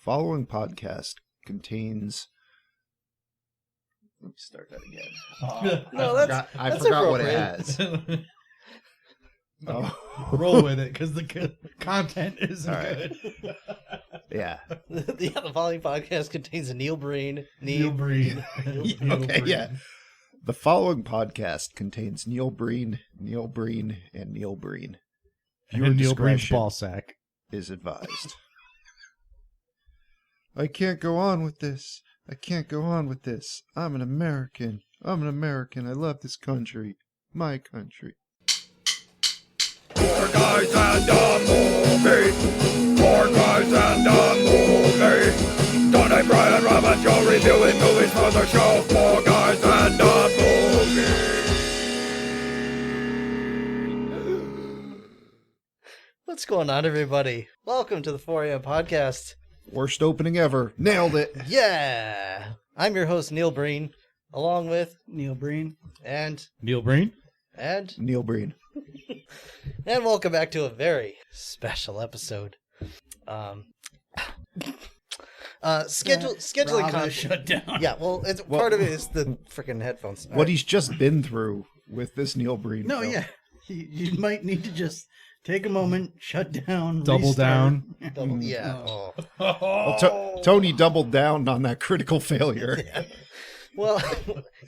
following podcast contains... Let me start that again. I forgot what it has. Roll with it, because the content isn't good. Yeah. The following podcast contains a Neil Breen. Breen. Yeah. The following podcast contains Neil Breen, and Neil Breen. Viewer And Neil Breen's discretion ball sack. is advised. I can't go on with this. I'm an American. I love this country. My country. Four guys and a movie. Four guys and a movie. Donnie, Brian, Rob, and Joe reviewing movies for the show. Four guys and a movie. What's going on, everybody? Welcome to the 4 a.m. podcast. Worst opening ever. Nailed it. Yeah! I'm your host, Neil Breen, along with Neil Breen. and Neil Breen? Neil Breen. and welcome back to a very special episode. Scheduling Rob conflict. shut down. Yeah, well, part of it is the freaking headphones. What he's just been through with this Neil Breen No, film. yeah. You might need to just take a moment, shut down, Double restart. down. Yeah. Oh. Well, Tony doubled down on that critical failure. Yeah. Well,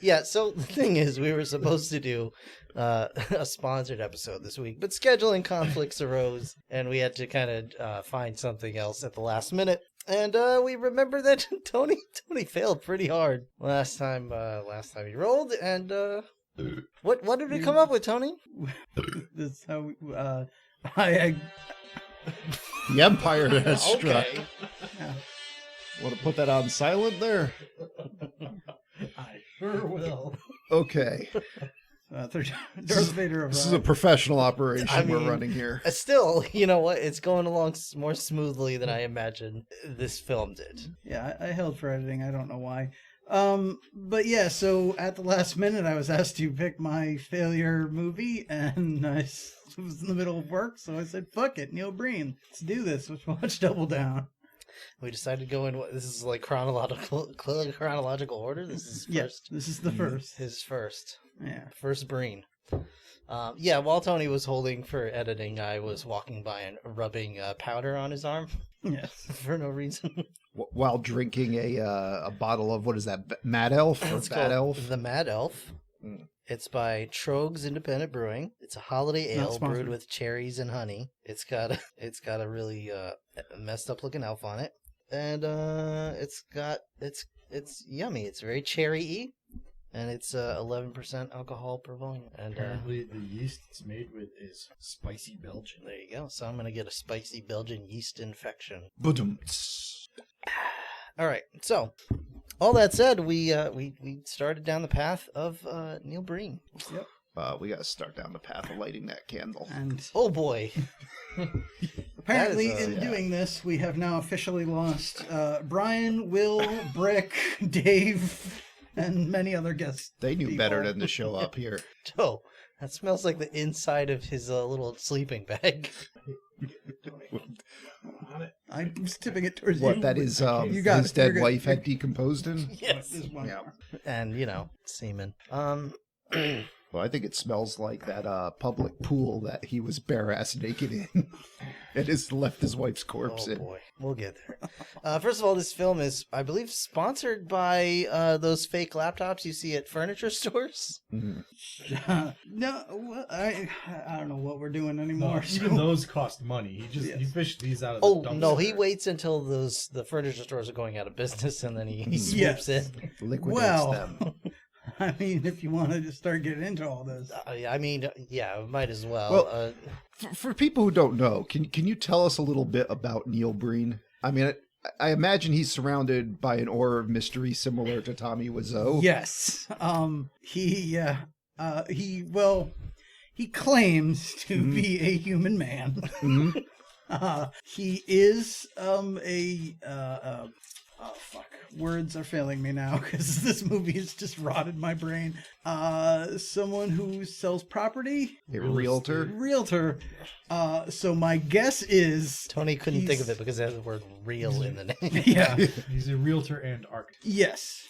yeah, so the thing is, we were supposed to do a sponsored episode this week, but scheduling conflicts arose, and we had to kind of find something else at the last minute. And we remember that Tony failed pretty hard last time he rolled, and what did we come up with, Tony? This is how I The Empire has struck. Okay. Want to put that on silent there? I sure will. Okay. Darth Vader This is a arrived. professional operation I we're mean, running here. Still, you know what? It's going along more smoothly than I imagined this film did. Yeah, I held for editing. I don't know why. But yeah, so at the last minute, I was asked to pick my failure movie, and I was in the middle of work, so I said, "Fuck it, Neil Breen, let's do this. Let's watch Double Down." We decided to go in. This is like chronological order. This is first. Yes, this is the first. His first. Yeah. First Breen. Yeah, while Tony was holding for editing, I was walking by and rubbing powder on his arm Yes. for no reason. While drinking a bottle of, what is that, Mad Elf? Or It's Bad called Elf? The Mad Elf. Mm. It's by Trogs Independent Brewing. It's a holiday Not ale sponsored. brewed with cherries and honey. It's got a really messed up looking elf on it, and it's yummy. It's very cherry-y. And it's 11% alcohol per volume. And Apparently, the yeast it's made with is spicy Belgian. there you go. So I'm gonna get a spicy Belgian yeast infection. Budum. All right. So, all that said, we started down the path of Neil Breen. Yep. We got to start down the path of lighting that candle. And Oh boy. apparently, That is, in yeah. doing this, we have now officially lost Brian, Will, Brick, Dave, and many other guests. They knew people. better than to show up here. Oh, that smells like the inside of his little sleeping bag. I'm just tipping it towards What, you. that is You got his it. You're dead good. wife had decomposed in? Yes. This one. Yeah. And semen. Well, I think it smells like that public pool that he was bare-ass naked in. And has left his wife's corpse Oh in. boy, we'll get there. First of all, this film is, I believe, sponsored by those fake laptops you see at furniture stores. Mhm. No, I don't know what we're doing No, anymore. even those cost money. He Yes. fished these out of the Oh dumpster. no, he waits until the furniture stores are going out of business, and then he swoops Yes. in. Liquidates Well, them. I mean, if you want to just start getting into all this. I mean, yeah, might as well. Well, For people who don't know, can you tell us a little bit about Neil Breen? I mean, I imagine he's surrounded by an aura of mystery similar to Tommy Wiseau. Yes. He claims to be a human man. Mhm. He is words are failing me now because this movie has just rotted my brain. Someone who sells property? A realtor. Realtor. So my guess is... Tony couldn't think of it because it has the word real in the name. Yeah. He's a realtor and architect. Yes.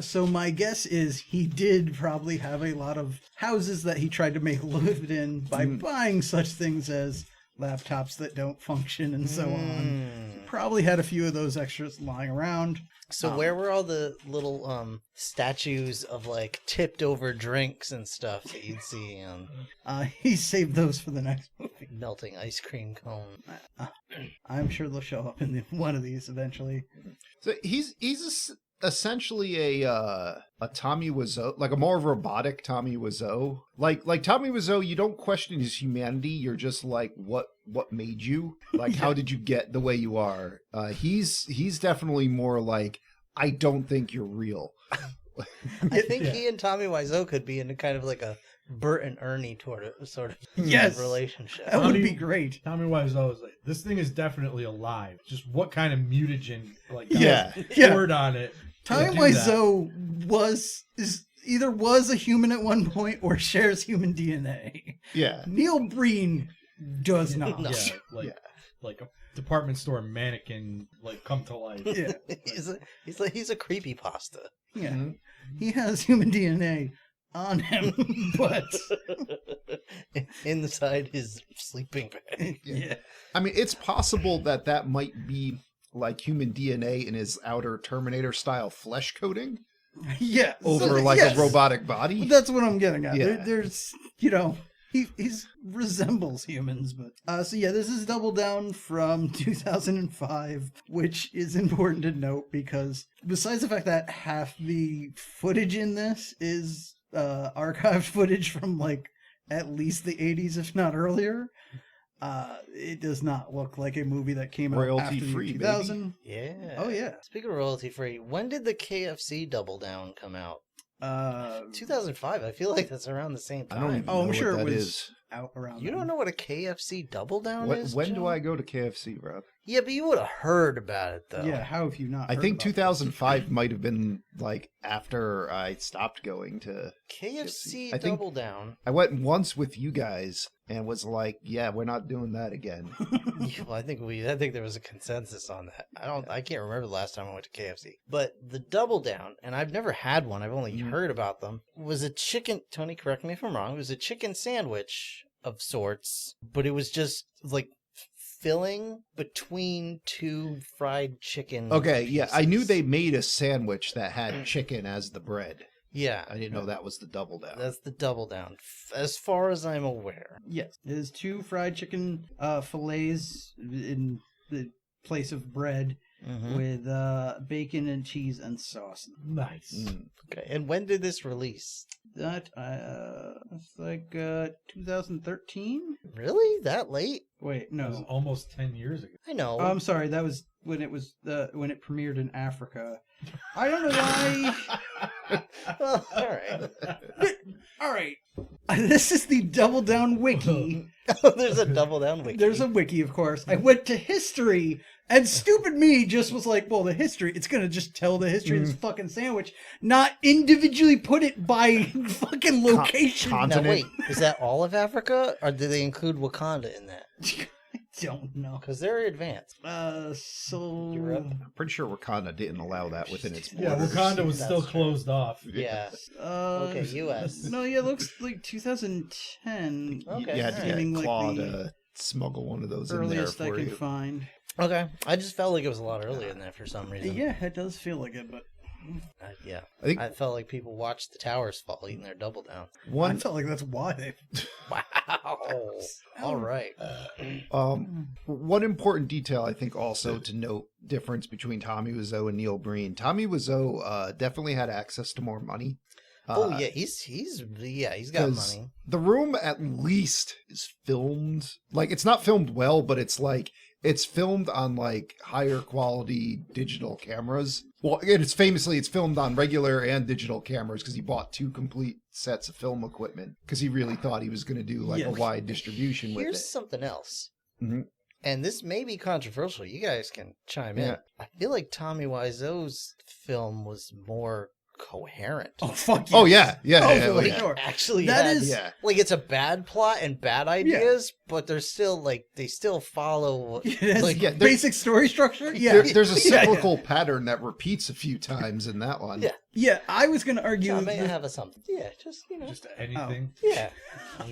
So my guess is he did probably have a lot of houses that he tried to make lived in by buying such things as laptops that don't function and so on. Probably had a few of those extras lying around. So where were all the little statues of like tipped over drinks and stuff that you'd see He saved those for the next movie. melting ice cream cone? I'm sure they'll show up in one of these eventually. So he's essentially a Tommy Wiseau, like a more robotic Tommy Wiseau. Like Tommy Wiseau, you don't question his humanity. You're just like, what made you? Like, how did you get the way you are? He's definitely more like, I don't think you're real. I think he and Tommy Wiseau could be in kind of like a Bert and Ernie sort of Yes. relationship. That would be great. Tommy Wiseau is like, this thing is definitely alive. Just what kind of mutagen, like, Yeah. poured on it. Tommy to do Wiseau was a human at one point or shares human DNA. Yeah. Neil Breen does not. No. that. Yeah, like a department store mannequin, like come to life. Yeah. he's a creepypasta. Yeah. Mm-hmm. He has human DNA on him, but Inside his sleeping bag. yeah. I mean, it's possible that might be like human DNA in his outer Terminator style flesh coating Yeah. over like yes. a robotic body. But that's what I'm getting at. Yeah. There's, he's resembles humans, but so yeah, this is Double Down from 2005, which is important to note because besides the fact that half the footage in this is archived footage from like at least the 80s, if not earlier, it does not look like a movie that came out after the Royalty-free, 2000. Yeah. Oh yeah. Speaking of royalty free, when did the KFC Double Down come out? 2005. I feel like that's around the same I time. don't even Oh, know I'm what sure that it was is. out around. You then. don't know what a KFC Double Down is? When do Joe? I go to KFC, Rob? Yeah, but you would have heard about it though. Yeah, how have you not? I heard think about this? 2005 might have been like after I stopped going to. KFC I think- Double Down. I went once with you guys and was like, "Yeah, we're not doing that again." Yeah, well, I think there was a consensus on that. I can't remember the last time I went to KFC. But the Double Down, and I've never had one. I've only heard about them. Was a chicken. Tony, correct me if I'm wrong. It was a chicken sandwich of sorts, but it was just like filling between two fried chicken. Okay, yeah, I knew pieces. they made a sandwich that had chicken as the bread. Yeah, I didn't know that was the double down. that's the Double Down, as far as I'm aware. Yes, it is 2 fried chicken fillets in the place of bread Mhm. with bacon and cheese and sauce. Nice. Mm. Okay, and when did this release? That it's like 2013. Really? That late? Wait, That was no. almost 10 years ago. I know. Oh, I'm sorry. That was when it premiered in Africa. I don't know why. Well, all right. All right. This is the Double Down wiki. There's a Double Down wiki. There's a wiki, of course. I went to history, and stupid me just was like, well, the history, it's going to just tell the history of this fucking sandwich, not individually put it by fucking location. Now continent. wait, is that all of Africa, or do they include Wakanda in that? I don't know. Because they're advanced. So... Europe. I'm pretty sure Wakanda didn't allow that within its Yeah, borders. Wakanda was That's still true. closed off. Yeah. Okay, U.S. No, yeah, it looks like 2010. Okay. You had to all get right. Meaning like Claw the to smuggle one of those in there Earliest I for can you. find. Okay. I just felt like it was a lot earlier than that for some reason. Yeah, it does feel like it, but Yeah. I think I felt like people watched the towers fall eating their Double Down. I one felt like that's why they... Wow. All right. one important detail I think also to note difference between Tommy Wiseau and Neil Breen. Tommy Wiseau definitely had access to more money. Oh yeah, he's got 'cause money. The Room at least is filmed like it's not filmed well, but it's like it's filmed on like higher quality digital cameras. Well, it's filmed on regular and digital cameras because he bought 2 complete sets of film equipment because he really thought he was going to do like Yeah. a wide distribution with Here's it. something else. Mhm. and this may be controversial. You guys can chime in. Yeah. I feel like Tommy Wiseau's film was more coherent. Oh fuck Oh yeah, yeah, Oh, yeah, for yeah. sure. Actually, That had, is- Yeah. like it's a bad plot and bad ideas, but they're still like they still follow. It has Like, yeah, there- basic story structure. Yeah, There's a Yeah, yeah. cyclical pattern that repeats a few times in that one. Yeah. Yeah, I was going to argue. John, may I that- have a something? Yeah, just Just anything. yeah.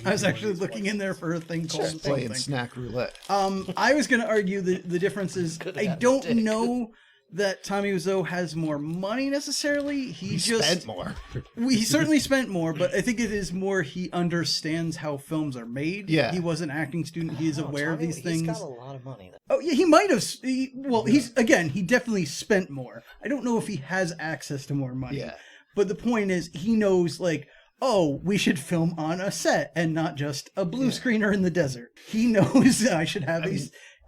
I was actually looking in there for a thing called Just playing something. snack roulette. I was going to argue the difference is Could've I had a don't dick. know that Tommy Wiseau has more money necessarily. He just Spent more. he certainly spent more, but I think it is more he understands how films are made. Yeah. He was an acting student. He is aware of these things. He's got a lot of money. Oh yeah, he might have. He's again. He definitely spent more. I don't know if he has access to more money. Yeah. But the point is, he knows like, oh, we should film on a set and not just a blue screener in the desert. He knows I should have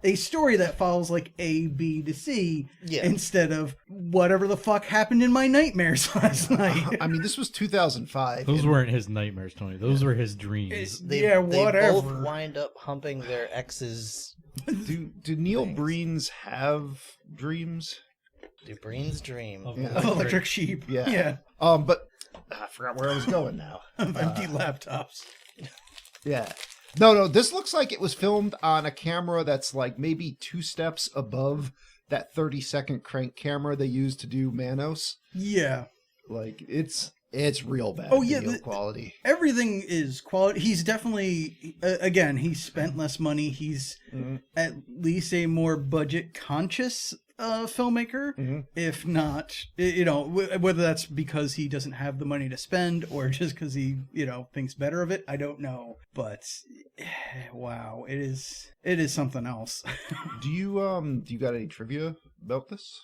a story that follows like A, B to C instead of whatever the fuck happened in my nightmares last night. I mean, this was 2005. Those and- weren't his nightmares, Tony. Those were his dreams. Yeah, They whatever. both wind up humping their exes. Do Neil Breens have dreams? Do Breen's dream. Of Yeah. Of electric sheep. Yeah. Yeah. But I forgot where I was going now. Of empty laptops. Yeah. No, this looks like it was filmed on a camera that's like maybe 2 steps above that 30-second crank camera they used to do Manos. Yeah. Like it's real bad Oh, yeah, video the- quality. Everything is quality. He's definitely, again, he spent less money. He's at least a more budget conscious filmmaker, if not, whether that's because he doesn't have the money to spend or just because he, thinks better of it. I don't know, but wow, it is something else. Do you got any trivia about this?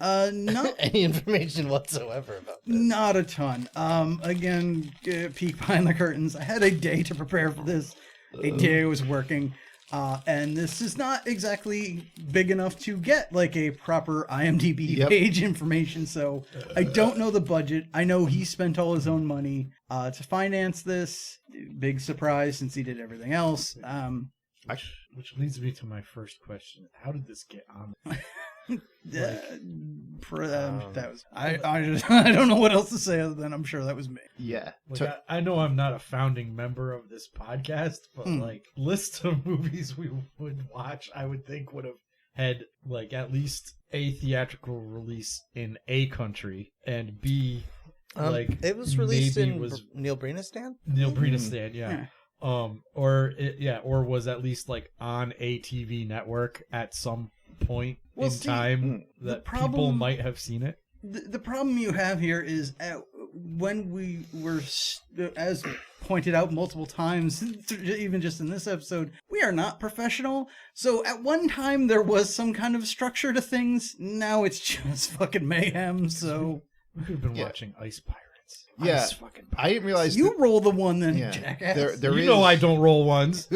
Not Any information whatsoever about this? Not a ton. Again, peek behind the curtains. I had a day to prepare for this. A day I was working. And this is not exactly big enough to get like a proper IMDb page information. So I don't know the budget. I know he spent all his own money to finance this. Big surprise since he did everything else. Which leads me to my first question. How did this get on? That was I don't know what else to say other than I'm sure that was me. Yeah. Like, I know I'm not a founding member of this podcast, but like lists of movies we would watch, I would think would have had like at least a theatrical release in a country and B like it was released maybe in was Neil Breenistan. Neil Breenistan, yeah. Or was at least like on a TV network at some point Well, in see, time the that people problem- might have seen it. The problem you have here is when we were, as pointed out multiple times, even just in this episode, we are not professional. So at one time there was some kind of structure to things. Now it's just fucking mayhem. So We could have been watching Ice Pirates. Yeah. Ice fucking I didn't realize you roll the one then, yeah. jackass. There you is- know I don't roll ones.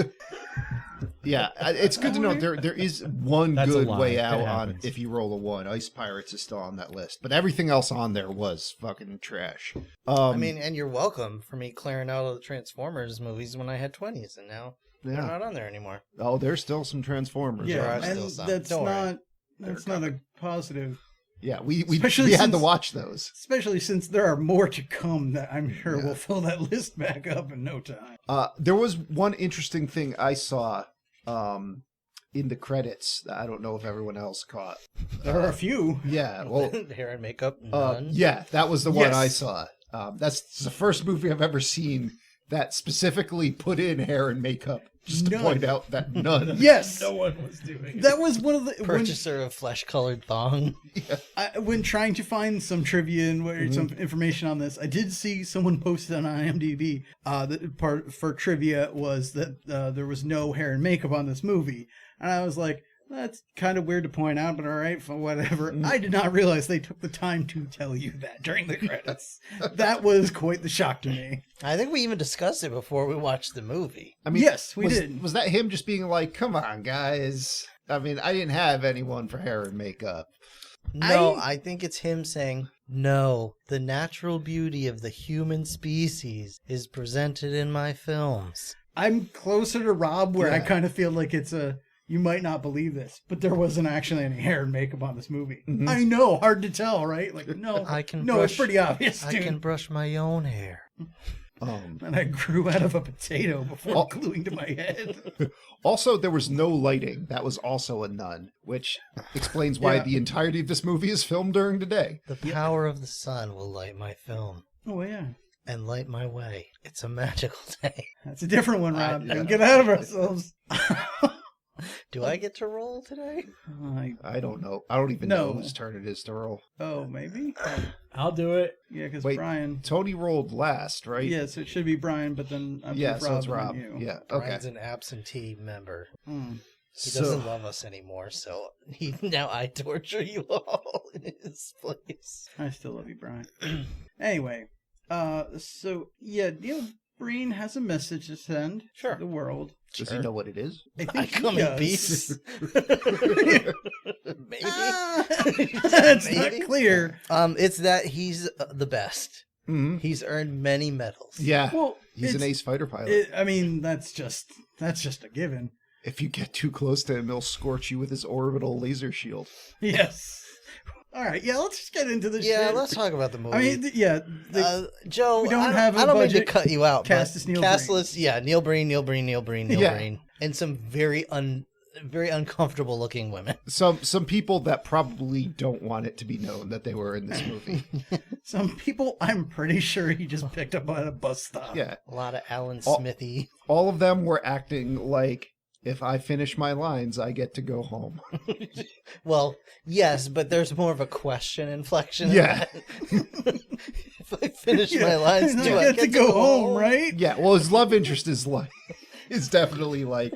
Yeah, it's good to know there is one That's a good lie. way It out on happens. if you roll a 1. Ice Pirates is still on that list, but everything else on there was fucking trash. I mean, and you're welcome for me clearing out all the Transformers movies when I had 20s, and now they're yeah. not on there anymore. Oh, there's still some Transformers. There yeah, are and still some. that's Don't worry. that's not a positive. Yeah, we Especially had to since- watch those. Especially since there are more to come that I'm sure Yeah. will fill that list back up in no time. There was one interesting thing I saw in the credits that I don't know if everyone else caught. There are a few. Yeah, well, Hair and makeup, none. yeah, that was the one Yes. I saw. That's the first movie I've ever seen that specifically put in hair and makeup just to None. point out that none. Yes, No one was doing it. that was one of the Purchaser of flesh-colored thong. when trying to find some trivia and Mm-hmm. some information on this. I did see someone posted on IMDb. The part for trivia was that there was no hair and makeup on this movie, and I was like, that's kind of weird to point out, but all right, for whatever. Mm-hmm. I did not realize they took the time to tell you that during the credits. That was quite the shock to me. I think we even discussed it before we watched the movie. I mean, Yes, we did. Was that him just being like, "Come on, guys"? I mean, I didn't have anyone for hair and makeup. No, I think it's him saying, no, the natural beauty of the human species is presented in my films. I'm closer to Rob, where I Yeah. kind of feel like it's you might not believe this, but there wasn't actually any hair and makeup on this movie. Mhm. I know, hard to tell, right? Like, no, it's pretty obvious, I dude. can brush my own hair. And I grew out of a potato before gluing to my head. Also, there was no lighting. That was also a nun, which explains why Yeah. the entirety of this movie is filmed during the day. The power of the sun will light my film Oh, yeah. and light my way. It's a magical day. That's a different one, Rob. yeah. Don't get ahead of ourselves. Do I get to roll today? I don't know. I don't even know whose turn it is to roll. Oh, maybe? I'll do it. Yeah, because Wait. Brian... Tony rolled last, right? Yeah, so it should be Brian, but then I'm Yeah, with so it's and then Rob. you. Yeah, okay. Brian's an absentee member. Hmm. He doesn't love us anymore, so now I torture you all in his place. I still love you, Brian. Anyway, so yeah, Neil Breen has a message to send to the world. Does he know what it is? I think I he come in does. peace. Maybe. It's Maybe. not clear. It's that he's the best. Mm-hmm. He's earned many medals. Yeah. Well, He's an it's- ace fighter pilot. I mean, that's just a given. If you get too close to him, he'll scorch you with his orbital laser shield. Yes. All right. Yeah. Let's just get into this. Yeah, shit. let's talk about the movie. I mean, Joe, we don't I have a I don't mean to budget. cut you out. Cast but is Neil cast Breen. list, yeah, Neil Breen, Yeah. and some very uncomfortable looking women. Some people that probably don't want it to be known that they were in this movie. some people, I'm pretty sure he just picked up at a bus stop. Yeah. A lot of Alan All- Smithy. All of them were acting like, if I finish my lines, I get to go home. Well, yes, but there's more of a question inflection. in Yeah. that. If I finish my lines, I do I get to go home, right? Yeah, well, his love interest is like, is definitely like,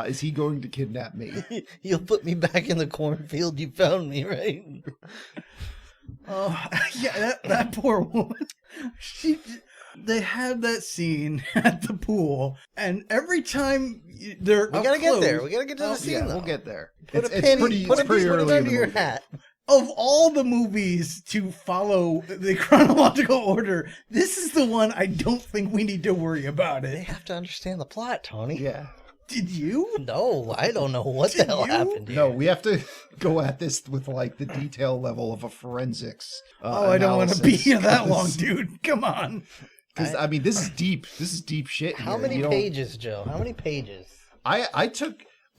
is he going to kidnap me? You'll put me back in the cornfield you found me, right? Oh, yeah, that poor woman. They have that scene at the pool, and every time they're We up gotta get close, there. We gotta get to the scene. Yeah, though. we'll get there. Put It's a penny, pretty, put it's a pretty put it early in under the your movie. hat. Of all the movies to follow the chronological order, this is the one I don't think we need to worry about They it. have to understand the plot, Tony. Yeah. Did you? No, I don't know what the Did hell you? happened here. No, we have to go at this with like the detail level of a forensics. I don't want to be here that long, dude. Come on. Because I mean, this is deep. This is deep shit. How here. many You don't- pages, Joe? How many pages?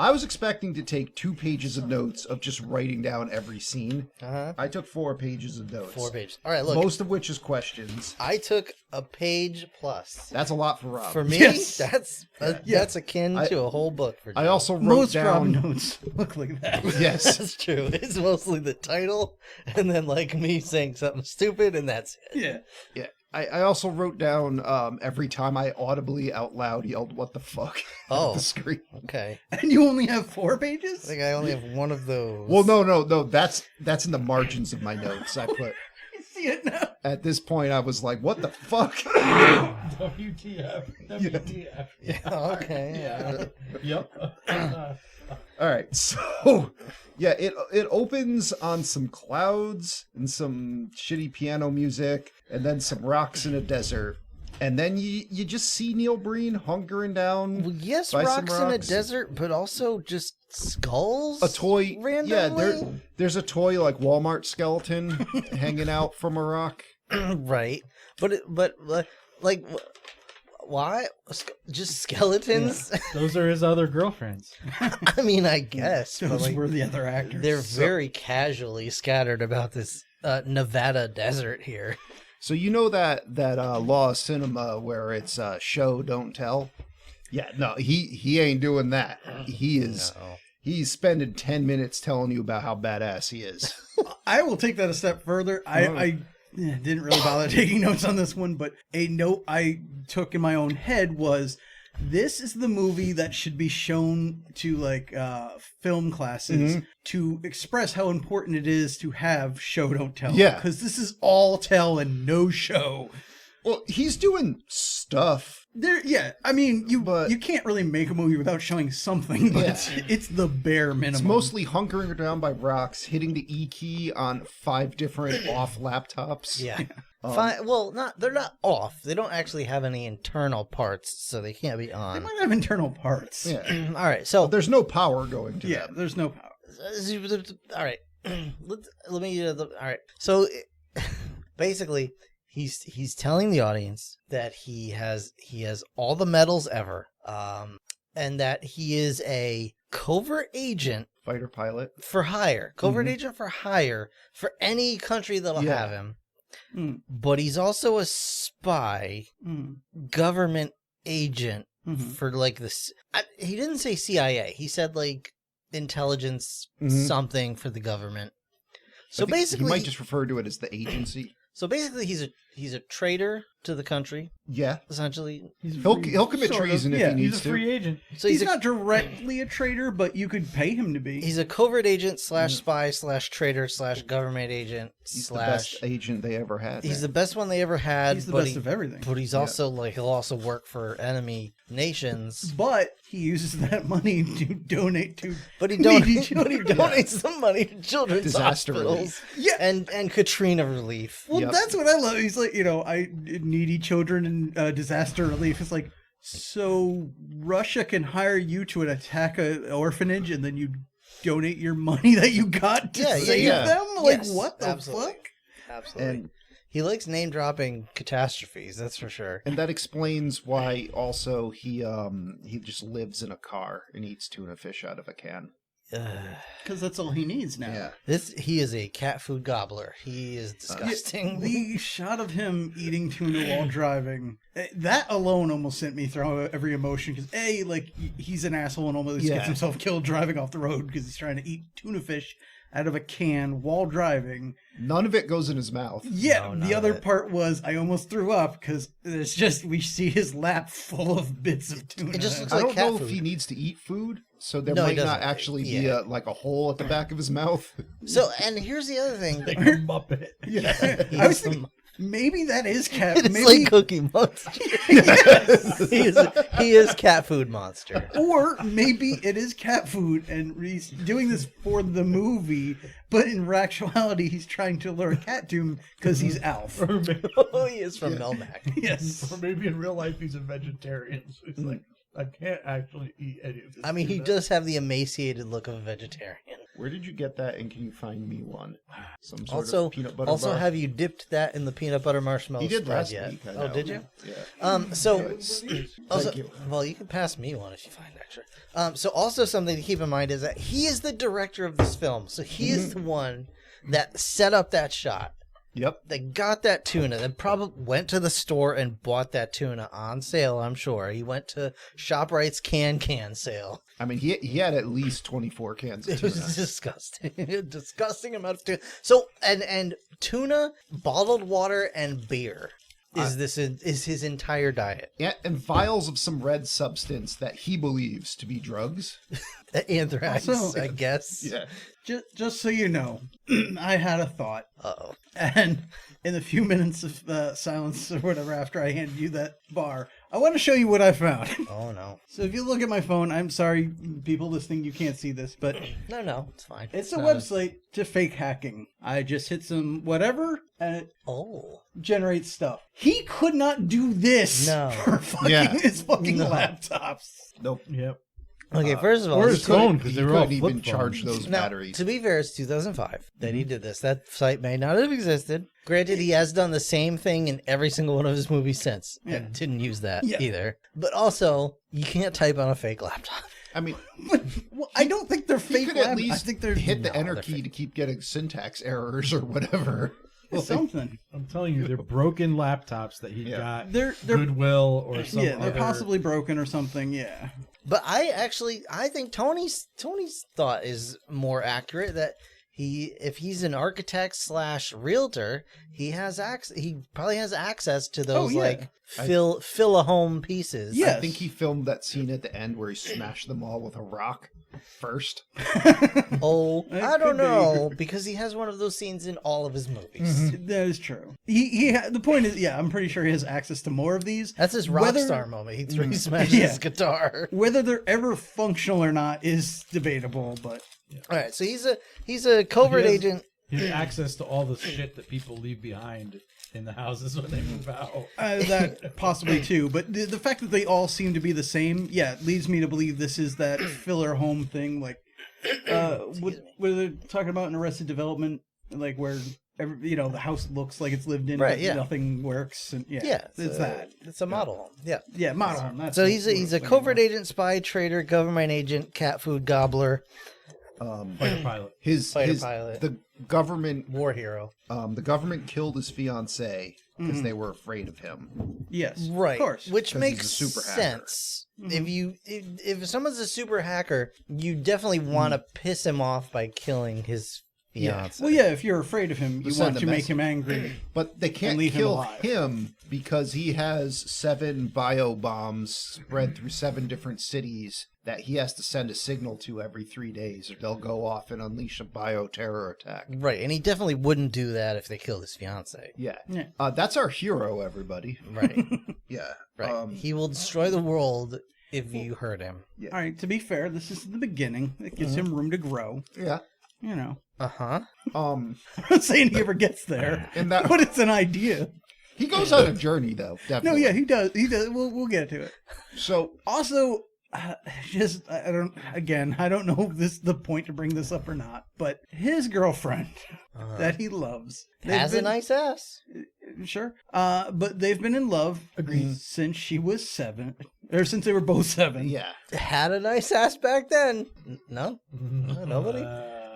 I was expecting to take 2 pages of notes of just writing down every scene. Uh-huh. I took 4 pages of notes. 4 pages. All right, look. Most of which is questions. I took a page plus. That's a lot for Rob. For me, Yes. that's akin to a whole book for Joe. I also wrote Most down. Rob notes look like that. Yes. That's true. It's mostly the title and then like me saying something stupid and that's it. Yeah. Yeah. I also wrote down every time I audibly out loud yelled "What the fuck" Oh. at the screen. Okay. And you only have 4 I pages? think I only have one of those. Well, no. That's in the margins of my notes. I put I see it now. at this point. I was like, "What the fuck?" WTF. WTF. Yeah, okay. Yep. All right, so yeah, it opens on some clouds and some shitty piano music, and then some rocks in a desert, and then you just see Neil Breen hunkering down Well, yes, by some rocks in a rocks. desert, but also just skulls. A toy, randomly. yeah. There's a toy like Walmart skeleton hanging out from a rock. Right, but like, why? Just skeletons? Those are his other girlfriends. I mean, I guess, but Those like, were the other actors. they're very casually scattered about this Nevada desert here. So you know that law of cinema where it's show don't tell. Yeah, no, he ain't doing that. He is. No. He's spending 10 minutes telling you about how badass he is. I will take that a step further. I didn't really bother taking notes on this one, but a note I took in my own head was, this is the movie that should be shown to like film classes to express how important it is to have show don't tell. Yeah. Because this is all tell and no show. Well, he's doing stuff. I mean, you But- can't really make a movie without showing something, but Yeah. it's the bare minimum. It's mostly hunkering down by rocks, hitting the E key on 5 different off laptops. Yeah. Well, they're not off. They don't actually have any internal parts, so they can't be They on. might have internal parts. Yeah. All right, so There's no power going to Yeah, them. there's no power. all right, let me. All right, so basically, he's telling the audience that he has all the medals ever, and that he is a covert agent Fighter pilot. for hire, agent for hire for any country that'll Yeah. have him. Mm. But he's also a spy, government agent Mhm. for like this. He didn't say CIA. He said like intelligence something for the government. So I think basically, he might just refer to it as the agency. he's a traitor to the country, Yeah. essentially. He'll commit sort of, treason if yeah. he He's needs a free agent. So He's not directly a traitor, but you could pay him to be. he's a covert agent / spy / traitor / government agent / He's the best agent they ever had. He's the best one they ever had. He's the but best of everything. But he's also like he'll also work for enemy nations. But he uses that money to donate to. But he needy donates the money to children's Disaster hospitals. relief. Yeah. And Katrina relief. Well, Yep. that's what I love. He's like, I needy children and disaster relief. It's like, so Russia can hire you to attack an orphanage, and then you donate your money that you got to save yeah. them. Like, Yes, what the absolutely. fuck? Absolutely. And He likes name dropping catastrophes, that's for sure. and that explains why also he just lives in a car and eats tuna fish out of a can. Because that's all he needs now. Yeah. He is a cat food gobbler. He is disgusting. The shot of him eating tuna while driving, that alone almost sent me through every emotion. Because he's an asshole and almost gets himself killed driving off the road because he's trying to eat tuna fish out of a can while driving. None of it goes in his mouth. Yeah, No, the other part was I almost threw up because it's just we see his lap full of bits of tuna. It just looks I like don't cat know food. if he needs to eat food, so there No, he might not doesn't. actually be Yeah. a hole at the back of his mouth. So, and here's the other thing. Like a Muppet. I was thinking maybe that is cat. It's Maybe like Cookie Monster. he is cat food monster. Or maybe it is cat food and he's doing this for the movie, but in actuality he's trying to lure a cat to him because he's Alf. Oh, he is from Melmac. Yes. Or maybe in real life he's a vegetarian. So he's like, I can't actually eat any of this. I mean, he tuna. does have the emaciated look of a vegetarian. Where did you get that, and can you find me one? Some sort Also, of peanut butter also bar? have you dipped that in the peanut butter marshmallow You did spread last yet? week. I Oh, know. did you? Yeah. So, also, Thank you. well, you can pass me one if you find extra. So, also something to keep in mind is that he is the director of this film, so he is the one that set up that shot. Yep. They got that tuna. They probably went to the store and bought that tuna on sale. I'm sure he went to ShopRite's can sale. I mean, he had at least 24 cans of It tuna. was disgusting, disgusting amount of tuna. So and tuna, bottled water, and beer is his entire diet. Yeah, and vials of some red substance that he believes to be drugs. Anthrax, Also- I guess. Yeah. Just so you know, I had a thought. Uh-oh. And in the few minutes of silence or whatever after I handed you that bar, I want to show you what I found. Oh no. So if you look at my phone, I'm sorry, people listening, you can't see this, but No, it's fine. it's a not website to fake hacking. I just hit some whatever, and it Oh. generates stuff. He could not do this No. for fucking Yeah. his fucking No. laptops. Nope. Yep. Okay, first of all, or he his phone, because He they were all couldn't flip even charge phones. those Now, batteries. to be fair, it's 2005 that he did this. That site may not have existed. Granted, he has done the same thing in every single one of his movies since. Yeah. And didn't use that Yeah. either. But also, you can't type on a fake laptop. I mean, But well, I don't think they're he fake could at lab. I least think they're hit the No, enter they're key fake. to keep getting syntax errors or whatever. something. I'm telling you, they're broking laptops that he Yeah. got They're Goodwill or some yeah, they're other- possibly broken or something. Yeah. But I think Tony's thought is more accurate that if he's an architect / realtor, he probably has access to those yeah. like fill a home pieces. Yeah. I think he filmed that scene at the end where he smashed them all with a rock first. Oh, It I don't could be. know because he has one of those scenes in all of his movies. That is true. The point is, yeah, I'm pretty sure he has access to more of these. That's his rock Whether- star moment. He smashes Yeah. his guitar. Whether they're ever functional or not is debatable, but All right, so he's a covert He has- agent He has access to all the shit that people leave behind in the houses when they move out. That possibly too, but the fact that they all seem to be the same, leads me to believe this is that filler home thing, like what are they talking about in Arrested Development, like where the house looks like it's lived in, Right, but yeah. nothing works, and it's that. It's a model home. Yeah. Model home. That's So what he's a I'm covert thinking agent, spy, traitor, government agent, cat food gobbler, Fighter pilot. fighter pilot, the government war hero. the government killed his fiancée because Mhm. they were afraid of him. of. Yes, Right, of course. which 'Cause he's makes a super hacker. sense. Mhm. If someone's a super hacker, you definitely want to piss him off by killing his fiance. Well, if you're afraid of him, you Send want a to make message. him angry. But they can't leave him kill alive. him because he has 7 bio bombs spread through 7 different cities that he has to send a signal to every 3 days, or they'll go off and unleash a bio-terror attack. Right, and he definitely wouldn't do that if they killed his fiance. Yeah. Yeah. That's our hero, everybody. Right, Yeah. right. He will destroy the world if you hurt him. All right, to be fair, this is the beginning. It gives him room to grow. Yeah. Uh-huh. I'm not saying he ever gets there, And that but it's an idea. he goes on a journey, though. No, Definitely. yeah, he does. He does. We'll get to it. So Also, I don't know if this is the point to bring this up or not, but his girlfriend that he loves Has a nice ass. Sure. But they've been in love since she was 7, or since they were both 7. yeah. Had a nice ass back then. No? Nobody?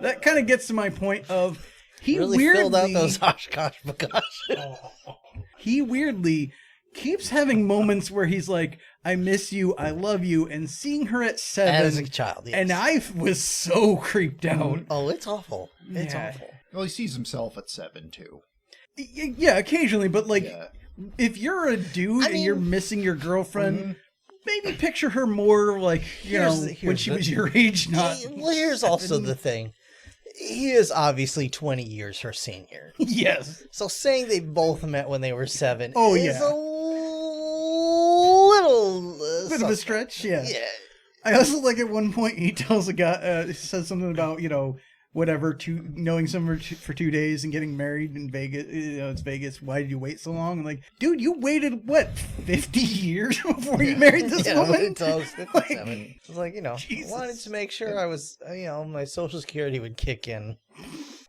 That kind of gets to my point of he Really weirdly filled out those Oshkosh bagosh. he weirdly keeps having moments where he's like, I miss you, I love you, and seeing her at 7 As a child, yes. and I was so creeped out. Oh, it's awful. It's Yeah. awful. Well, he sees himself at 7 too. Yeah, occasionally, but like Yeah. if you're a dude and you're mean- missing your girlfriend, maybe picture her more like, when here's she the- was your age, not Well, here's also the thing. He is obviously 20 years her senior. Yes. So saying they both met when they were 7 Oh, is yeah. a little... Bit of a stretch, yeah. Yeah. I also like at one point he tells a guy, he says something about, knowing someone for 2 days and getting married in Vegas. It's Vegas. Why did you wait so long? And like, dude, you waited, 50 years before you married this woman? Until I was 57. It's like, Jesus. wanted to make sure I was, my social security would kick in.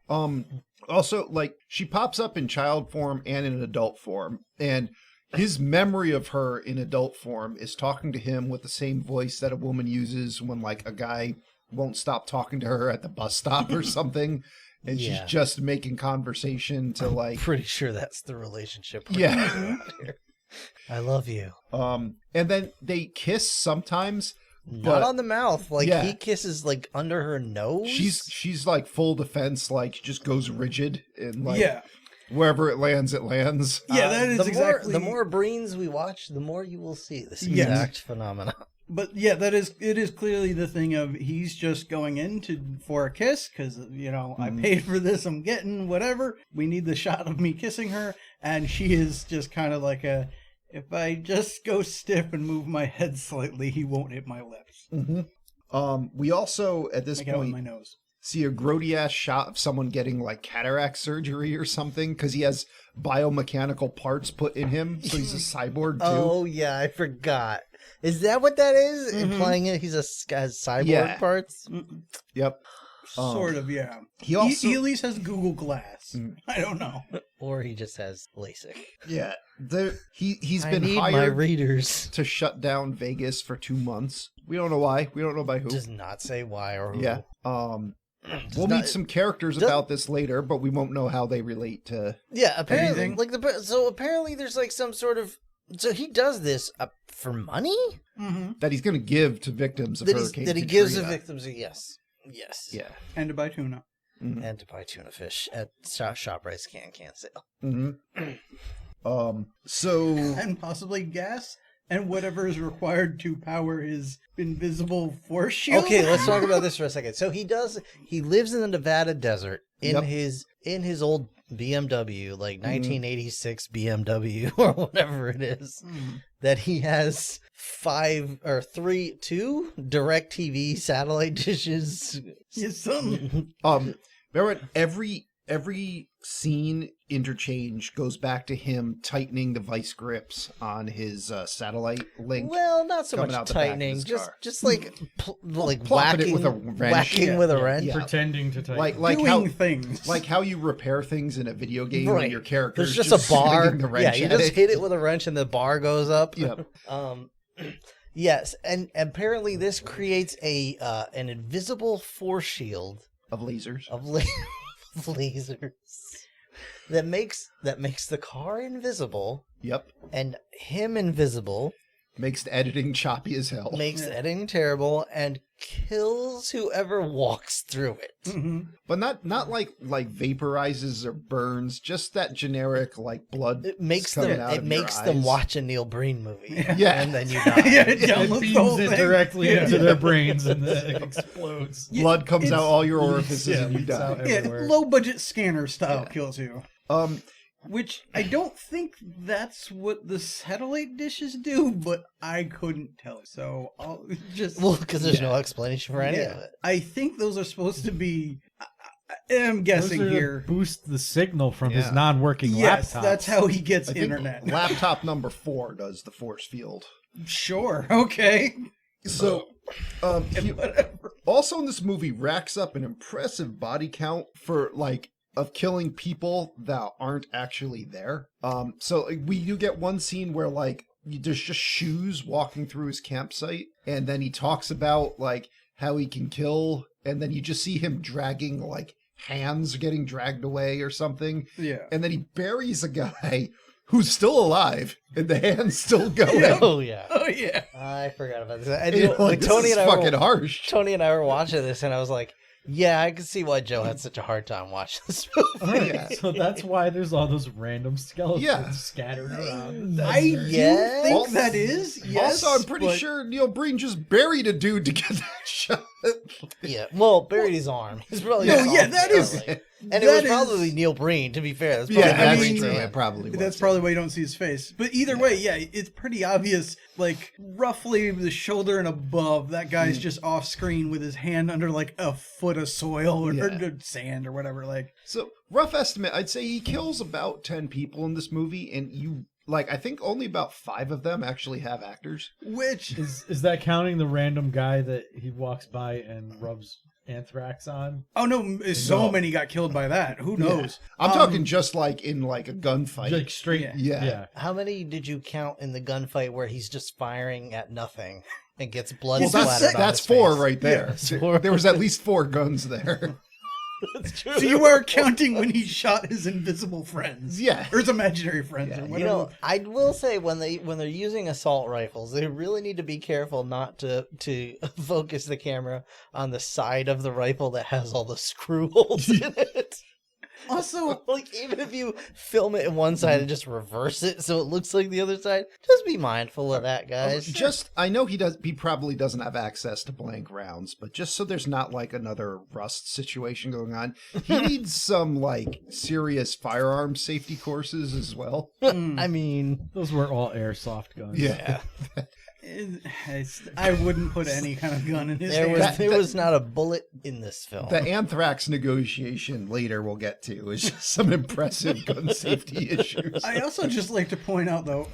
Also, like, she pops up in child form and in adult form, and his memory of her in adult form is talking to him with the same voice that a woman uses when, like, a guy won't stop talking to her at the bus stop or something, and she's Yeah. just making conversation to, like... Pretty sure that's the relationship. we're Yeah. talking about here. I love you. And then they kiss sometimes, Not but on the mouth. Like, Yeah. he kisses, like, under her nose. she's like full defense, like, just goes rigid, and, like, Yeah. wherever it lands, it lands. Yeah, that is exactly... The more Breens we watch, the more you will see this Yes. exact phenomenon. But yeah, it is clearly the thing of he's just going in for a kiss because I paid for this, I'm getting whatever. We need the shot of me kissing her, and she is just kind of like if I just go stiff and move my head slightly, he won't hit my lips. We also at this Make out with point my nose. see a grody ass shot of someone getting like cataract surgery or something because he has biomechanical parts put in him, so he's a cyborg too. Oh, yeah, I forgot. Is that what that is? Implying it he's has cyborg Yeah. parts? Yep. Sort of, yeah. He also He at least has Google Glass. I don't know. Or he just has LASIK. yeah. He's I been need my hired readers. to shut down Vegas for 2 months. We don't know why. We don't know by who. Does not say why or who. Yeah. We'll not- meet some characters does- about this later, but we won't know how they relate to. Yeah, apparently, Anything? so apparently there's like some sort of. So he does this for money. That he's going to give to victims of Hurricane That he gives the Katrina. victims. Yes. Yeah. And to buy tuna. And to buy tuna fish at ShopRite's can sale. So And possibly gas and whatever is required to power his invisible force shield. Okay, let's talk about this for a second. So he lives in the Nevada desert in Yep. his old BMW, like 1986 BMW or whatever it is, that he has 2 direct TV satellite dishes. Yes, some. remember every every scene interchange goes back to him tightening the vice grips on his satellite link. Well, not so coming out much the back of tightening, his just car. just like Plopping whacking it with a wrench. whacking with a wrench. Yeah. Pretending to type. Like Doing how things. like how you repair things in a video game when your character There's is just a bar. swinging the wrench Yeah, you at just it. hit it with a wrench and the bar goes up. Yep. Yes, and apparently this creates a an invisible force shield Of lasers. of lasers that makes the car invisible Yep. and him invisible, Makes the editing choppy as hell. makes the editing terrible, and kills whoever walks through it. Mhm. But not like vaporizes or burns, just that generic like blood. It makes coming them out of your them eyes. watch a Neil Breen movie. Yeah. And then you die. Yeah, it it downloads the beams whole it thing. directly Yeah. into their brains and then it explodes. Blood comes out it's- all your orifices Yeah, and you leaks out die. Yeah, everywhere. low budget scanner style kills you. Um, Which I don't think that's what the satellite dishes do, but I couldn't tell. So I'll just. Well, because there's no explanation for any of it. I think those are supposed to be. I'm guessing Those are to here. boost the signal from his Yeah. non-working Yes, laptop. that's how he gets I think internet. laptop number 4 does the force field. Sure. Okay. So, he also in this movie racks up an impressive body count for like of killing people that aren't actually there. So like, we do get one scene where like there's just shoes walking through his campsite, and then he talks about like how he can kill, and then you just see him dragging like hands getting dragged away or something, Yeah. and then he buries a guy who's still alive and the hand's still going. Oh yeah, Oh yeah. I forgot about this. And, And you you're know, like, this Tony is and I fucking were, harsh. Tony and I were watching this, and I was like, "Yeah, I can see why Joe had such a hard time watching this movie." Yeah. So that's why there's all those random skeletons Yeah. scattered around. I do Yes. think Also- that is. Yes. Also, I'm pretty but- sure Neil Breen just buried a dude to get that shot. Yeah, well, buried his arm. He's probably No, his yeah, arm that is- apparently. And it was that is- probably Neil Breen. To be fair, that's probably Yeah, I that's mean- true. It probably was. That's probably why you don't see his face. But either way, yeah, it's pretty obvious. Like roughly the shoulder and above, that guy's just off screen with his hand under like a foot of soil or Yeah. sand or whatever. Like, So, rough estimate, I'd say he kills about 10 people in this movie, and I think only about 5 of them actually have actors. which Is that counting the random guy that he walks by and rubs anthrax on? oh no, so No. many got killed by that. Who knows? I'm talking just like in like a gunfight. Like straight. Yeah. Yeah. How many did you count in the gunfight where he's just firing at nothing and gets blood Well, splattered on that's his 4 face? right there. that's 4. There was at least 4 guns there. That's true. So you are counting when he shot his invisible friends, Yeah. or his imaginary friends, or Yeah, whatever. You know, I will say when they're using assault rifles, they really need to be careful not to focus the camera on the side of the rifle that has all the screw holes in it. also, Like even if you film it in one side and just reverse it so it looks like the other side, just be mindful of that, guys. I know he probably doesn't have access to blank rounds, but just so there's not like another Rust situation going on, he needs some like serious firearm safety courses as well. I mean, Those were all airsoft guns. Yeah. I wouldn't put any kind of gun in his there hand. was was not a bullet in this film. The anthrax negotiation later we'll get to is just some impressive gun safety issues. I also just like to point out, though,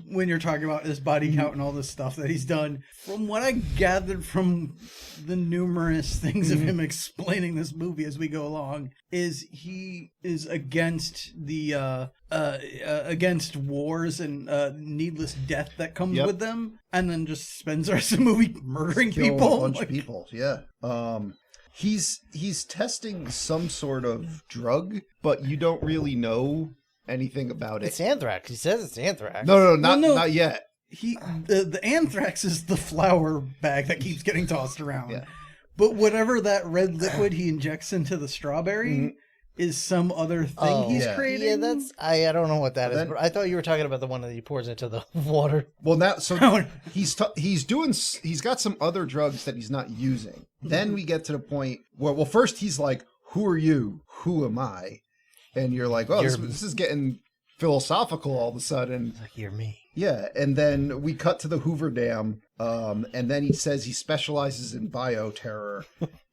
when you're talking about his body count and all this stuff that he's done, from what I gathered from the numerous things of him explaining this movie as we go along, is he is against the against wars and needless death that comes Yep. with them, and then just spends the rest of the movie murdering Killing people. a bunch Like, of people. Yeah. He's testing some sort of drug, but you don't really know anything about it. It's anthrax. He says it's anthrax. No, not Well, no. not yet. the anthrax is the flour bag that keeps getting tossed around. Yeah. But whatever that red liquid he injects into the strawberry is some other thing he's yeah. creating. Yeah, that's I don't know what that is. Then- But I thought you were talking about the one that he pours into the water. Well, now so Oh. he's got some other drugs that he's not using. Then we get to the point where first he's like, "Who are you? Who am I?" And you're like, "Oh, this is getting philosophical all of a sudden." Like you're me. Yeah, and then we cut to the Hoover Dam, And then he says he specializes in bioterror.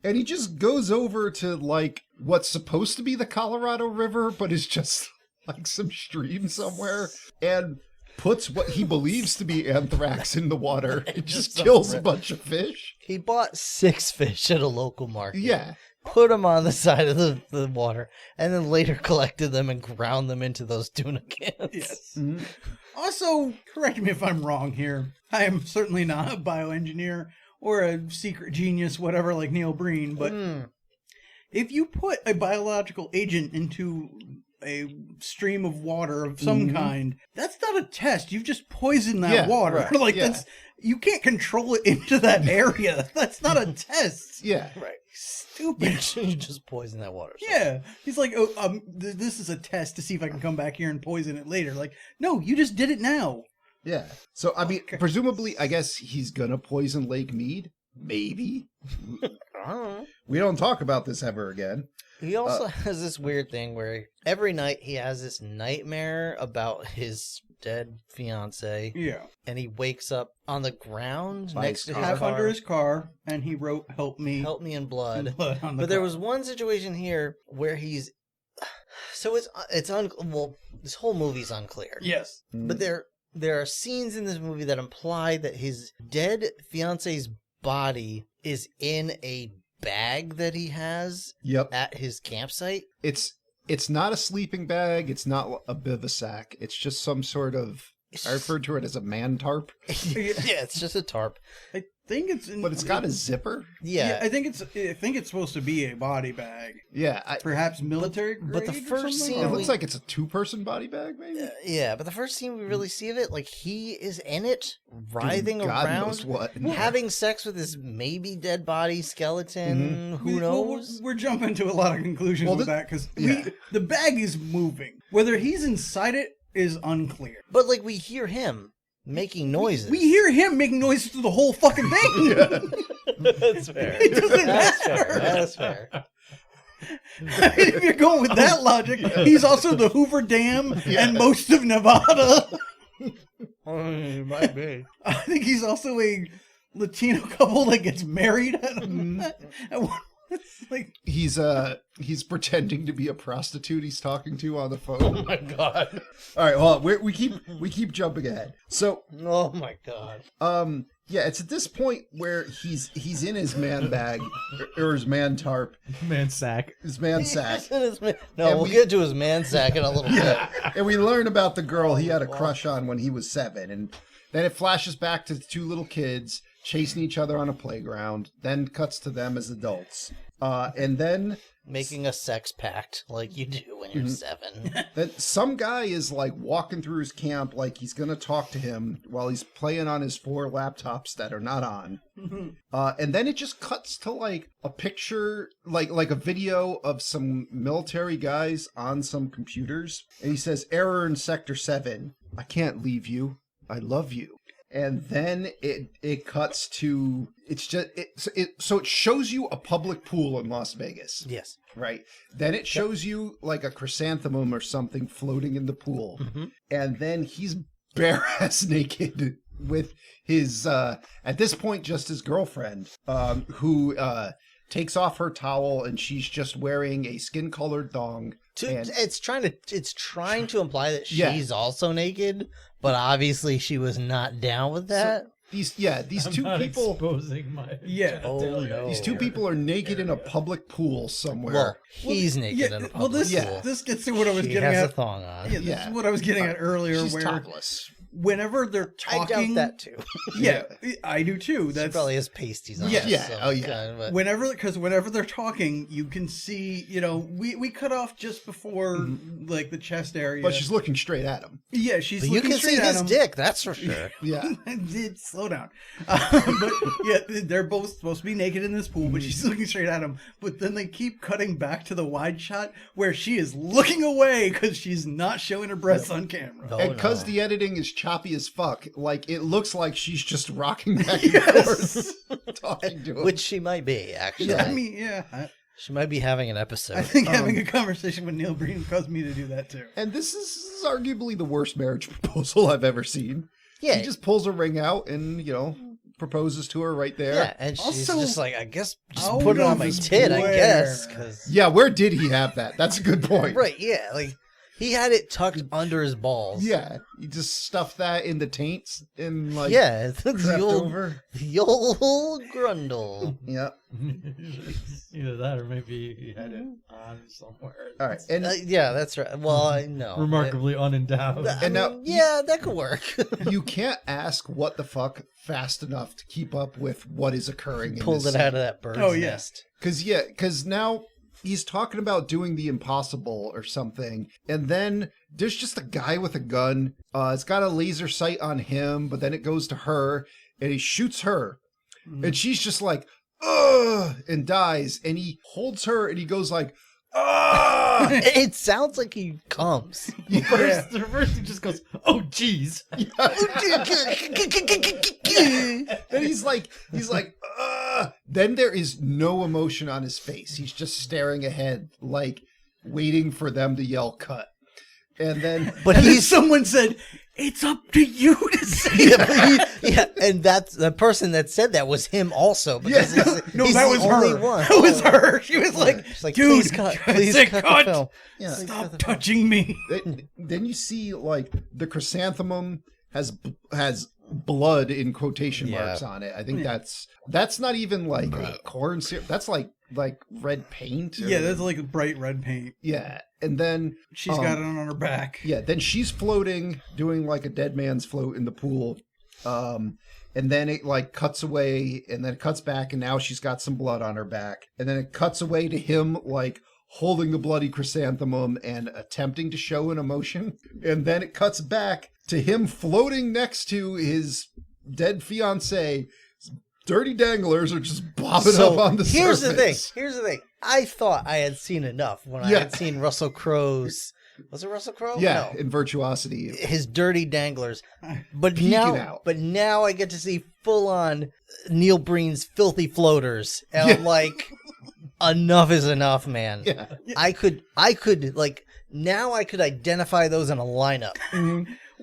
And he just goes over to, like, what's supposed to be the Colorado River, but is just, like, some stream somewhere, and puts what he believes to be anthrax in the water. It just kills a bunch of fish. He bought 6 fish at a local market. Yeah. Put them on the side of the water, and then later collected them and ground them into those tuna cans. Yes. Mhm. Also, correct me if I'm wrong here. I am certainly not a bioengineer or a secret genius, whatever, like Neil Breen, but if you put a biological agent into a stream of water of some kind, that's not a test. You've just poisoned that water. Right. Like, that's, you can't control it into that area. That's not a test. Yeah. Right. Stupid. You just poison that water. Yeah. He's like, oh, this is a test to see if I can come back here and poison it later. Like, no, you just did it now. Yeah. So, I mean, presumably, I guess he's gonna poison Lake Mead? Maybe. I don't know. We don't talk about this ever again. He also has this weird thing where every night he has this nightmare about his dead fiance, Yeah. and he wakes up on the ground By next his to his car. Half car. under his car, and he wrote, "Help me." Help me in blood. on the But there car. was one situation here where he's so well, this whole movie's unclear. Yes. But there are scenes in this movie that imply that his dead fiance's body is in a bag that he has Yep. at his campsite. It's not a sleeping bag. It's not a bivasac. It's just some sort of. I referred to it as a man tarp, Yeah, it's just a tarp. I think it's in, but it's got a zipper. Yeah. I think it's supposed to be a body bag, Yeah, perhaps military but the grade or first something? scene it we- looks like it's a 2-person body bag, maybe. Yeah, but the first scene we really see of it, like, he is in it, writhing Doing God around, knows what. having sex with his maybe dead body skeleton. Who Well, knows? we're jumping to a lot of conclusions Well, with that because the bag is moving. Whether he's inside it is unclear. But, like, we hear him making noises. We hear him making noises through the whole fucking thing. That's fair. It doesn't That's matter. fair. That's fair. I mean, if you're going with that logic, he's also the Hoover Dam and most of Nevada. Might be. I think he's also a Latino couple that gets married at one. It's like, He's pretending to be a prostitute he's talking to on the phone. Oh my god. All right, well, we keep jumping ahead. So, Oh my god. yeah, it's at this point where he's in his man bag or his man tarp, Man sack. his man sack, No, And we'll we- get to his man sack in a little bit. and we learn about the girl he had a crush on when he was 7, and then it flashes back to the 2 little kids chasing each other on a playground, then cuts to them as adults, and then Making a sex pact like you do when you're 7. that some guy is like walking through his camp like he's gonna talk to him while he's playing on his 4 laptops that are not on. And then it just cuts to like a picture, like a video of some military guys on some computers, and he says, "Error in Sector 7. I can't leave you. I love you." And then it cuts to so it shows you a public pool in Las Vegas. Yes. Right. Then it shows you like a chrysanthemum or something floating in the pool. And then he's bare ass naked with his, at this point, just his girlfriend, who takes off her towel and she's just wearing a skin colored thong. And It's trying to imply that Yeah. she's also naked, but obviously she was not down with that. these I'm two not people. exposing my Yeah. Oh, genitalia. no. These 2 people are naked in a public pool somewhere. Well, he's naked in a well, public this pool. this gets to what I was She getting has at. a thong on. Yeah, this Yeah. is what I was getting at earlier. She's Where topless. whenever they're I talking, doubt that too. yeah, I do too. She That's probably has pasties on. Yeah. Yeah. so Oh, yeah. kind of a- whenever they're talking, you can see. We cut off just before like the chest area. But she's looking straight at him. yeah, she's But you looking can see straight at his him. dick, that's for sure. Yeah. Slow down. But yeah, they're both supposed to be naked in this pool, but she's looking straight at him. But then they keep cutting back to the wide shot where she is looking away because she's not showing her breasts on camera. Oh, And because no. the editing is choppy as fuck, like it looks like she's just rocking back and forth, talking to him. Which she might be, actually. Yeah, I mean, yeah. She might be having an episode. I think having a conversation with Neil Breen caused me to do that too. And this is arguably the worst marriage proposal I've ever seen. Yeah. He just pulls a ring out and, proposes to her right there. Yeah, and she's Also, just like, I guess just out put it on of my tit, I where? guess. 'Cause- Yeah, where did he have that? That's a good point. right, yeah. Like, he had it tucked under his balls. Yeah, you just stuff that in the taints and like Yeah, it's crept the old, over. the old grundle. Yeah. Either that or maybe he had it on somewhere. All right, and Yeah, that's right. Well, I know. Remarkably unendowed. I And now- mean, yeah, that could work. you can't ask what the fuck fast enough to keep up with what is occurring. Pulled in it out of that bird's Oh, yeah. nest. Because now he's talking about doing the impossible or something, and then there's just a guy with a gun. It's got a laser sight on him, but then it goes to her, and he shoots her, and she's just like, ugh, and dies, and he holds her, and he goes like, ah! It sounds like he comes. First he just goes, oh, jeez. And he's like, ugh. Then there is no emotion on his face. He's just staring ahead, like waiting for them to yell cut. And then, But And then he's someone said, "It's up to you to say." yeah, but yeah, and that's the person that said that was him also. Because Yeah. No, he's that the was only her. One. That was her. She was like, She's like, "Dude, please cut, I please said cut cut. the film. yeah. Stop touching me." Then you see like the chrysanthemum has blood in quotation Yeah. marks on it. I think that's not even like corn syrup. That's like red paint. or- Yeah, that's like bright red paint. yeah. And then She's got it on her back. yeah, then she's floating, doing like a dead man's float in the pool. And then it like cuts away, and then it cuts back, and now she's got some blood on her back. And then it cuts away to him like holding the bloody chrysanthemum and attempting to show an emotion. And then it cuts back to him floating next to his dead fiancée. Dirty danglers are just bobbing up on the here's surface. Here's the thing. I thought I had seen enough when I Yeah. had seen Russell Crowe's. Was it Russell Crowe? Yeah, No. in virtuosity. His dirty danglers. But Peeking now, out. I get to see full on Neil Breen's filthy floaters, and I'm Yeah. like, enough is enough, man. Yeah. I could like now I could identify those in a lineup.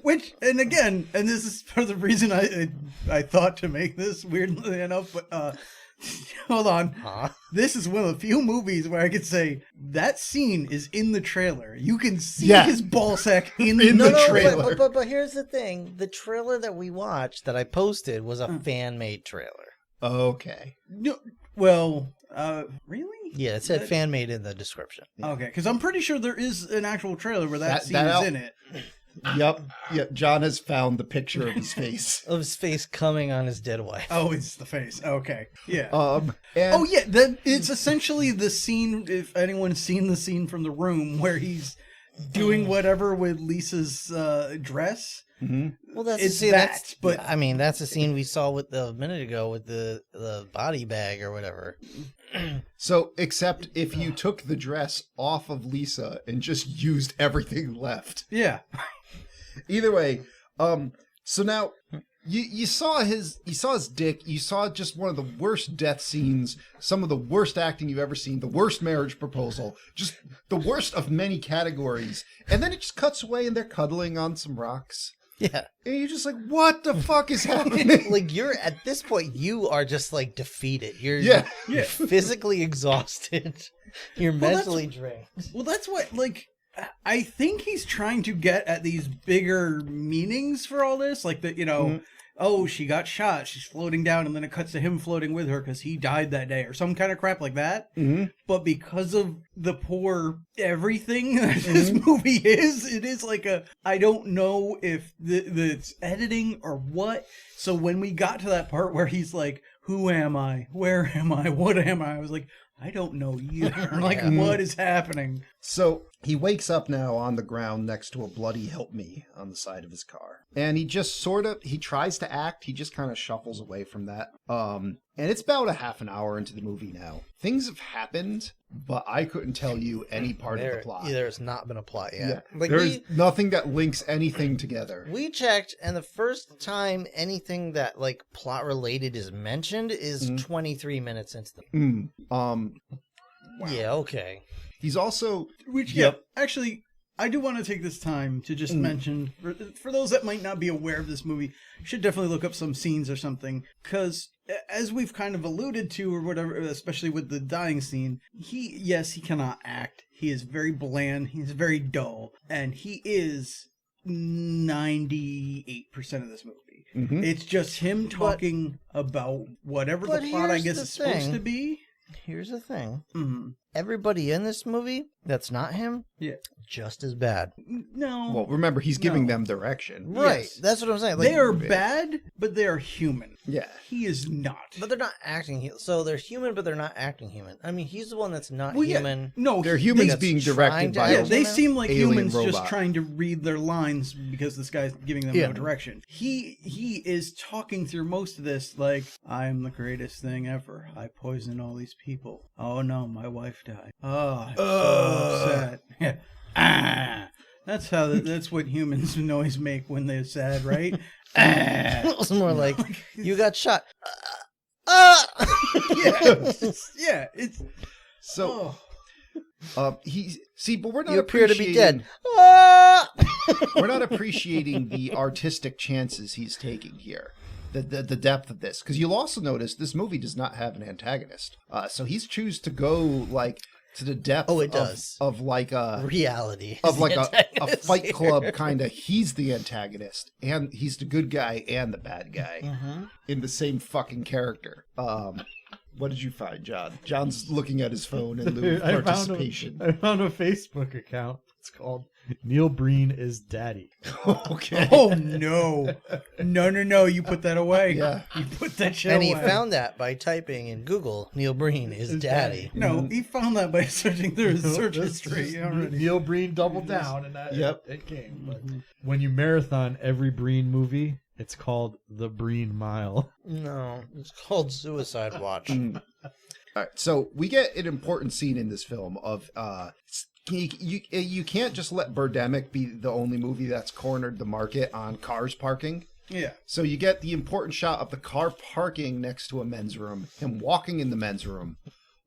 Which, and again, and this is part of the reason I thought to make this, weirdly enough, but hold on. Huh? This is one of the few movies where I could say that scene is in the trailer. You can see Yeah. his ballsack in In the the trailer. But here's the thing: the trailer that we watched that I posted was a fan made trailer. Okay. No, well, really? Yeah, it said fan made in the description. Okay, because I'm pretty sure there is an actual trailer where that scene that is out- in it. Yep. John has found the picture of his face. Of his face coming on his dead wife. Oh, it's the face. Okay, yeah. And Oh yeah, then it's essentially the scene. If anyone's seen the scene from The Room where he's doing whatever with Lisa's dress, Well, that's it's see, that. that's But I mean, that's the scene we saw with a minute ago with the body bag or whatever. so, except if you took the dress off of Lisa and just used everything left. yeah, Either way, so now you saw his dick. You saw just one of the worst death scenes, some of the worst acting you've ever seen, the worst marriage proposal, just the worst of many categories. And then it just cuts away and they're cuddling on some rocks. Yeah, And you're just like, what the fuck is happening? like you're at this point, you are just like defeated. You're Yeah. you're physically exhausted. You're Well, that's- mentally drained. well, that's what I think he's trying to get at these bigger meanings for all this, like that. Oh, she got shot. She's floating down, and then it cuts to him floating with her because he died that day, or some kind of crap like that. Mm-hmm. But because of the poor everything that this movie is, it is like I don't know if it's editing or what. So when we got to that part where he's like, "Who am I? Where am I? What am I?" I was like, I don't know either. Like, what is happening? So he wakes up now on the ground next to a bloody help me on the side of his car. And he just he tries to act. He just kind of shuffles away from that. And it's about a half an hour into the movie now. Things have happened, but I couldn't tell you any part of the plot. There's not been a plot yet. Yeah. Like There's nothing that links anything together. we checked, and the first time anything that like plot related is mentioned is 23 minutes into the. Wow. Yeah, okay. He's also Which, Yep. yeah, actually, I do want to take this time to just mention, for those that might not be aware of this movie, you should definitely look up some scenes or something, because as we've kind of alluded to or whatever, especially with the dying scene, he cannot act. He is very bland. He's very dull. And he is 98% of this movie. Mhm. It's just him talking about whatever the plot, I guess, is supposed to be. Here's the thing. Mm-hmm. Everybody in this movie that's not him, just as bad. No. Well, remember, he's giving them direction. Right. Yes. That's what I'm saying. Like, They are bad, but they are human. Yeah. He is not. but they're not acting. So they're human, but they're not acting human. I mean, he's the one that's not Well, yeah. human. No, They're humans that's being trying directed to by act a they human? seem like alien humans robot. just trying to read their lines because this guy's giving them no direction. He is talking through most of this like, I'm the greatest thing ever. I poisoned all these people. Oh no, my wife died. Oh, I'm so upset. Yeah. That's what humans noise make when they're sad, right? It was more like, you got shot. It's So, but we're not You appear to be dead. We're not appreciating the artistic chances he's taking here. The depth of this, because you'll also notice this movie does not have an antagonist. So he's choose to go like to the depth. Oh, it does. Of like a Reality. of is like the a antagonist Fight here. Club kind of. He's the antagonist, and he's the good guy and the bad guy in the same fucking character. What did you find, John? John's looking at his phone in lieu of participation. I found a Facebook account. It's called Neil Breen is Daddy. Okay. Oh no. No, you put that away. Yeah. You put that shit And away. he found that by typing in Google, Neil Breen is daddy. No, he found that by searching through his search history already. Neil Breen doubled down, and that it came. But when you marathon every Breen movie, it's called The Breen Mile. No, it's called Suicide Watch. All right, so we get an important scene in this film of you can't just let Birdemic be the only movie that's cornered the market on cars parking. Yeah. So you get the important shot of the car parking next to a men's room, him walking in the men's room,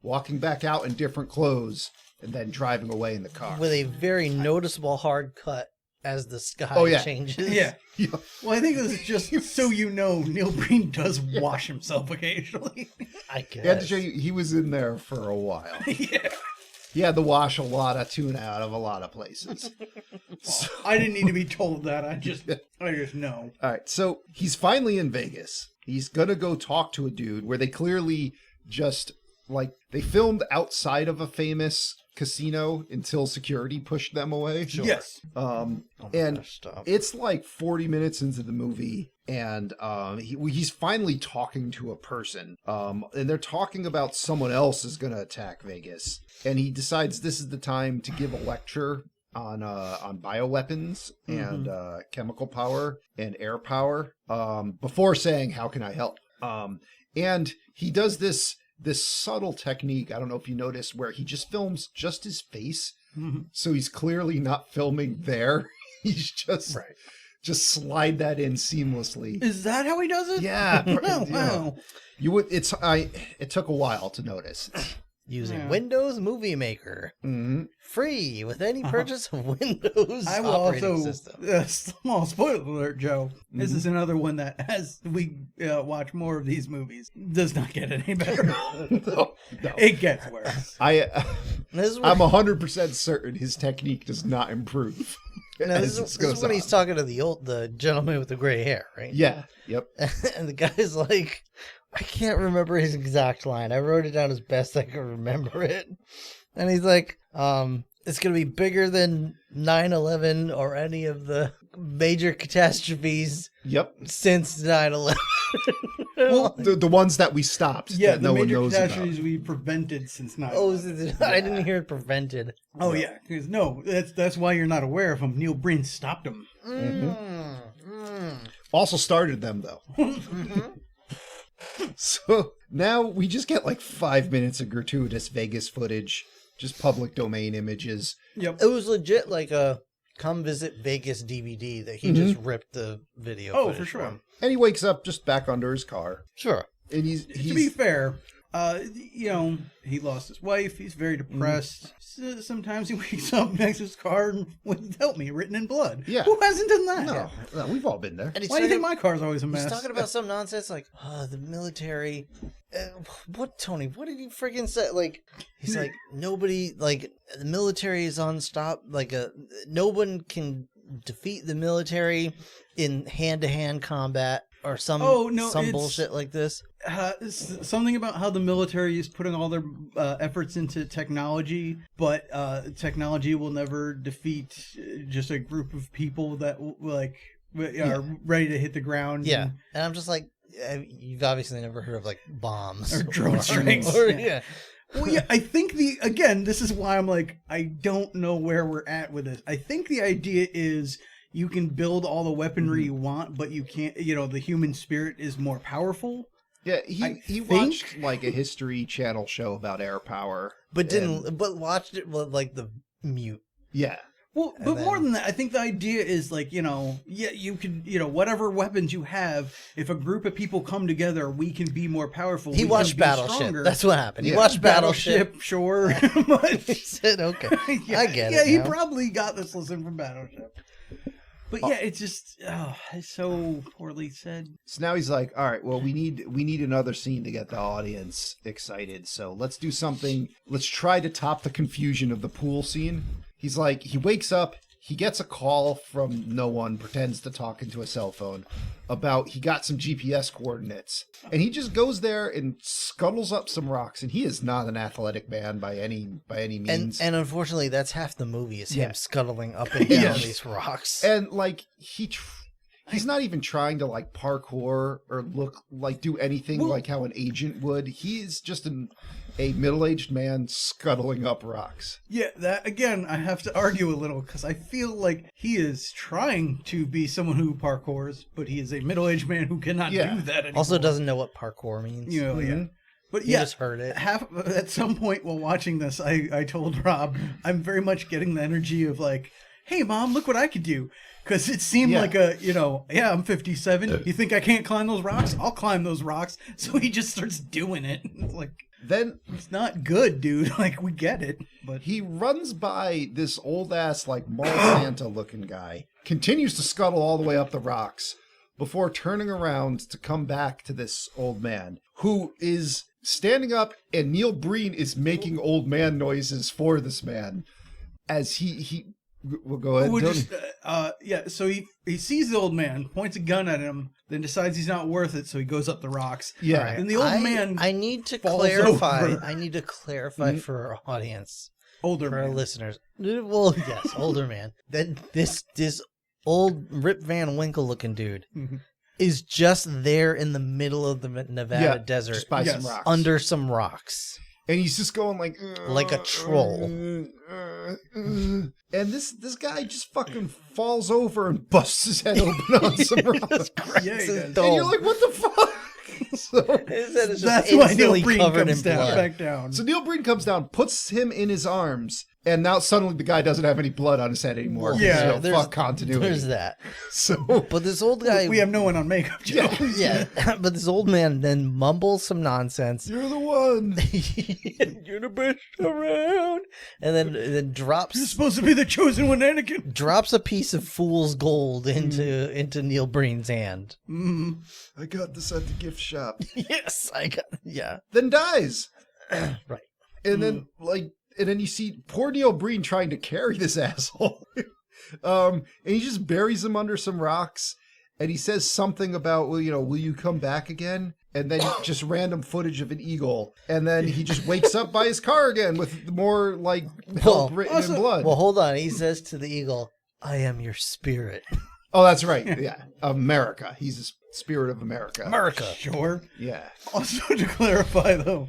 walking back out in different clothes, and then driving away in the car. With a very noticeable hard cut as the sky changes. Yeah. Yeah. Well, I think this is just so you know, Neil Breen does wash himself occasionally. I guess. Yeah, to show you, he was in there for a while. Yeah. He had to wash a lot of tuna out of a lot of places. I didn't need to be told that. I just know. All right, so he's finally in Vegas. He's gonna go talk to a dude where they clearly just like they filmed outside of a famous casino until security pushed them away. Yes. And it's like 40 minutes into the movie, and he's finally talking to a person, and they're talking about someone else is going to attack Vegas, and he decides this is the time to give a lecture on bioweapons and chemical power and air power, before saying, "How can I help?" And he does this subtle technique, I don't know if you noticed, where he just films just his face. So he's clearly not filming there. He's just slide that in seamlessly. Is that how he does it? Yeah. Oh, wow. You would it took a while to notice. Using Windows Movie Maker. Mm-hmm. Free with any purchase of Windows I will operating also, system. small spoiler alert, Joe. This is another one that, as we watch more of these movies, does not get any better. No. It gets worse. This is I'm 100% certain his technique does not improve. this is when he's talking to the gentleman with the gray hair, right? Yeah. Yep. And the guy's like, I can't remember his exact line. I wrote it down as best I could remember it. And he's like, it's going to be bigger than 9/11 or any of the major catastrophes since 9/11. Well, the ones that we stopped. Yeah, that the no one major knows catastrophes about. we prevented since 9/11. Oh, I didn't hear it prevented. Oh, yeah. Because, no, that's why you're not aware of them. Neil Breen stopped them. Also started them, though. So now we just get like 5 minutes of gratuitous Vegas footage, just public domain images. Yep. It was legit like a come visit Vegas DVD that he just ripped the video. Oh, footage for sure. from. And he wakes up just back under his car. Sure. And he's To be fair, he lost his wife. He's very depressed. Sometimes he wakes up next to his car with "Help me" written in blood. Yeah. Who hasn't done that? No, we've all been there. And he's Why do you think talking- my car's always a mess? He's talking about some nonsense like, the military. What, Tony? What did he freaking say? Like, he's like, nobody, like, the military is unstoppable. Like, no one can defeat the military in hand-to-hand combat or some it's- bullshit like this. Something about how the military is putting all their efforts into technology, but technology will never defeat just a group of people that are ready to hit the ground. Yeah, and I'm just like, you've obviously never heard of like bombs Or drone strikes. yeah. Well, yeah, I think this is why I'm like, I don't know where we're at with this. I think the idea is you can build all the weaponry you want, but you can't, the human spirit is more powerful. Yeah, he watched like a History Channel show about air power, but watched it with like the mute. Yeah. Well, but more than that, I think the idea is like, you can, whatever weapons you have, if a group of people come together, we can be more powerful. He watched Battleship. Stronger. That's what happened. He Yeah. watched Battleship. Sure. But, He said, okay, yeah, I get it. Yeah, he now. probably got this lesson from Battleship. But yeah, it's just, it's so poorly said. So now he's like, all right, well, we need another scene to get the audience excited. So let's do something. Let's try to top the confusion of the pool scene. He's like, he wakes up, he gets a call from no one, pretends to talk into a cell phone about he got some GPS coordinates. And he just goes there and scuttles up some rocks. And he is not an athletic man by any means. And unfortunately, that's half the movie is Yeah. him scuttling up and down Yes. these rocks. And like he's not even trying to like parkour or look like do anything like how an agent would. He's just a middle-aged man scuttling up rocks. Yeah, that again, I have to argue a little because I feel like he is trying to be someone who parkours, but he is a middle-aged man who cannot Yeah. do that anymore. Also doesn't know what parkour means. Yeah. But He yeah, just heard it. at some point while watching this, I told Rob, I'm very much getting the energy of like, hey, Mom, look what I could do. Because it seemed like I'm 57. You think I can't climb those rocks? I'll climb those rocks. So he just starts doing it. It's like, Then it's not good, dude. Like, we get it. But he runs by this old-ass, like, mall Santa-looking guy, continues to scuttle all the way up the rocks before turning around to come back to this old man, who is standing up, and Neil Breen is making old man noises for this man as he We'll go ahead. We'll Tony. just, so he sees the old man, points a gun at him, then decides he's not worth it, so he goes up the rocks. Yeah. And the old man I need to falls clarify. over. I need to clarify for our audience, older for our man. listeners. Well, yes, older man. That this old Rip Van Winkle looking dude is just there in the middle of the Nevada desert, just by some Yes. rocks. under some rocks. And he's just going like a troll. And this guy just fucking falls over and busts his head open on some rocks. Yeah, he does. And you're like, what the fuck? So That's why Neil Breen covered comes in down, blood. back down. So Neil Breen comes down, puts him in his arms, and now suddenly the guy doesn't have any blood on his head anymore. Yeah, fuck continuity. There's that. So But this old guy, We have no one on makeup, Joe. yeah. But this old man then mumbles some nonsense. you're the one. You're the best around, and then drops You're supposed to be the chosen one, Anakin. drops a piece of fool's gold into Neil Breen's hand. I got this at the gift shop. Yes, yeah. Then dies. Right. And then and then you see poor Neil Breen trying to carry this asshole. And he just buries him under some rocks. And he says something about, well, will you come back again? And then just random footage of an eagle. And then he just wakes up by his car again with more help written in blood. Well, hold on. He says to the eagle, "I am your spirit." Oh, that's right. Yeah. America. He's the spirit of America. America. Sure. Yeah. Also, to clarify, though,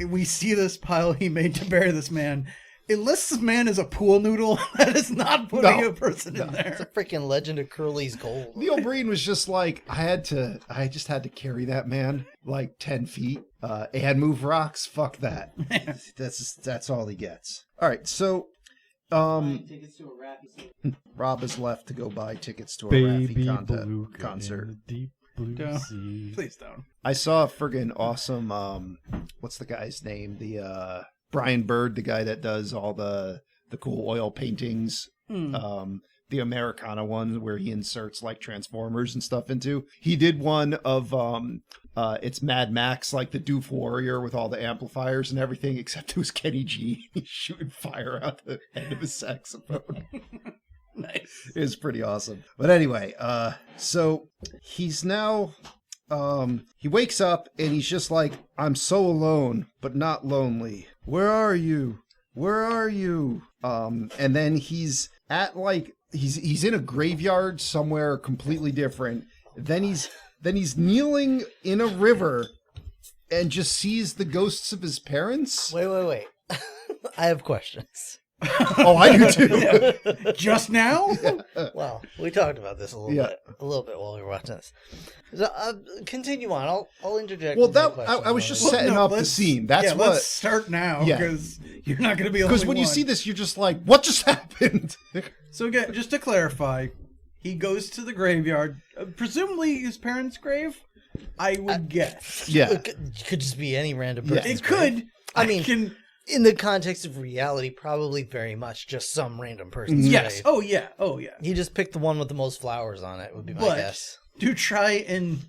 we see this pile he made to bury this man. It lists this man as a pool noodle. That is not putting a person in It's there. a freaking Legend of Curly's Gold. Neil Breen was just like, I just had to carry that man like 10 feet and move rocks. Fuck that. That's all he gets. All right. So, Rob is left to go buy tickets to a Raffi concert. blue Don't. sea. Please don't. I saw a friggin' awesome, what's the guy's name? The, Brian Bird, the guy that does all the cool oil paintings. The Americana one where he inserts like Transformers and stuff into. He did one of it's Mad Max, like the Doof Warrior with all the amplifiers and everything, except it was Kenny G shooting fire out the end of his saxophone. Nice. It was pretty awesome. But anyway, so he's now he wakes up and he's just like, I'm so alone, but not lonely. Where are you? Where are you? And then he's at like he's in a graveyard somewhere completely different. Then he's kneeling in a river and just sees the ghosts of his parents. Wait. I have questions. Oh, I do too. Just now? Well, we talked about this a little bit while we were watching this. So, continue on. I'll interject. Well, with my that questions I was later. just setting up the scene. That's what. Let's start now Yeah. because you're not going to be the Because only when you one. see this, you're just like, what just happened? So again, just to clarify, he goes to the graveyard, presumably his parents' grave. I would guess Yeah. It could just be any random Yeah. person. it could. I mean, can, in the context of reality, probably very much just some random person's yes. grave. Oh yeah. He just picked the one with the most flowers on it, would be my But guess. to try and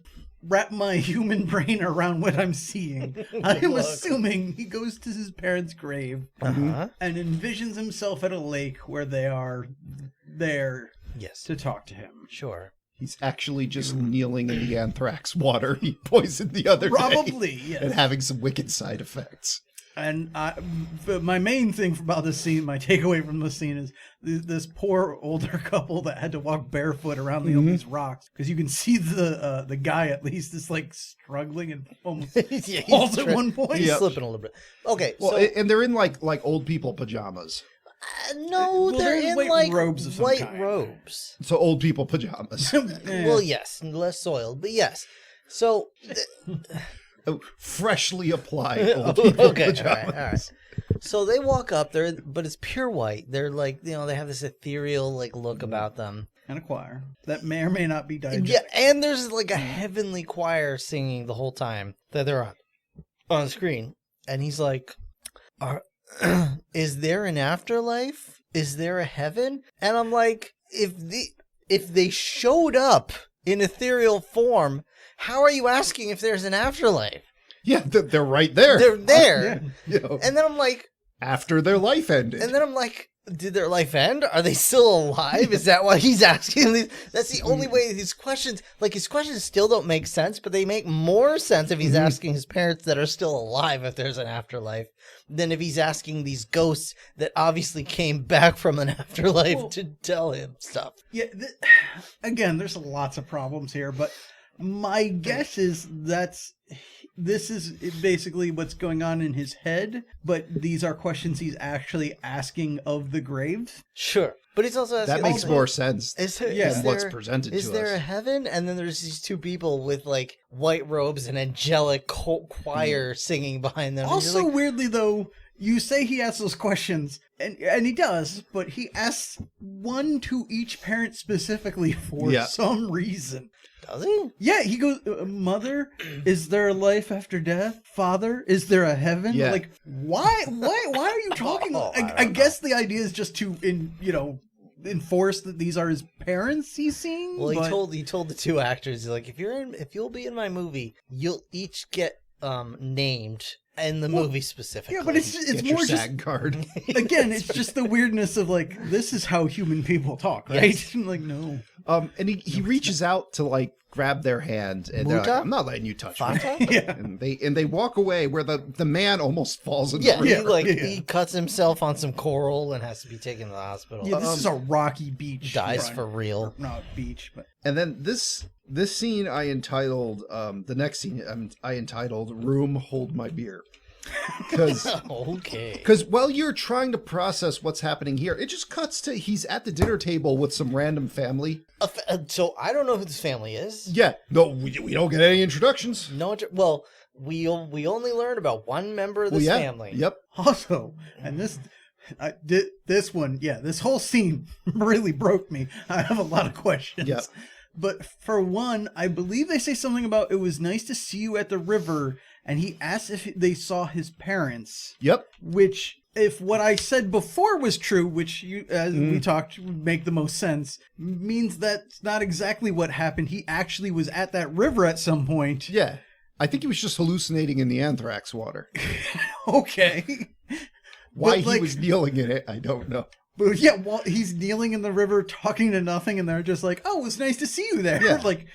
wrap my human brain around what I'm seeing, I am luck. assuming he goes to his parents' grave Uh-huh. and envisions himself at a lake where they are there Yes. to talk to him. Sure. He's actually just kneeling in the anthrax water he poisoned the other day. Probably, And yes. having some wicked side effects. And but my main thing about this scene, my takeaway from this scene is this poor older couple that had to walk barefoot around all these rocks, because you can see the guy at least is like struggling and almost Yeah, falls at one point. He's Yep. slipping a little bit. Okay, Well, so and they're in like old people pajamas. no, well, they're they're in white like robes of some white kind. robes. So old people pajamas. Eh. Well, yes, less soiled, but yes. So Oh, freshly applied old people okay, pajamas. all right. So they walk up there, but it's pure white. They're like, they have this ethereal like look about them. And a choir that may or may not be diegetic. Yeah, and there's like a heavenly choir singing the whole time that they're on screen. And he's like, is there an afterlife? Is there a heaven? And I'm like, if they showed up in ethereal form, how are you asking if there's an afterlife? Yeah, they're right there. They're there. You know, And then I'm like, after their life ended. did their life end? Are they still alive? Is that why he's asking these? That's the only way his questions still don't make sense, but they make more sense if he's asking his parents that are still alive if there's an afterlife than if he's asking these ghosts that obviously came back from an afterlife to tell him stuff. Yeah. Again, there's lots of problems here, but my guess is this is basically what's going on in his head, but these are questions he's actually asking of the graves. Sure. But he's also asking... that makes more sense Is there, Yeah. than what's presented Is to there a us. heaven? And then there's these two people with like white robes and angelic choir singing behind them. And Also, you're like, weirdly though, you say he asks those questions, and he does, but he asks one to each parent specifically for some reason. does he? Yeah, he goes, Mother, is there a life after death? Father, is there a heaven? Yeah. Like, why are you talking? I guess the idea is just to, enforce that these are his parents he's seeing. Well, but... he told the two actors, he's like, if you'll be in my movie, you'll each get named in the movie specifically. Yeah, but it's Get more your just SAG card. again, it's just the weirdness of like, this is how human people talk, right? Yes. I'm like, no. And he reaches out to like grab their hand, and they're like, Muta? I'm not letting you touch me. Fata? Yeah. And they walk away where the man almost falls in Yeah, the river. he cuts himself on some coral and has to be taken to the hospital. Yeah, this is a rocky beach. Dies run. for real. Not beach, but And then this scene I entitled the next scene I entitled "Room Hold My Beer," because Okay. while you're trying to process what's happening here, it just cuts to he's at the dinner table with some random family. So I don't know who this family is. Yeah, no, we don't get any introductions. No, well, we only learned about one member of this family. Yep. also, and this one, yeah, this whole scene really broke me. I have a lot of questions. Yep. But for one, I believe they say something about it was nice to see you at the river, and he asked if they saw his parents. Yep. Which, if what I said before was true, which you, as we talked, would make the most sense, means that's not exactly what happened. He actually was at that river at some point. Yeah. I think he was just hallucinating in the anthrax water. Okay. Why But, he was kneeling in it, I don't know. But yeah, well, he's kneeling in the river talking to nothing, and they're just like, oh, it was nice to see you there. Yeah. Like,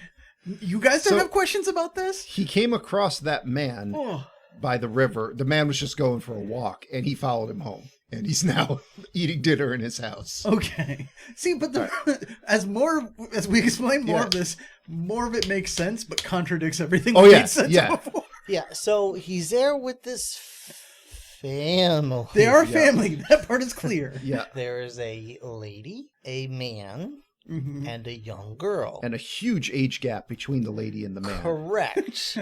you guys don't So- have questions about this? He came across that man Oh. by the river. The man was just going for a walk, and he followed him home. And he's now eating dinner in his house. Okay. See, but as we explain more of this, more of it makes sense, but contradicts everything that made sense before. Yeah, so he's there with this family. They are family. That part is clear. Yeah. There is a lady, a man, Mhm. and a young girl. And a huge age gap between the lady and the man. Correct.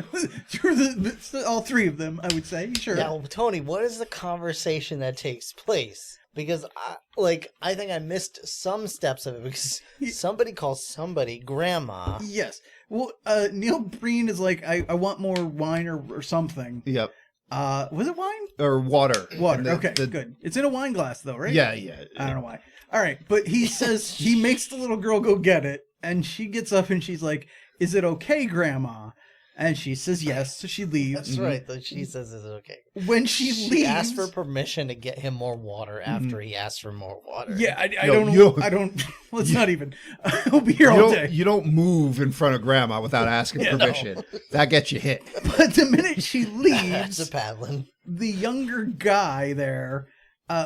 Through all three of them, I would say. Sure. Now, Tony, what is the conversation that takes place? Because I think I missed some steps of it because somebody calls somebody grandma. Yes. Well, Neil Breen is like, I want more wine or something. Yep. Was it wine? Or water. Water. And Okay, good. It's in a wine glass, though, right? Yeah. I don't know why. All right, but he says he makes the little girl go get it, and she gets up and she's like, "Is it okay, Grandma?" And she says yes, so she leaves. That's right. Though she says it's okay. When she leaves, asked for permission to get him more water after he asked for more water. yeah, I No, don't you know. don't- I don't. Let's not even. I'll be here all day. You don't move in front of grandma without asking permission. That gets you hit. But the minute she That's leaves, a paddling. the younger guy there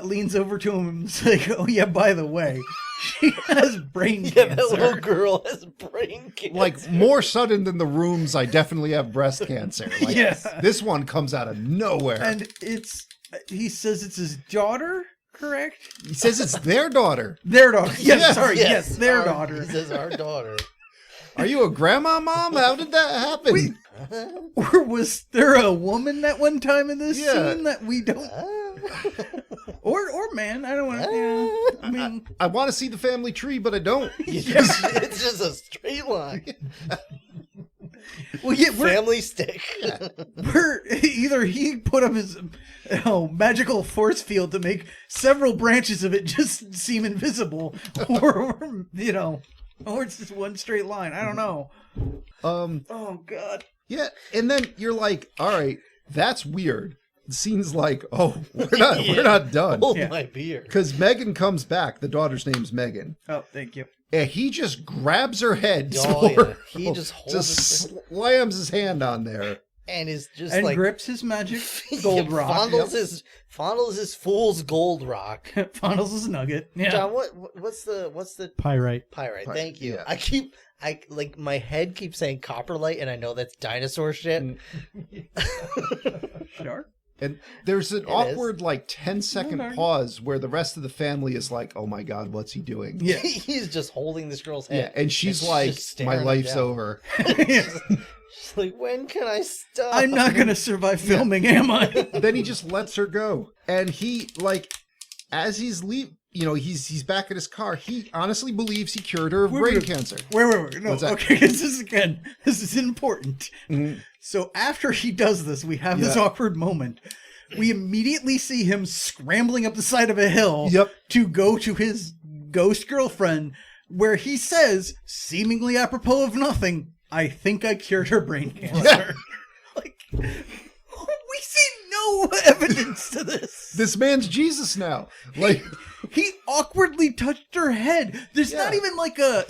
leans over to him and is like, "Oh yeah, by the way, she has brain Yeah, that little cancer." girl has brain cancer. Like, more sudden than the rooms, I definitely have breast cancer. Like, Yeah. This one comes out of nowhere. And he says it's his daughter, correct? He says it's their daughter. Their daughter. Yes, Yes, sorry, yes, their our- daughter. He says our daughter. Are you a grandma, Mom? How did that happen? Wait. Or was there a woman that one time in this Yeah. scene that we don't, or man? I don't want to. Yeah, I mean, I want to see the family tree, but I don't. It's just a straight line. well, yeah, Family stick. we're either he put up his magical force field to make several branches of it just seem invisible, or or it's just one straight line. I don't know. Oh God. Yeah, and then you're like, all right, that's weird. The scene's like, oh, we're not done. Hold Yeah. my beer. Because Megan comes back. The daughter's name's Megan. Oh, thank you. And he just grabs her head. Oh, yeah. for- He just holds just it slams his hand on there. and is just And like grips his magic gold rock. fondles his fool's gold rock. Fondles his nugget. Yeah. John, what's the Pyrite. pyrite? Thank you. Yeah. I like my head keeps saying copperlight, and I know that's dinosaur shit. Sure. And there's an It awkward, like, 10-second No, no. pause where the rest of the family is like, oh my God, what's he doing? Yeah. He's just holding this girl's Yeah, head. and she's just like, staring my him life's down. over. She's like, when can I stop? I'm not gonna survive filming, am I? Then he just lets her go. And he, like, as he's he's back in his car, he honestly believes he cured her of brain cancer. Wait. No, What's that? okay, this is important. Mhm. So after he does this, we have this Yeah. awkward moment. We immediately see him scrambling up the side of a hill Yep. to go to his ghost girlfriend, where he says, seemingly apropos of nothing, I think I cured her brain cancer. Yeah. Like, we see no evidence to this. This man's Jesus now. Like, He awkwardly touched her head. There's not Yeah. even like a,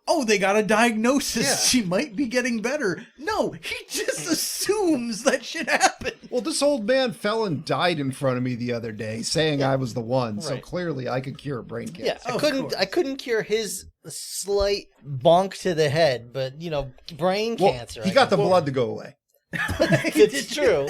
oh, they got a diagnosis. Yeah. She might be getting better. No, he just assumes that shit happened. well, this old man fell and died in front of me the other day, saying I was the one. So Right. clearly, I could cure brain cancer. Yeah, Of course. I couldn't cure his slight bonk to the head, but brain Well, cancer. he I got the can- blood to go away. It's true.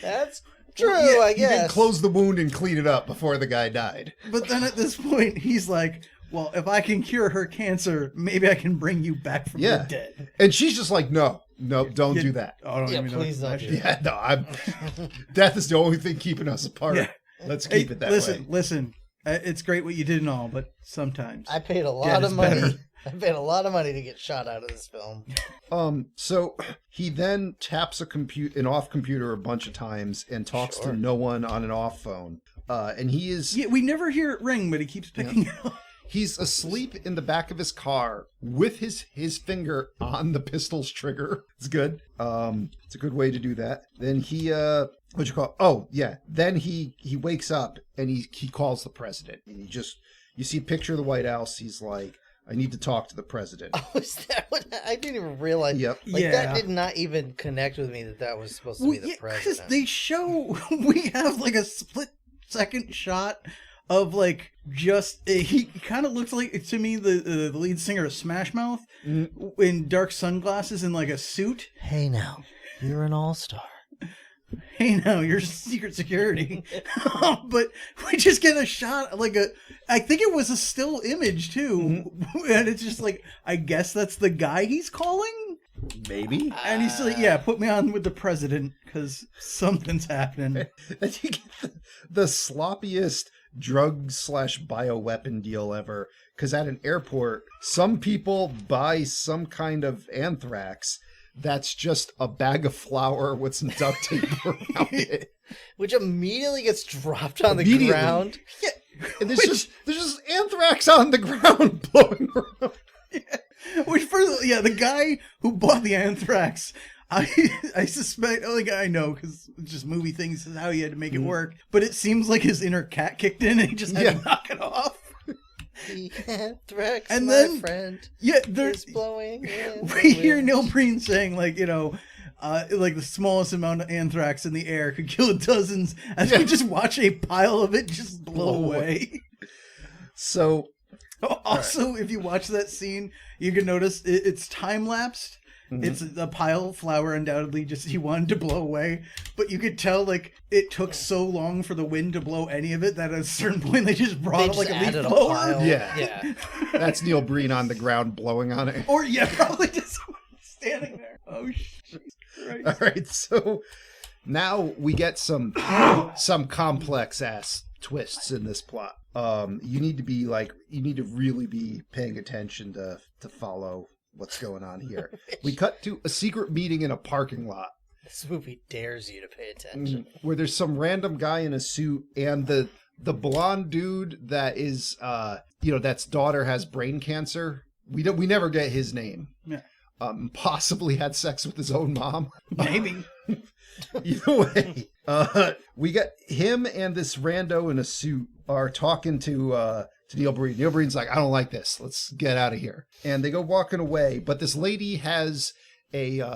That's true. yeah, I He did guess. close the wound and clean it up before the guy died. But then at this point, he's like, well, if I can cure her cancer, maybe I can bring you back from Yeah. the dead. And she's just like, no, don't do that. Oh, I don't Yeah, even know please what don't that do shit- Yeah, no, death is the only thing keeping us apart. Yeah. Let's Hey, keep it that listen, way. listen. It's great what you did and all, but sometimes I paid a dead lot is of money. better. I paid a lot of money to get shot out of this film. So he then taps an off computer a bunch of times and talks to no one on an off phone. And he is... Yeah, we never hear it ring, but he keeps picking it up. He's asleep in the back of his car with his finger on the pistol's trigger. It's good. It's a good way to do that. Then he what'd you call it? Oh, yeah. Then he wakes up and he calls the president. And you see a picture of the White House. He's like, I need to talk to the president. Oh, is that what? I didn't even realize. Yep. That did not even connect with me that was supposed to be the president. Because they show, we have like a split-second shot of like he kind of looks like to me the lead singer of Smash Mouth in dark sunglasses and like a suit. Hey now, you're an all-star. Hey now, you're secret security. But we just get a shot I think it was a still image too, and it's just like, I guess that's the guy he's calling. Maybe. And he's like, yeah, put me on with the president because something's happening. And you get the sloppiest drug/bioweapon deal ever, because at an airport some people buy some kind of anthrax that's just a bag of flour with some duct tape around it, which immediately gets dropped on the ground. Yeah, and there's just anthrax on the ground blowing around. Yeah. Which the guy who bought the anthrax, I suspect, I know, because just movie things is how he had to make it work, but it seems like his inner cat kicked in and he just had to knock it off. The anthrax, and my then, friend, is blowing in we hear Neil Breen saying, like, like the smallest amount of anthrax in the air could kill dozens, as we just watch a pile of it just blow away. So, also, if you watch that scene, you can notice it's time-lapsed. Mm-hmm. It's a pile of flour, undoubtedly, just he wanted to blow away. But you could tell, like, it took so long for the wind to blow any of it that at a certain point they just brought it like a leaf blower. Yeah. That's Neil Breen on the ground blowing on it. Or, probably just someone standing there. Oh, shit. Right. All right, so now we get some complex-ass twists in this plot. You need to really be paying attention to follow what's going on here. We cut to a secret meeting in a parking lot. This movie dares you to pay attention. Where there's some random guy in a suit and the blonde dude that is that's daughter has brain cancer. We never get his name. Yeah. Possibly had sex with his own mom. Maybe. Either way, we got him and this rando in a suit are talking to Neil Breen. Neil Breen's like, I don't like this. Let's get out of here. And they go walking away. But this lady has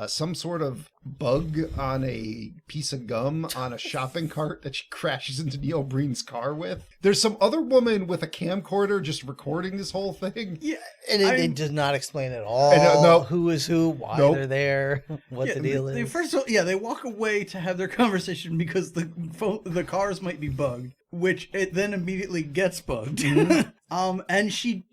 some sort of bug on a piece of gum on a shopping cart that she crashes into Neil Breen's car with. There's some other woman with a camcorder just recording this whole thing. Yeah, and it does not explain at all who is who, why they're there, what the deal is. First of all, they walk away to have their conversation because the cars might be bugged, which it then immediately gets bugged. And she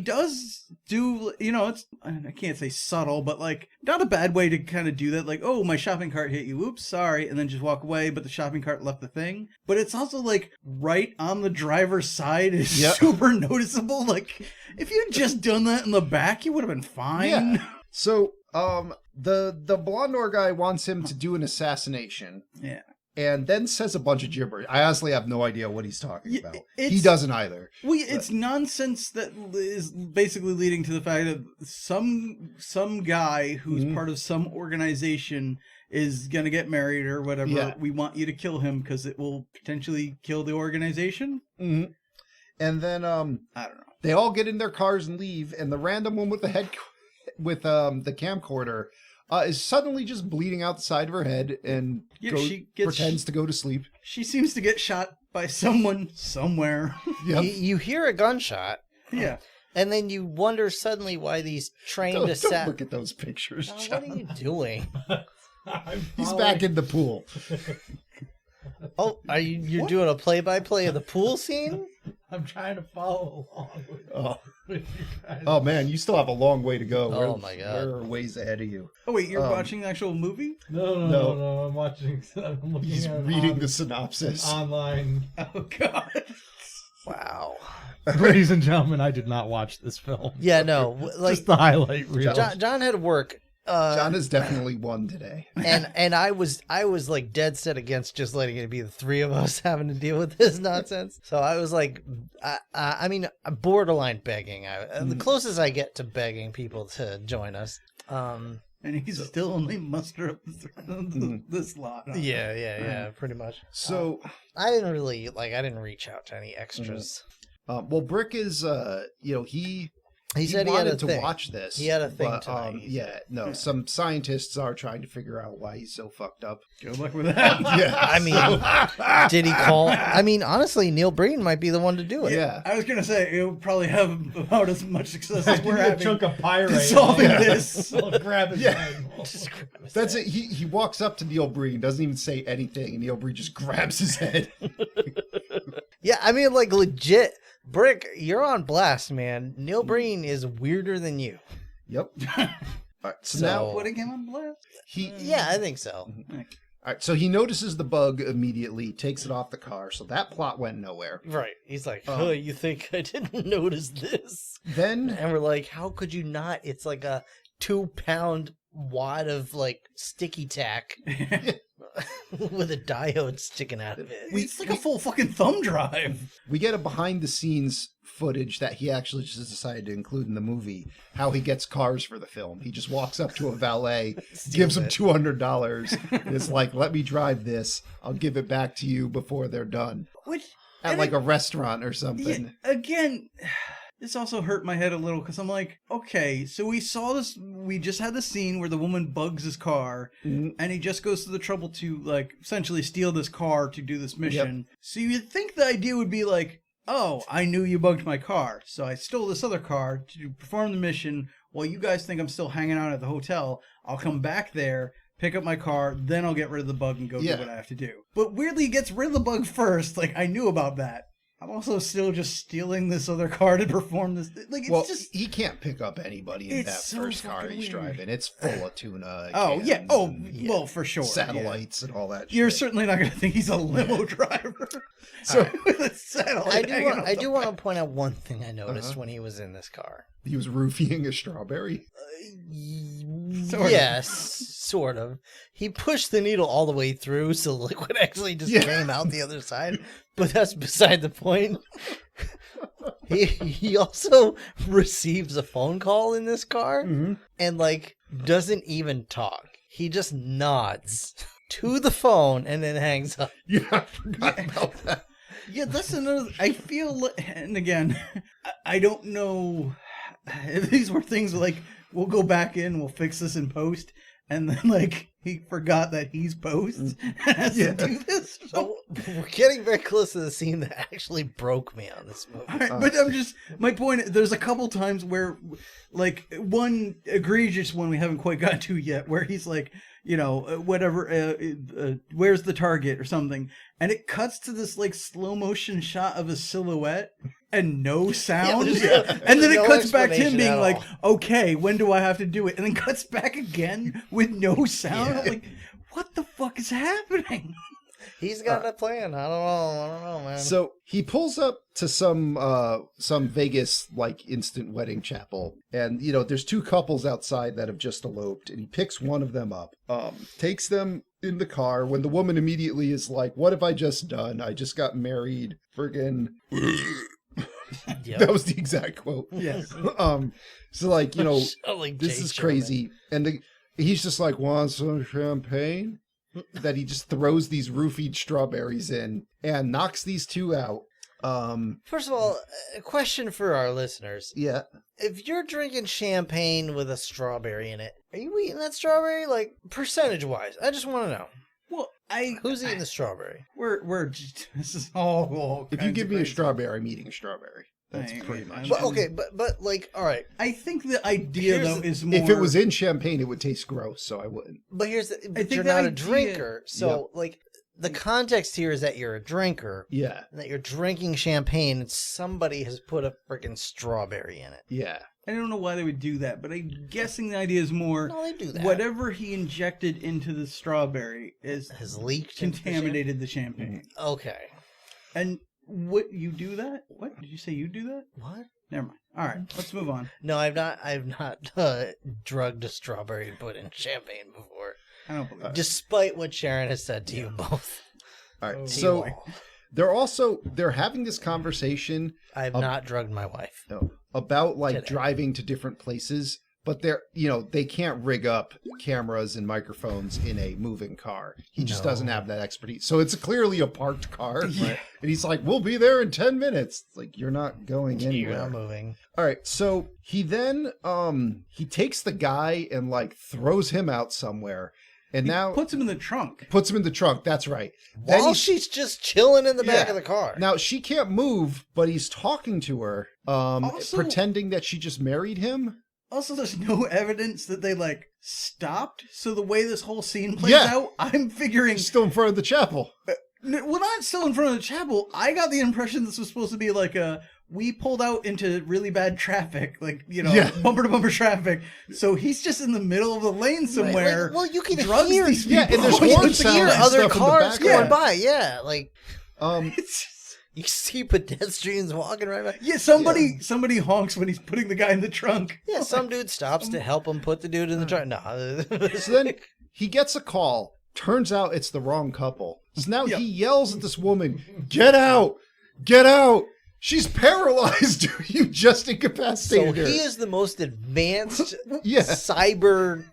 does do, it's, I can't say subtle, but like not a bad way to kind of do that. Like, oh, my shopping cart hit you. Oops, sorry. And then just walk away. But the shopping cart left the thing. But it's also like right on the driver's side is super noticeable. Like if you'd just done that in the back, you would have been fine. Yeah. So, the blonde guy wants him to do an assassination. Yeah. And then says a bunch of gibberish. I honestly have no idea what he's talking about. He doesn't either. Well, it's nonsense that is basically leading to the fact that some guy who's part of some organization is going to get married or whatever. Yeah. We want you to kill him because it will potentially kill the organization. Mm-hmm. And then I don't know. They all get in their cars and leave, and the random one with the the camcorder is suddenly just bleeding out the side of her head and pretends to go to sleep. She seems to get shot by someone somewhere. Yep. You hear a gunshot. Yeah. And then you wonder suddenly why these trained assassins... Don't look at those pictures, John. What are you doing? He's back in the pool. Oh, are you're doing a play-by-play of the pool scene? I'm trying to follow along with you guys. Oh man, you still have a long way to go. Oh my god, we're ways ahead of you. Oh wait, you're watching the actual movie? No. I'm watching. I'm looking. He's reading the synopsis online. Oh god. Wow. Ladies and gentlemen, I did not watch this film. Yeah, no, like Just the highlight reel. John had to work. John has definitely won today. and I was like dead set against just letting it be the three of us having to deal with this nonsense. So I was like, I mean, borderline begging. The closest I get to begging people to join us. And he's still only muster up this lot. Yeah, pretty much. So I didn't reach out to any extras. well, Brick is, he said he had wanted a to thing. watch this. He had a thing but, tonight. some scientists are trying to figure out why he's so fucked up. Good luck with that. Yeah, I mean, did he call? I mean, honestly, Neil Breen might be the one to do it. Yeah. I was gonna say it would probably have about as much success as we're Give me a having chunk of pyrite. solving this. I'll grab his Yeah. head. Just grab his That's head. it. He walks up to Neil Breen, doesn't even say anything, and Neil Breen just grabs his head. Yeah, I mean, like legit. Brick, you're on blast, man. Neil Breen is weirder than you. Yep. All right, so So- now Putting him on blast. he Yeah, I think so. all right, so he notices the bug immediately, takes it off the car. So that plot went nowhere. Right. He's like, Oh. you think I didn't notice this? Then And we're like, how could you not? It's like a 2-pound wad of like sticky tack with a diode sticking out of it. It's like a full fucking thumb drive. we get a behind the scenes footage that he actually just decided to include in the movie. How he gets cars for the film. He just walks up to a valet, gives him it. $200. And it's like, let me drive this. I'll give it back to you before they're done. Which At and like it- a restaurant or something. Yeah, again, this also hurt my head a little because I'm like, okay, so we saw this. We just had the scene where the woman bugs his car, Mhm. and he just goes to the trouble to like essentially steal this car to do this mission. So you'd think the idea would be like, oh, I knew you bugged my car, so I stole this other car to perform the mission. While you guys think I'm still hanging out at the hotel, I'll come back there, pick up my car, then I'll get rid of the bug and go Yeah. do what I have to do. But weirdly, he gets rid of the bug first. Like, I knew about that. I'm also still just stealing this other car to perform this. Like, it's Well, just. he can't pick up anybody in It's that so first car fucking he's weird. driving. It's full of tuna. Oh, yeah. cans Oh, and well, for sure. yeah. satellites and all that You're shit. certainly not going to think he's a limo driver. So- with a satellite hanging off I the do back. want to point out one thing I noticed Uh-huh. when he was in this car. He was roofing a strawberry. Sort of. Yes, sort of. He pushed the needle all the way through, so the liquid actually just Yeah. came out the other side. But that's beside the point. He also receives a phone call in this car and like doesn't even talk. He just nods to the phone and then hangs up. Yeah, I forgot about that. Yeah, that's another. I feel, and again, I don't know if these were things like we'll go back in, we'll fix this in post, and then like he forgot that he's post and has Yeah. to do this. So, We're getting very close to the scene that actually broke me on this movie. all right, but I'm just my point. There's a couple times where, like, one egregious one we haven't quite got to yet, where he's like, you know, whatever, where's the target or something, and it cuts to this like slow motion shot of a silhouette and no sound, there's and then it no cuts back to him explanation being at like, all. okay, when do I have to do it, and then cuts back again with no sound. I'm like, what the fuck is happening? He's got a plan. I don't know, man. So he pulls up to some Vegas like instant wedding chapel, and you know there's two couples outside that have just eloped, and he picks one of them up, takes them in the car. When the woman immediately is like, "What have I just done? I just got married." Friggin'. Yep. That was the exact quote. Yes. So like you know Like this Jay is Sherman. crazy, and he's just like, "Want some champagne?" That he just throws these roofied strawberries in and knocks these two out. First of all, a question for our listeners. Yeah. If you're drinking champagne with a strawberry in it, are you eating that strawberry? Like, percentage-wise. I just want to know. Well, Who's eating the strawberry? we're just, this is all If you kinds give of me a crazy. strawberry, I'm eating a strawberry. That's Right, pretty right. much. But, it. okay, but like, all right. I think the idea Here's though the- is more. If it was in champagne, it would taste gross, so I wouldn't. But here's the, think you're the not a idea- drinker. So, like, the context here is that you're a drinker, Yeah. and that you're drinking champagne, and somebody has put a freaking strawberry in it. Yeah. I don't know why they would do that, but I'm guessing the idea is more No, they do that. whatever he injected into the strawberry is Has leaked into the contaminated the champagne. Okay. And What, you do that? What did you say? You do that? What? Never mind. All right, let's move on. No, I've not drugged a strawberry and put in champagne before. I don't believe it. Despite what Sharon has said to you both. All right. Oh, So boy. they're having this conversation I have not drugged my wife. about like Today. driving to different places, but they can't rig up cameras and microphones in a moving car. He just No. doesn't have that expertise. So it's clearly a parked car. Yeah. And he's like, we'll be there in 10 minutes. It's like, you're not going You're anywhere. not moving. All right, so he then he takes the guy and like throws him out somewhere, and now Puts him in the trunk. puts him in the trunk. That's right. Then While he's- she's just chilling in the back Yeah. of the car. now she can't move, but he's talking to her, Also- pretending that she just married him. Also, there's no evidence that they like stopped. So the way this whole scene plays Yeah. out, I'm figuring. He's still in front of the chapel. Well, not still in front of the chapel. I got the impression this was supposed to be like we pulled out into really bad traffic, like, Yeah. bumper to bumper traffic. So he's just in the middle of the lane somewhere. Like, well, you can drugs hear these Yeah, and people. there's you horn can sounds hear and other stuff in the cars going background. by. Yeah, like Um, It's just- you see pedestrians walking right by. yeah, somebody honks when he's putting the guy in the trunk. Yeah, some dude stops to help him put the dude in the truck. No. so then he gets a call. Turns out it's the wrong couple. So now Yep. he yells at this woman, "Get out! Get out! She's paralyzed. You just So incapacitated her." he is the most advanced Yeah. cyber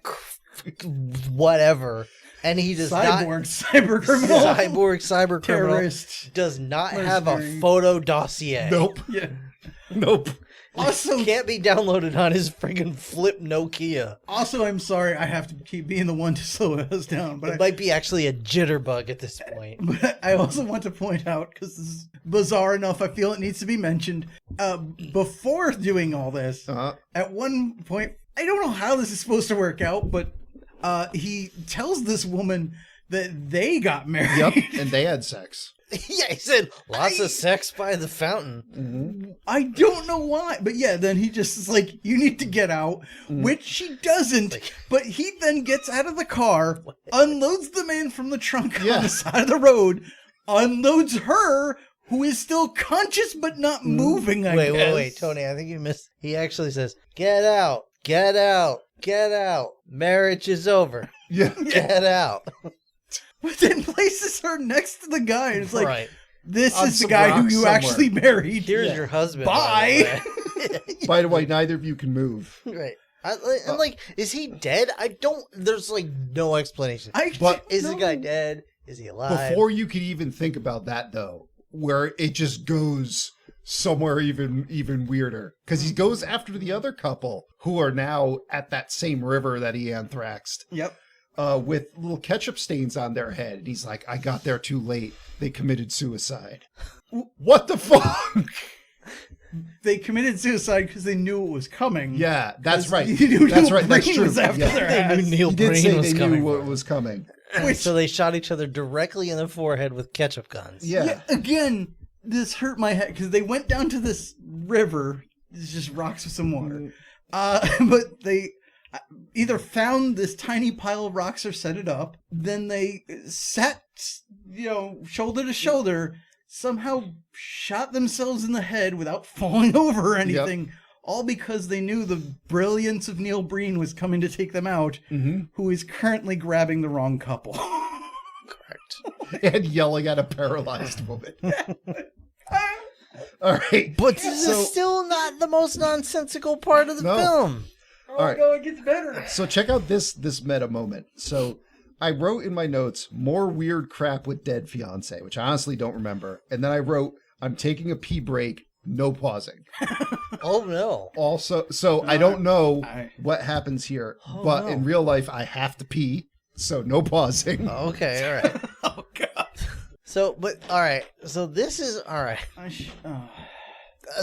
whatever, and he does Cyber criminal, not cyborg cyber criminal terrorist. does not have a Mercenary. photo dossier. Nope. Yeah. Nope. Also, Can't be downloaded on his friggin' flip Nokia. I'm sorry. I have to keep being the one to slow us down, but It might be actually a jitterbug at this point. But I also want to point out, because this is bizarre enough, I feel it needs to be mentioned. Before doing all this, at one point, I don't know how this is supposed to work out, but he tells this woman that they got married. Yep. And they had sex. Yeah, he said lots of sex by the fountain. I don't know why, but yeah, then he just is like, you need to get out, which she doesn't, but he then gets out of the car, unloads the man from the trunk Yeah. on the side of the road, unloads her, who is still conscious but not moving, I guess. Wait, Tony, I think you missed. He actually says, get out, get out, get out. Marriage is over. Yeah. Get out. But then places her next to the guy, and it's like, right. this On is the some guy who rock you somewhere. actually married. Here's Yeah. your husband. Bye. by the way. By the way, neither of you can move. Right. And like, is he dead? There's like no explanation. But- Is no. the guy dead? Is he alive? Before you could even think about that, though, where it just goes somewhere even weirder, because he goes after the other couple who are now at that same river that he anthraxed, Yep. with little ketchup stains on their head. And he's like, "I got there too late. They committed suicide." What the fuck? They committed suicide because they knew it was coming. Yeah, that's right. You knew That's Neil right. That's Breen true. was after Yeah. their They ass. knew Neil He did Breen say was they coming knew for what him. was coming. So they shot each other directly in the forehead with ketchup guns. Yeah. Again, this hurt my head because they went down to this river. It's just rocks with some water. But they either found this tiny pile of rocks or set it up. Then they sat, shoulder to shoulder, somehow shot themselves in the head without falling over or anything. All because they knew the brilliance of Neil Breen was coming to take them out, who is currently grabbing the wrong couple. Correct. And yelling at a paralyzed woman. All right. But this is still not the most nonsensical part of the No. film. All right. No, it gets better. So check out this meta moment. So I wrote in my notes, more weird crap with dead fiance, which I honestly don't remember. And then I wrote, I'm taking a pee break, no pausing. Oh no. Also, so I don't know I- what happens here, Oh, but no. in real life, I have to pee. So no pausing. Okay, all right. Oh, God. So, but all right. So this is all right.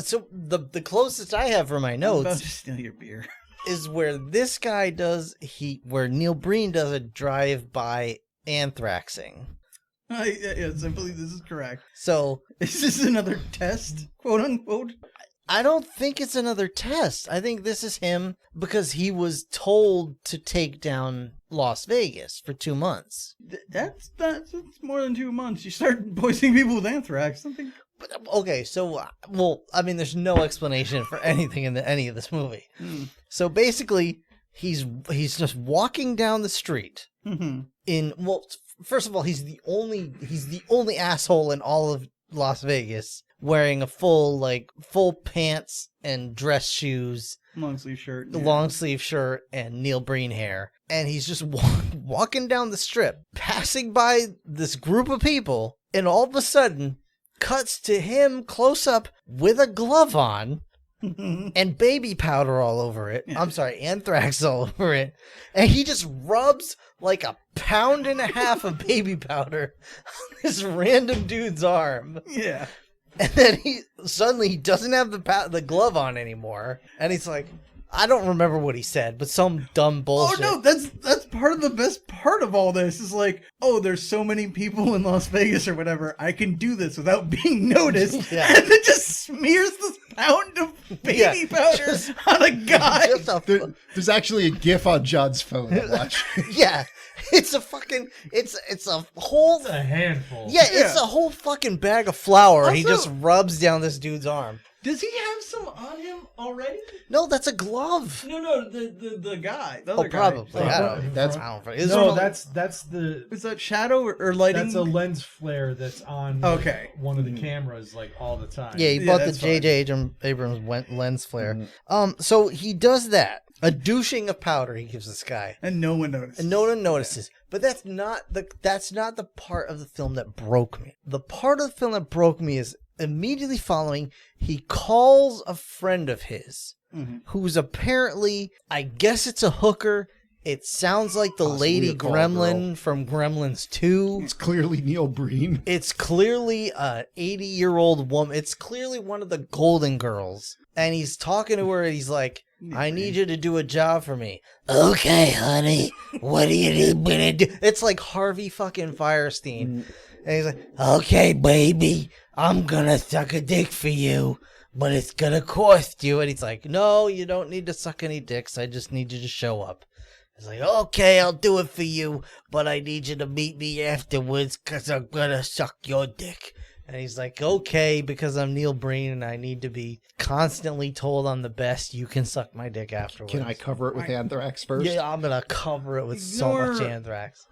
So the closest I have for my I'm about notes to steal your beer. is where this guy where Neil Breen does a drive-by anthraxing. Yes, I believe this is correct. So Is this another test, quote unquote? I don't think it's another test. I think this is him because he was told to take down Las Vegas for 2 months. That's more than 2 months. You start poisoning people with anthrax. Something. Okay, so I mean, there's no explanation for anything in any of this movie. So basically, he's just walking down the street first of all, he's the only asshole in all of Las Vegas wearing a full pants and dress shoes, long sleeve shirt, and Neil Breen hair, and he's just walking down the strip, passing by this group of people, and all of a sudden cuts to him close up with a glove on and baby powder all over it. I'm sorry, anthrax all over it. And he just rubs like 1.5 pounds of baby powder on this random dude's arm. Yeah. And then he suddenly doesn't have the glove on anymore. And he's like, I don't remember what he said, but some dumb bullshit. Oh no, that's part of the best part of all this is like, oh, there's so many people in Las Vegas or whatever, I can do this without being noticed. Yeah. And then just smears this pound of baby powder on a guy. There's actually a GIF on John's phone to watch. Yeah. It's a fucking it's a handful. Yeah, it's a whole fucking bag of flour he Also- just rubs down this dude's arm. Does he have some on him already? No, that's a glove. No, the guy. The other guy. Probably. I don't know. That's- I don't know. No, that's the Is that shadow or lighting? that's a lens flare that's on one of the cameras like all the time. Yeah, he bought the that's fine. J.J. Abrams lens flare. So he does that. A douching of powder he gives this guy. And no one notices. And no one notices. But that's not the part of the film that broke me. The part of the film that broke me is immediately following, he calls a friend of his who's apparently, I guess it's a hooker. It sounds like the Possibly lady a call gremlin girl. from Gremlins 2. It's clearly Neil Breen. It's clearly an 80-year-old woman. It's clearly one of the Golden Girls. And he's talking to her and he's like, I need you to do a job for me. Okay, honey. What do you need me to do? It's like Harvey fucking Firestein. And he's like, okay, baby, I'm gonna suck a dick for you, but it's gonna cost you. And he's like, no, you don't need to suck any dicks. I just need you to show up. He's like, okay, I'll do it for you, but I need you to meet me afterwards because I'm gonna suck your dick. And he's like, okay, because I'm Neil Breen and I need to be constantly told I'm the best, you can suck my dick afterwards. Can I cover it with anthrax first? Yeah, I'm gonna cover it with so much Ignore- anthrax.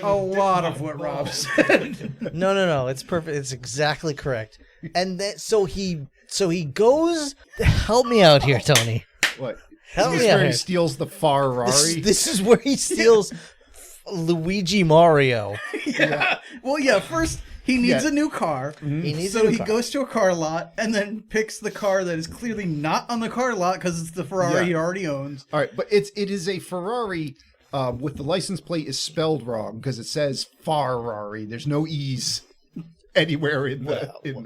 A lot of what Rob said. No, it's perfect. It's exactly correct. And then so he goes. Help me out here, Tony. What? Help This me is out where here. he steals the Ferrari. This is where he steals Luigi Mario. Yeah. Well, yeah, first he needs a new car. He needs a So new he car. goes to a car lot and then picks the car that is clearly not on the car lot because it's the Ferrari Yeah. he already owns. All right, but it is a Ferrari with the license plate is spelled wrong because it says Ferrari. There's no E's anywhere in the name.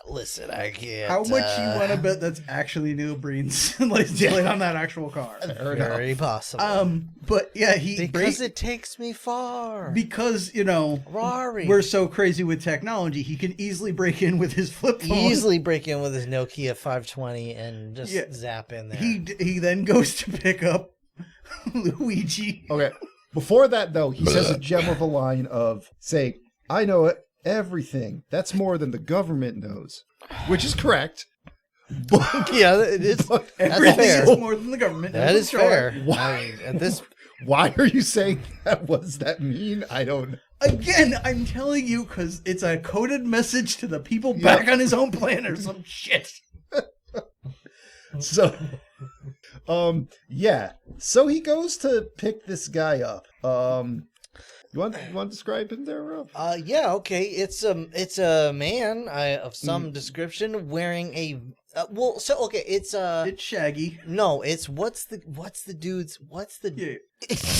Listen, I can't. How much you want to bet that's actually Neil Breen's license plate on that actual car? Very possible. But yeah, Because it takes me far. because you know Rory. we're so crazy with technology, he can easily break in with his flip phone. Easily break in with his Nokia 520 and just zap in there. He then goes to pick up Luigi. Okay. Before that, though, he says a gem of a line of saying, I know it, everything. That's more than the government knows. Which is correct. But, Yeah, it is. but That's Everything fair. is more than the government. That knows, is sure. fair. Why? I mean, at this, why are you saying that? What does that mean? I don't know. Again, I'm telling you because it's a coded message to the people back on his own planet or some shit. So, yeah. So he goes to pick this guy up. You want to describe him there, Rob? yeah, okay. It's a man of some description wearing a it's Shaggy. no, it's what's the dude's Yeah.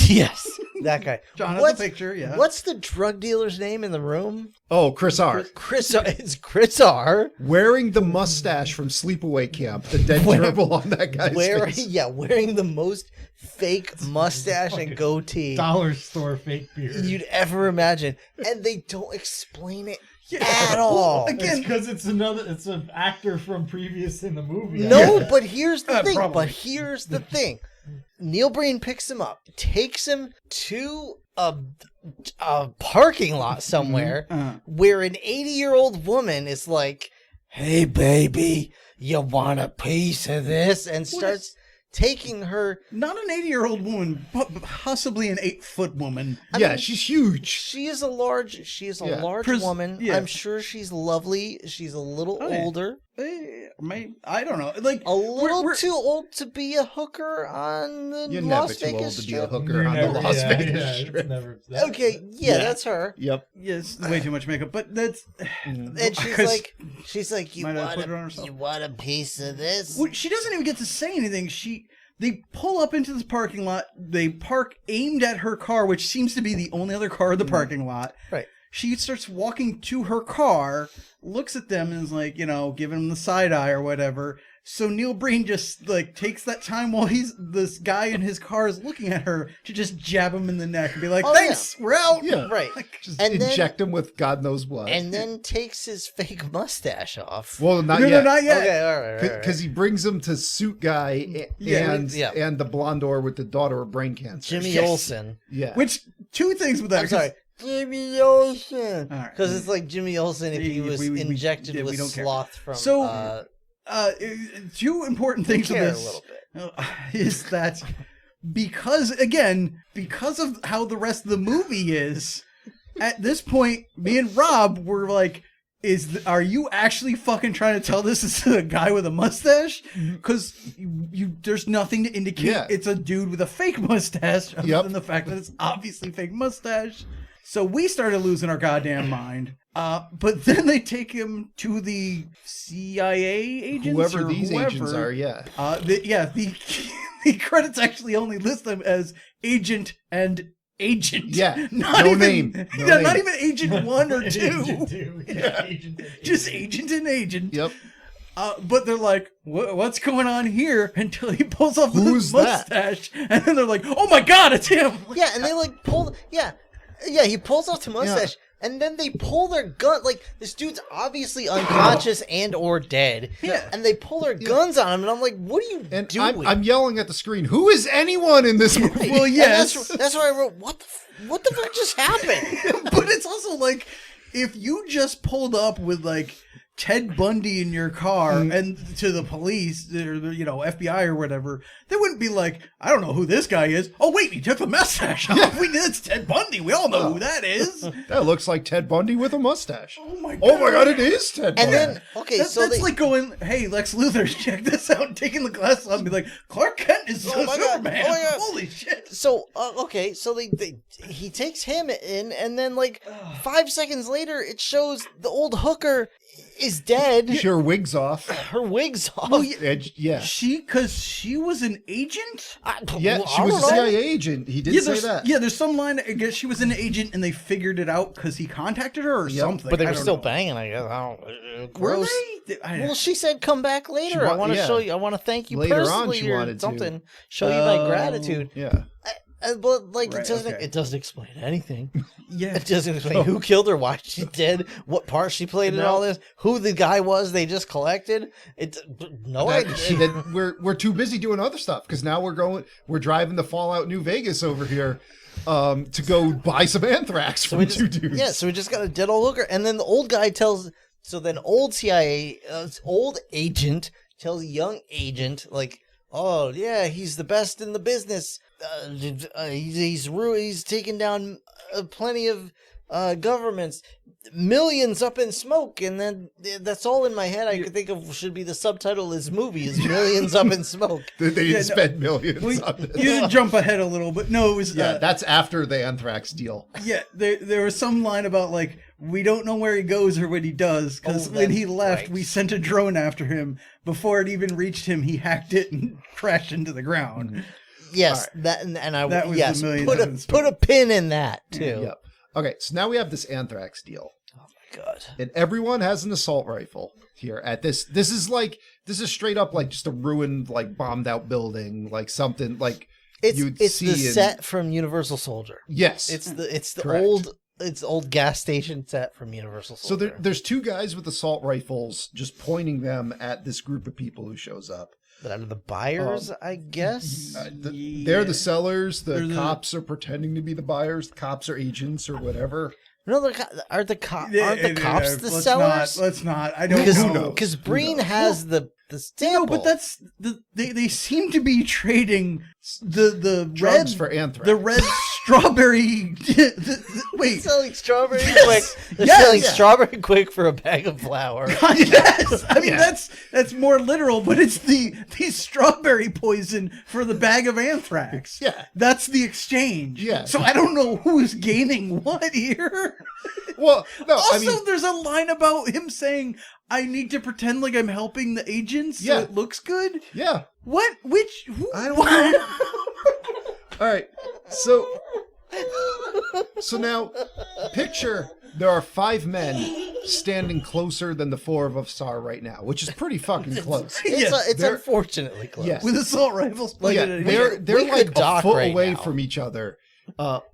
yes, that guy. John has What's- a picture, yeah. What's the drug dealer's name in the room? Oh, Chris R. It's Chris R. Wearing the mustache from Sleepaway Camp, the dead gerbil on that guy's face. Wearing the most fake mustache and goatee dollar store fake beard. you'd ever imagine, and they don't explain it Yeah. at all. Again, because it's an actor from previous in the movie. No, but here's the thing. Probably. But here's the thing. Neil Breen picks him up, takes him to a parking lot somewhere Uh-huh. where an 80-year-old woman is like, "Hey, baby, you want a piece of this?" And starts taking her. Not an 80-year-old woman, but possibly an 8-foot woman. Yeah, she's huge. She is a large. She is a Yeah. large woman. Yeah. I'm sure she's lovely. She's a little older. I don't know. Like A little we're- too old to be a hooker on the You're Las never too old Vegas to be a Strip. hooker on the Las Vegas it's Strip. never- Okay, Yeah. that's her. Yep. Yes, way too much makeup, but that's. And Because- she's like, you Might have put it on want herself. you want a piece of this? Well, she doesn't even get to say anything. They pull up into this parking lot. They park aimed at her car, which seems to be the only other car in the parking lot. Right. She starts walking to her car, looks at them, and is like, giving them the side eye or whatever. So Neil Breen just like takes that time while this guy in his car is looking at her to just jab him in the neck and be like, Oh, "Thanks, we're out." Yeah. Right. Just And then- inject him with God knows what. And then takes his fake mustache off. well, not No, yet. not yet. Okay, all right. Because he brings him to Suit Guy Yeah, and the blonde or with the daughter with brain cancer. Jimmy Yes. Olsen. Yeah. Which two things with that? I'm sorry. Jimmy Olsen. All right. Because it's like Jimmy Olsen if he If was we- injected yeah, we with don't care. sloth from. So, two important things with care a this little bit. is that because of how the rest of the movie is, at this point, me and Rob were like, are you actually fucking trying to tell this is a guy with a mustache? Because there's nothing to indicate Yeah. it's a dude with a fake mustache, other Yep. than the fact that it's obviously fake mustache. So we started losing our goddamn mind. But then they take him to the CIA agents, whoever or these whoever. agents are, yeah. The credits actually only list them as agent and agent. Yeah, not no even, name. No yeah, name. not even agent 1 or 2. Agent two. Yeah. Agent Just agent and agent. Yep. But they're like, what's going on here? Until he pulls off Who's his mustache, and then they're like, oh my god, it's him. Yeah, and they like pull. Yeah, he pulls off the mustache, and then they pull their gun. Like this dude's obviously unconscious and or dead. Yeah. and they pull their guns on him, and I'm like, what are you And doing? I'm yelling at the screen, who is anyone in this movie? Well, And yes. that's where I wrote, what the fuck just happened? But it's also like, if you just pulled up with like Ted Bundy in your car and to the police or FBI or whatever, they wouldn't be like, I don't know who this guy is. Oh wait, he took the mustache off. We know it's Ted Bundy. We all know who that is. That looks like Ted Bundy with a mustache. Oh my god. Oh my god, it is Ted Bundy. And then That's like going, hey, Lex Luthor, check this out, and taking the glasses off and be like, Clark Kent is Oh my God. Superman. Oh my God. Holy shit. So so he takes him in, and then like 5 seconds later, it shows the old hooker is dead. Sure, wigs off. Her wig's off. Well, yeah, Yeah. because she was an agent? Yeah, she I was a don't know. CIA agent. He did say that. Yeah, there's some line, I guess she was an agent and they figured it out because he contacted her or something. But they I were don't still know. banging, I guess. I don't, Were gross. they? Well, she said, "Come back later. I want to yeah. show you. I want to thank you Later on, personally she or wanted to. something. Show you my gratitude." Yeah. But like, Right, it okay. doesn't explain anything. Yeah. It doesn't explain who killed her, why she's dead, what part she played in all this, who the guy was they just collected. No idea. And then we're too busy doing other stuff because now we're driving to Fallout New Vegas over here to go buy some anthrax from two dudes. Yeah, so we just got a dead old hooker, and then the old guy tells. So then, old CIA, old agent tells young agent like, "Oh yeah, he's the best in the business. He's taken down plenty of governments, millions up in smoke." And then that's all in my head. I could think of should be the subtitle of this movie is "Millions Up in Smoke." They didn't spend millions on this. You did jump ahead a little, but no, it was Yeah, that's after the anthrax deal. yeah. There was some line about like we don't know where he goes or what he does because Oh, when he that's left, right. we sent a drone after him. Before it even reached him, he hacked it and crashed into the ground. Yes, that and I That was yes the millions put up in a smoke. put a pin in that too. Yep. Okay, so now we have this anthrax deal. God. And everyone has an assault rifle here at this. This is straight up like just a ruined, like bombed out building, like something like you'd It's see the in- set from Universal Soldier. Yes. It's the Correct. old gas station set from Universal So Soldier. there's two guys with assault rifles just pointing them at this group of people who shows up. But out of the buyers, I guess. They're the sellers. The They're the- cops are pretending to be the buyers. The cops are agents or whatever. No, aren't the cops the let's sellers? Let's not. I don't know. Because Breen has the sample. No, but that's they seem to be trading the Drugs red for anthrax. the red strawberry. Wait, They're selling strawberry quick. They're selling strawberry quick for a bag of flour. yes, I mean that's more literal, but it's the strawberry poison for the bag of anthrax. Yeah. That's the exchange. Yeah. So I don't know who's gaining what here. Well, no, Also, I mean, there's a line about him saying, "I need to pretend like I'm helping the agents, so Yeah. it looks good." yeah. What? Which? I don't know. All right. So now, picture there are 5 men standing closer than the 4 of us are right now, which is pretty fucking close. It's they're- unfortunately close. Yes. With assault rifles Yeah, pointed at him. they're we like could a dock foot right away now. from each other,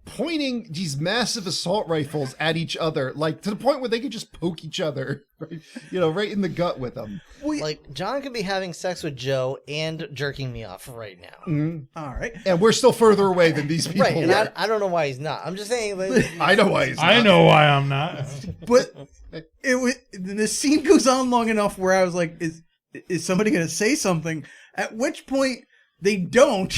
pointing these massive assault rifles at each other, like to the point where they could just poke each other, right, right in the gut with them. Like, John could be having sex with Joe and jerking me off right now. All right. And we're still further away than these people. Right, and are. I don't know why he's not. I'm just saying, like, I know why he's I not. know why I'm not. But the scene goes on long enough where I was like, is somebody going to say something? At which point they don't,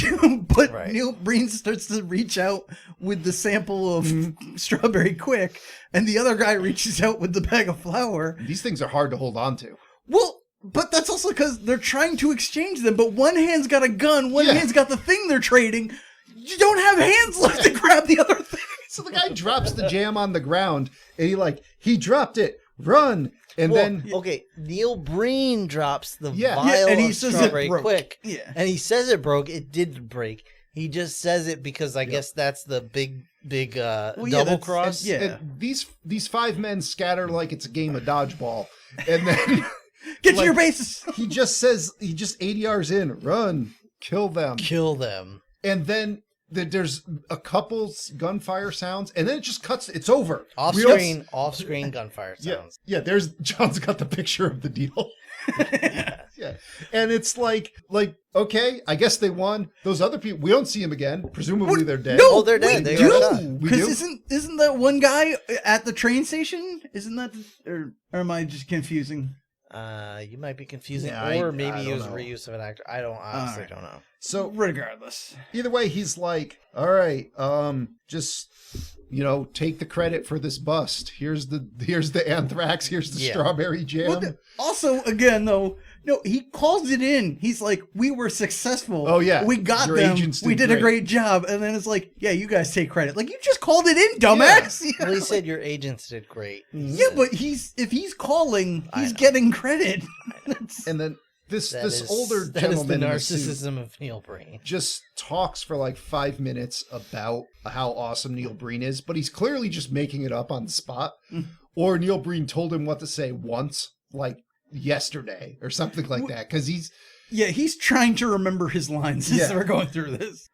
but Right. Neil Breen starts to reach out with the sample of strawberry quick, and the other guy reaches out with the bag of flour. These things are hard to hold on to. Well, but that's also because they're trying to exchange them, but one hand's got a gun, one Yeah. hand's got the thing they're trading. You don't have hands left to grab the other thing. So the guy drops the jam on the ground, and he dropped it, run, and well, then okay, Neil Breen drops the Yeah. vial and he of says it strawberry broke. quick. Yeah. And he says it broke. It did break. He just says it because I guess that's the big double that's- cross. yeah. and these 5 men scatter like it's a game of dodgeball, and then Get to like, your bases. he just 80 yards in, run, kill them, Kill them. and then there's a couple gunfire sounds, and then it just cuts. It's over. Off We don't- screen gunfire Yeah, sounds. yeah. There's John's got the picture of the deal. Yeah, and it's like okay, I guess they won. Those other people, we don't see them again. Presumably they're dead. No, Oh, they're dead. we They are do. done. We Because do? isn't that one guy at the train station? Isn't that, or am I just confusing? You might be confusing, Yeah, or I maybe it don't was know. reuse of an actor. I honestly Alright. don't know. So Regardless, either way, he's like, all right, just take the credit for this bust. Here's the anthrax. Here's the Yeah. strawberry jam. Well, also again though, no, he calls it in. He's like, "We were successful. Oh, yeah. we got Your them. agents We did did a great." great job." And then it's like, "Yeah, you guys take credit. Like you just called it in, dumbass." Yeah, Well, he said your agents did great. yeah, but if he's calling, I he's know. getting credit. And then this That this is- older that is the gentleman in the suit narcissism of Neil Breen. just talks for like 5 minutes about how awesome Neil Breen is, but he's clearly just making it up on the spot. Or Neil Breen told him what to say once, like yesterday or something like that, because He's trying to remember his lines as Yeah. we're going through this.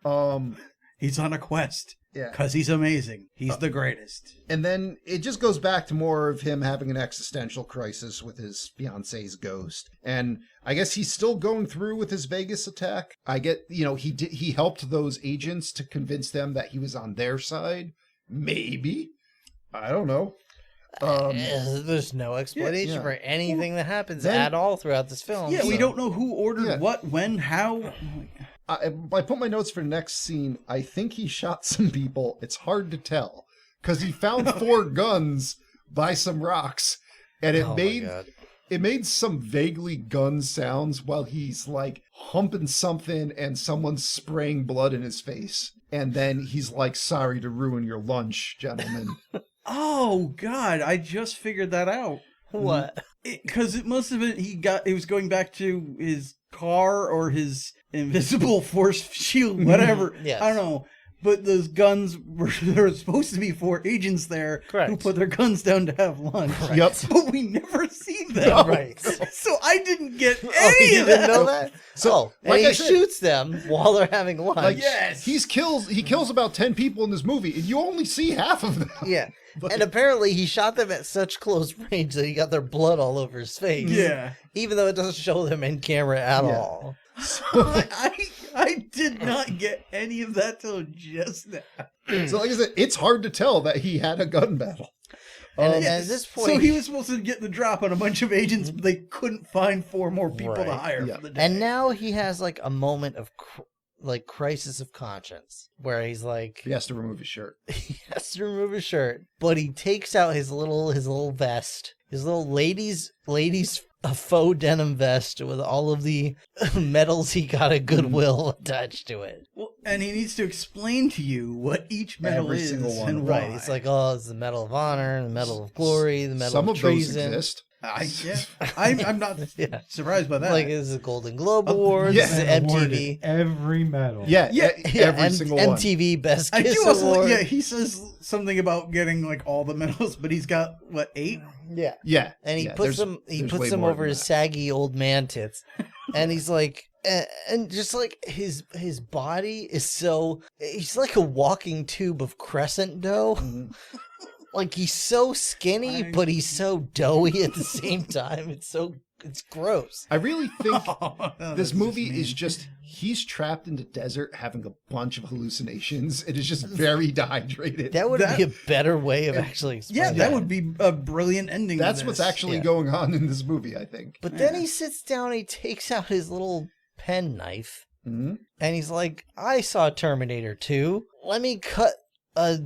He's on a quest yeah. because he's amazing. He's the greatest. And then it just goes back to more of him having an existential crisis with his fiance's ghost. And I guess he's still going through with his Vegas attack. I get, he helped those agents to convince them that he was on their side. Maybe. I don't know. There's no explanation yeah. for anything that happens Then- at all throughout this film. Yeah, we so- don't know who ordered Yeah. what, when, how. I put my notes for next scene. I think he shot some people. It's hard to tell because he found 4 guns by some rocks, and Oh my God. it made some vaguely gun sounds while he's like humping something and someone's spraying blood in his face, and then he's like, "Sorry to ruin your lunch, gentlemen." Oh God, I just figured that out. What? Because it must have been he was going back to his car or his invisible force shield, whatever. Yes. I don't know. But those guns there were supposed to be 4 agents there Correct. who put their guns down to have lunch. Yep. But we never see them. Right. So I didn't get Oh, any you of didn't that. know that? So, And like he I said- shoots them while they're having lunch. Like, Yes. he kills about 10 people in this movie, and you only see half of them. Yeah. And apparently he shot them at such close range that he got their blood all over his face. Yeah. Even though it doesn't show them in camera at Yeah. all. I did not get any of that till just now. So, like I said, it's hard to tell that he had a gun battle. And at this point, so he was supposed to get the drop on a bunch of agents, but they couldn't find 4 more people to Right. hire Yeah. for the day. and now he has like a moment of like crisis of conscience where he's like, He has to remove his shirt. he has to remove his shirt, but he takes out his little vest, his little ladies a faux denim vest with all of the medals he got at Goodwill attached to it. Well, and he needs to explain to you what each medal Every is single one. and Right, why. it's like, oh, it's the Medal of Honor, the Medal of Glory, the Medal Some of of Treason. those exist. I'm not Yeah. surprised by that. Like, this is the Golden Globe Awards, yeah. this is And awarded MTV. every medal. Yeah, Yeah, every single one. MTV Best I Kiss do also, Award. yeah, he says something about getting like all the medals, but he's got what, 8? Yeah. Yeah, And he yeah, puts there's- them there's way them more over than his that. saggy old man tits. And he's like, and just like his body is so, he's like a walking tube of crescent dough. Mhm. Like, he's so skinny, but he's so doughy at the same time. It's gross. I really think That's this just movie mean. is just he's trapped in the desert having a bunch of hallucinations. It is just very dehydrated. That would That- be a better way of actually Yeah, explaining that it. would be a brilliant ending. That's to what's this. actually Yeah. going on in this movie, I think. But then Yeah. he sits down, he takes out his little pen knife, Mhm. and he's like, I saw Terminator 2. Let me cut a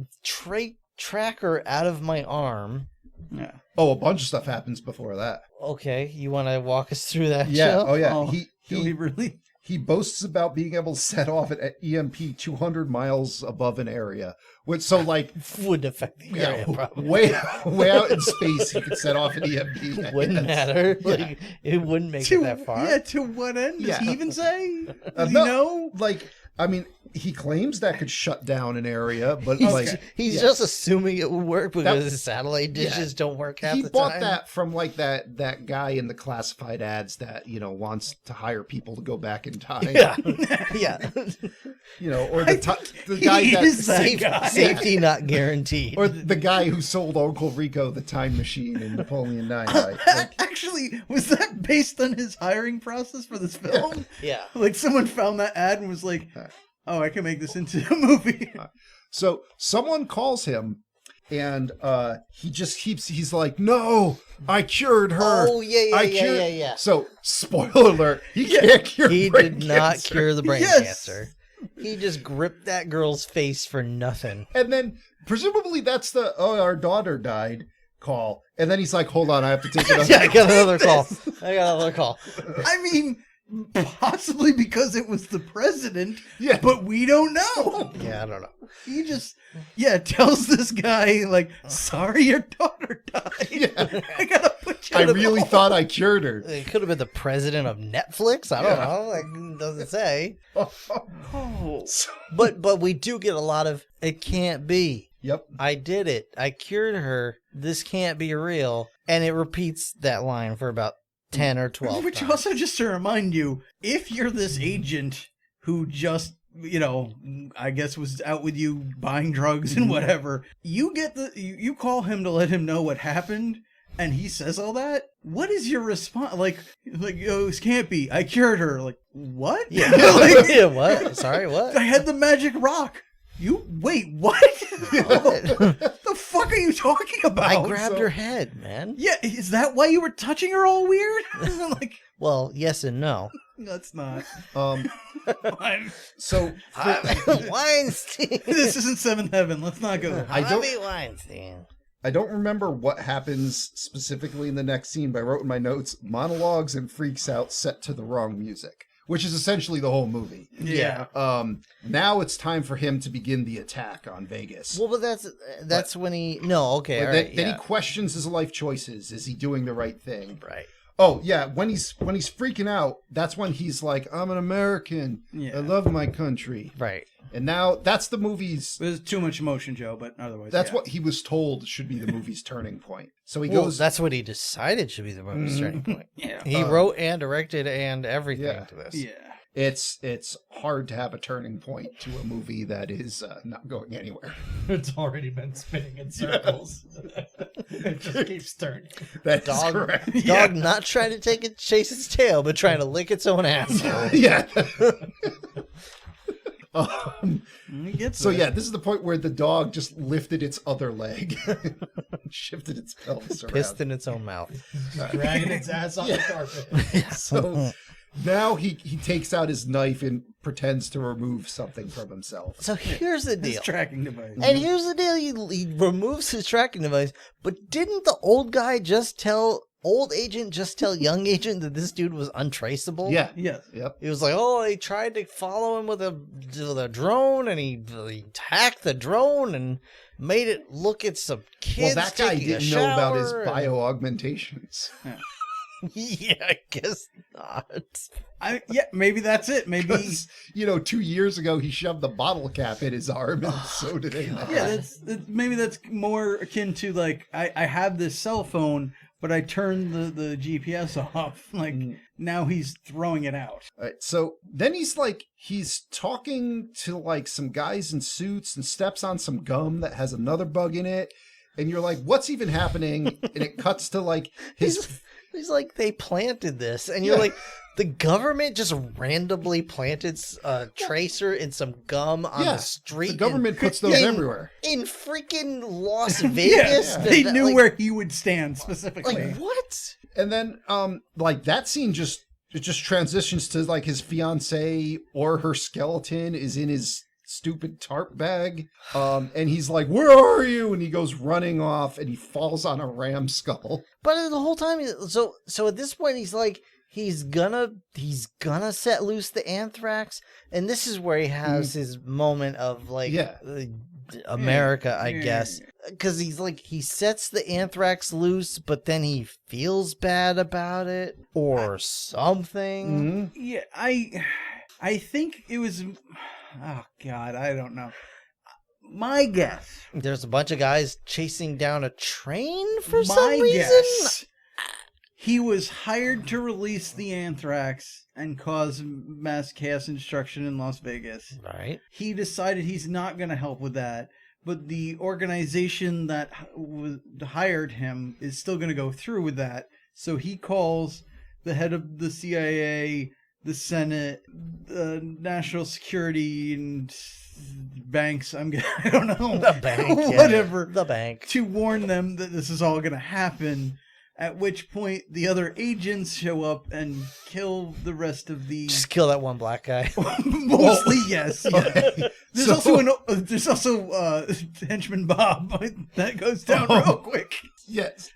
tracker out of my arm. Yeah. Oh, a bunch of stuff happens before that. Okay, you want to walk us through that? Yeah. Joe? Oh, yeah. Oh, He do we really? he boasts about being able to set off an EMP 200 miles above an area. Which, so like, Wouldn't affect the area, yeah, probably. way out in space, he could set off an EMP. I Wouldn't guess. matter. Yeah. Like, it wouldn't make it that far. Yeah, to what end? Does Yeah. he even say? Does he No, know? Like, I mean, he claims that could shut down an area, but He's, like, he's yeah. just assuming it would work because That- his satellite dishes don't work half he the bought time. that from like that guy in the classified ads that wants to hire people to go back in time. Yeah, yeah. Or the guy He that is that Safe- guy. Safety not guaranteed. or the guy who sold Uncle Rico the time machine in Napoleon Dynamite. Like, Actually, was that based on his hiring process for this film? Yeah. Like someone found that ad and was like, "Oh, I can make this into a movie." so someone calls him, and he just he's like, "No, I cured her. Oh, yeah, I yeah, cured-" yeah, yeah. So spoiler alert: he can't cure. He brain did not cancer. cure the brain Yes. cancer. He just gripped that girl's face for nothing. And then presumably that's the our daughter died call. And then he's like, hold on, I have to take another. Yeah, I got another call. I got another call. I mean, possibly because it was the president, Yeah. but we don't know. Yeah, I don't know. He just, tells this guy, like, sorry, your daughter died. Yeah. I gotta put you I in a really coma." thought I cured her. It could have been the president of Netflix. I don't know. Like, doesn't say. Oh. But we do get a lot of it can't be. Yep. I did it. I cured her. This can't be real. And it repeats that line for about 10 or 12 Which times. also, just to remind you, if you're this agent who just, I guess was out with you buying drugs and whatever, you get you call him to let him know what happened, and he says all that. What is your response? Like, this can't be. I cured her. Like, what? Yeah. Like, Yeah, what? Sorry, what? I had the magic rock. You wait, what? The fuck are you talking about? I grabbed her head, man. Yeah, is that why you were touching her all weird? Like, Well, yes and no. that's not. Um. So Weinstein. This isn't Seventh Heaven. Let's not go there. I don't- Harvey Weinstein. I don't remember what happens specifically in the next scene, but I wrote in my notes monologues and freaks out set to the wrong music, which is essentially the whole movie. Yeah. Now it's time for him to begin the attack on Vegas. Well, but that's when he. No, okay, But all then, right. then Yeah. he questions his life choices. Is he doing the right thing? Right. Oh yeah, when he's freaking out, that's when he's like, "I'm an American. Yeah. I love my country." Right. And now that's the movie's. There's too much emotion, Joe, but otherwise. That's yeah. what he was told should be the movie's turning point. So he Well, goes. that's what he decided should be the movie's turning point. Yeah. He wrote and directed and everything Yeah. to this. Yeah. It's hard to have a turning point to a movie that is not going anywhere. It's already been spinning in circles. It just keeps turning. That's Dog, correct. dog not trying to chase its tail, but trying to lick its own asshole. Yeah. He gets So there. yeah, this is the point where the dog just lifted its other leg, shifted its pelvis around. Pissed in its own mouth. Dragging its ass on the carpet. So now he takes out his knife and pretends to remove something from himself. So here's the His deal. tracking device. And here's the deal. He removes his tracking device, but didn't the old agent just tell young agent that this dude was untraceable? Yeah. Yes. Yep. He was like, oh, they tried to follow him with a drone, and he hacked the drone and made it look at some kids. Well, that guy taking a didn't know about his shower and- bio-augmentations. Yeah, I guess not. Maybe that's it. Maybe. 'Cause, 2 years ago, he shoved the bottle cap in his arm, and so did he. Yeah, maybe that's more akin to like I have this cell phone, but I turned the GPS off. Like now he's throwing it out. All right, so then he's talking to like some guys in suits and steps on some gum that has another bug in it, and you're like, what's even happening? And it cuts to like his. He's like, they planted this, and you're like, the government just randomly planted a tracer in some gum on the street. The government puts those everywhere. In freaking Las Vegas. They knew where he would stand specifically. Like, what? And then, like that scene just transitions to like his fiance or her skeleton is in his stupid tarp bag, and he's like, "Where are you?" And he goes running off, and he falls on a ram skull. But the whole time, so at this point, he's like, he's gonna set loose the anthrax, and this is where he has his moment of like, America, I guess, because he's like, he sets the anthrax loose, but then he feels bad about it or something. Yeah, I think it was. Oh God, I don't know. My guess. There's a bunch of guys chasing down a train for some My reason. guess. He was hired to release the anthrax and cause mass chaos and destruction in Las Vegas. Right. He decided he's not going to help with that, but the organization that hired him is still going to go through with that. So he calls the head of the CIA, the Senate, the National Security, and banks. I don't know. The bank. Whatever. The bank. To warn them that this is all going to happen. At which point, the other agents show up and kill the rest of the. Just kill that one black guy. Mostly, yes. Yeah. Okay. There's also henchman Bob that goes down real quick. Yes.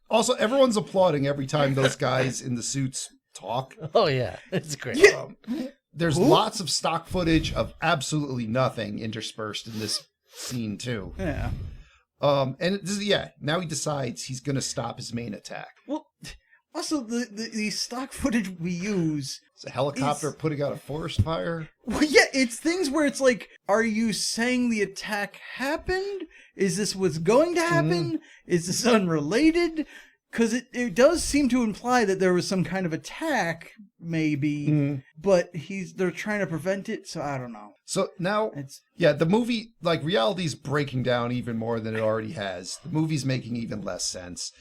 Also, everyone's applauding every time those guys in the suits talk. Oh yeah, it's great. Yeah. There's lots of stock footage of absolutely nothing interspersed in this scene too. Yeah. And now he decides he's going to stop his main attack. Well, also the stock footage we use. It's a helicopter putting out a forest fire. Well, yeah, it's things where it's like, are you saying the attack happened? Is this what's going to happen? Is this unrelated? Because it does seem to imply that there was some kind of attack, maybe, but they're trying to prevent it, so I don't know. So now, the movie, like, reality's breaking down even more than it already has. The movie's making even less sense.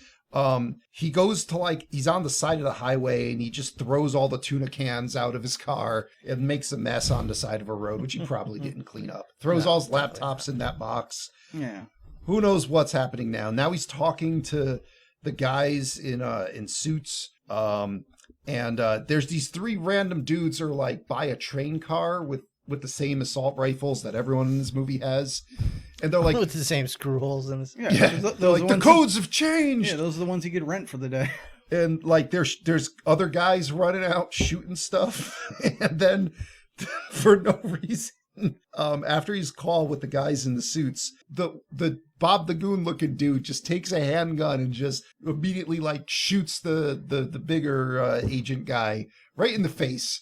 He goes to, he's on the side of the highway, and he just throws all the tuna cans out of his car and makes a mess on the side of a road, which he probably didn't clean up. Throws all his laptops in that box. Yeah. Who knows what's happening now? Now he's talking to the guys in suits, and there's these three random dudes who are by a train car with the same assault rifles that everyone in this movie has, and they're like with the same screw holes in this. they're like, the codes have changed. Yeah, those are the ones you could rent for the day. And there's other guys running out shooting stuff, and then for no reason, after he's called with the guys in the suits, the Bob the Goon looking dude just takes a handgun and just immediately shoots the bigger agent guy right in the face.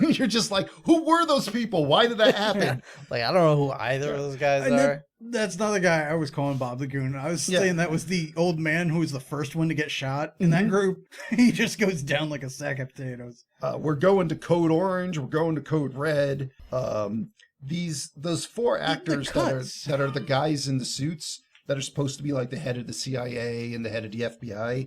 You're just like, who were those people? Why did that happen? I don't know who either of those guys are. That's not the guy I was calling Bob the Goon. I was saying that was the old man who was the first one to get shot in that group. He just goes down like a sack of potatoes. We're going to Code Orange. We're going to Code Red. Those four actors that are the guys in the suits that are supposed to be the head of the CIA and the head of the FBI.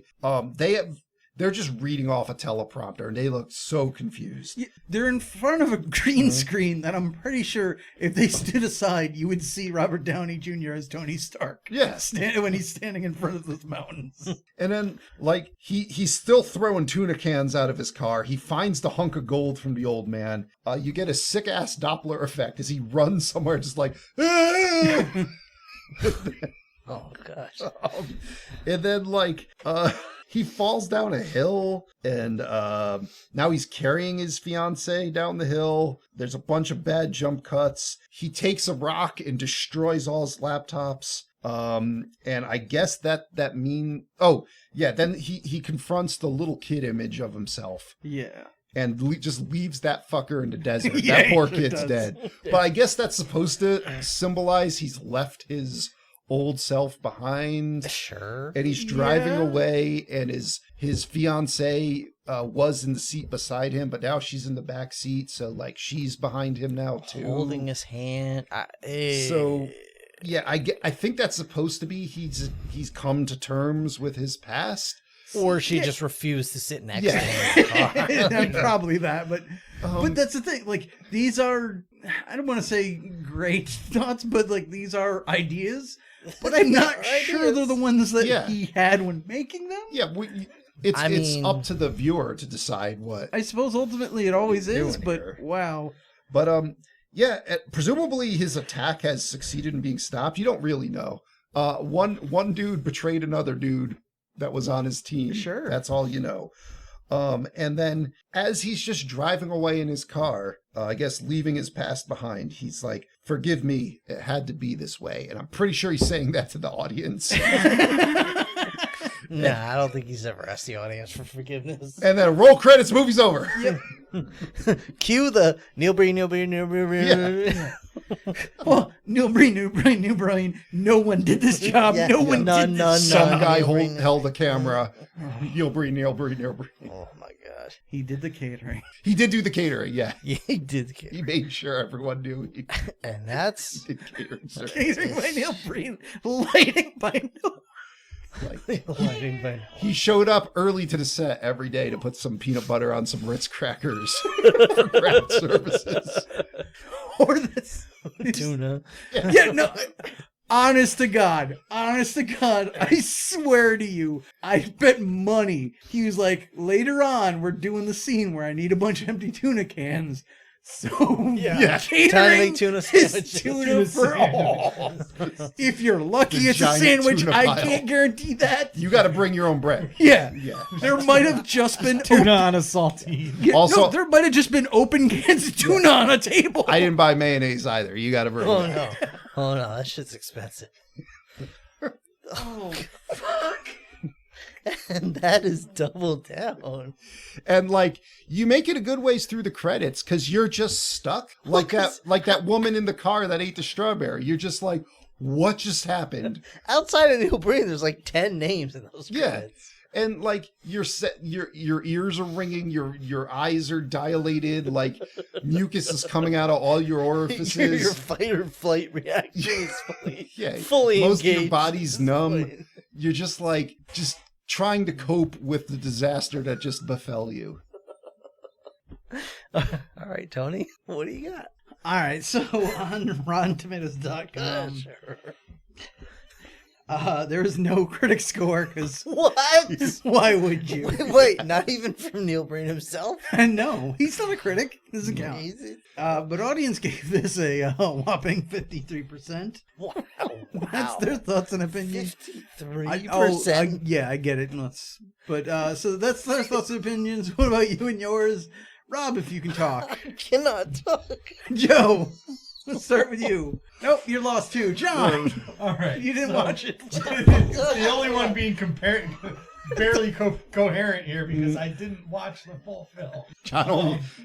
they're just reading off a teleprompter, and they look so confused. Yeah, they're in front of a green screen that I'm pretty sure if they stood aside, you would see Robert Downey Jr. as Tony Stark. Yeah. When he's standing in front of those mountains. And then, like, he's still throwing tuna cans out of his car. He finds the hunk of gold from the old man. You get a sick-ass Doppler effect as he runs somewhere just like, ah! Oh, gosh. And then, like, he falls down a hill, and now he's carrying his fiancée down the hill. There's a bunch of bad jump cuts. He takes a rock and destroys all his laptops. And I guess then he confronts the little kid image of himself. Yeah. And just leaves that fucker in the desert. Yeah, that poor he sure kid's does. dead. But I guess that's supposed to symbolize he's left his old self behind. Sure. And he's driving Yeah. away, and his fiancée was in the seat beside him, but now she's in the back seat, so like she's behind him now too. Holding his hand. So yeah, I think that's supposed to be he's come to terms with his past. Or she just refused to sit next to Yeah. him in the car. Probably that, but that's the thing. Like, these are, I don't want to say great thoughts, but like these are ideas. But I'm not sure they're the ones that he had when making them. Yeah, it's up to the viewer to decide what. I suppose ultimately it always is, but here. wow. But yeah, presumably his attack has succeeded in being stopped. You don't really know. One dude betrayed another dude that was on his team. Sure. That's all you know. And then as he's just driving away in his car, I guess leaving his past behind, he's like, "Forgive me, it had to be this way." And I'm pretty sure he's saying that to the audience. Nah, I don't think he's ever asked the audience for forgiveness. And then roll credits, movie's over. Yep. Cue the Neil Breen. Yeah. Oh, Neil Breen. No one did this job. Yeah. No one did this. Some guy Neil Breen. held the camera. Neil Breen. Oh my gosh. He did the catering. He did do the catering, yeah. Yeah, he did the He made sure everyone knew he And that's did catering service. Catering by Neil Breen. Lighting by Neil. lighting by He showed up early to the set every day to put some peanut butter on some Ritz crackers for craft services. Or this. tuna. Yeah, no. Honest to God, I swear to you, I bet money. He was like, later on, we're doing the scene where I need a bunch of empty tuna cans. So, Yeah. catering Time to make tuna is sandwiches. tuna for all. If you're lucky, The it's a giant sandwich. tuna I pile. can't guarantee that. You got to bring your own bread. Yeah. Yeah. There might have just been Tuna on a saltine. Yeah, Also- no, there might have just been open cans of tuna on a table. I didn't buy mayonnaise either. You got to bring Oh it. no. Oh no, that shit's expensive. Oh, fuck. And that is double down. And like you make it a good ways through the credits because you're just stuck like that woman in the car that ate the strawberry. You're just like, what just happened? Outside of Neil Breen, there's like 10 names in those Yeah. credits. And like your ears are ringing, your eyes are dilated, like mucus is coming out of all your orifices. Your fight or flight reaction is most fully of your engaged. body's numb. You're just trying to cope with the disaster that just befell you. All right, Tony, what do you got? All right, so on RottenTomatoes.com, Sure. there is no critic score because What? why would you? Wait, not even from Neil Breen himself? No, he's not a critic. Doesn't count. Amazing. But audience gave this a whopping 53%. Wow. That's their thoughts and opinions. 53%. Yeah, I get it. So that's their thoughts and opinions. What about you and yours? Rob, if you can talk. I cannot talk. Joe, let's start with you. Nope, you're lost too. John, All right. you didn't so- watch it. It's the only one being barely coherent here because I didn't watch the full film.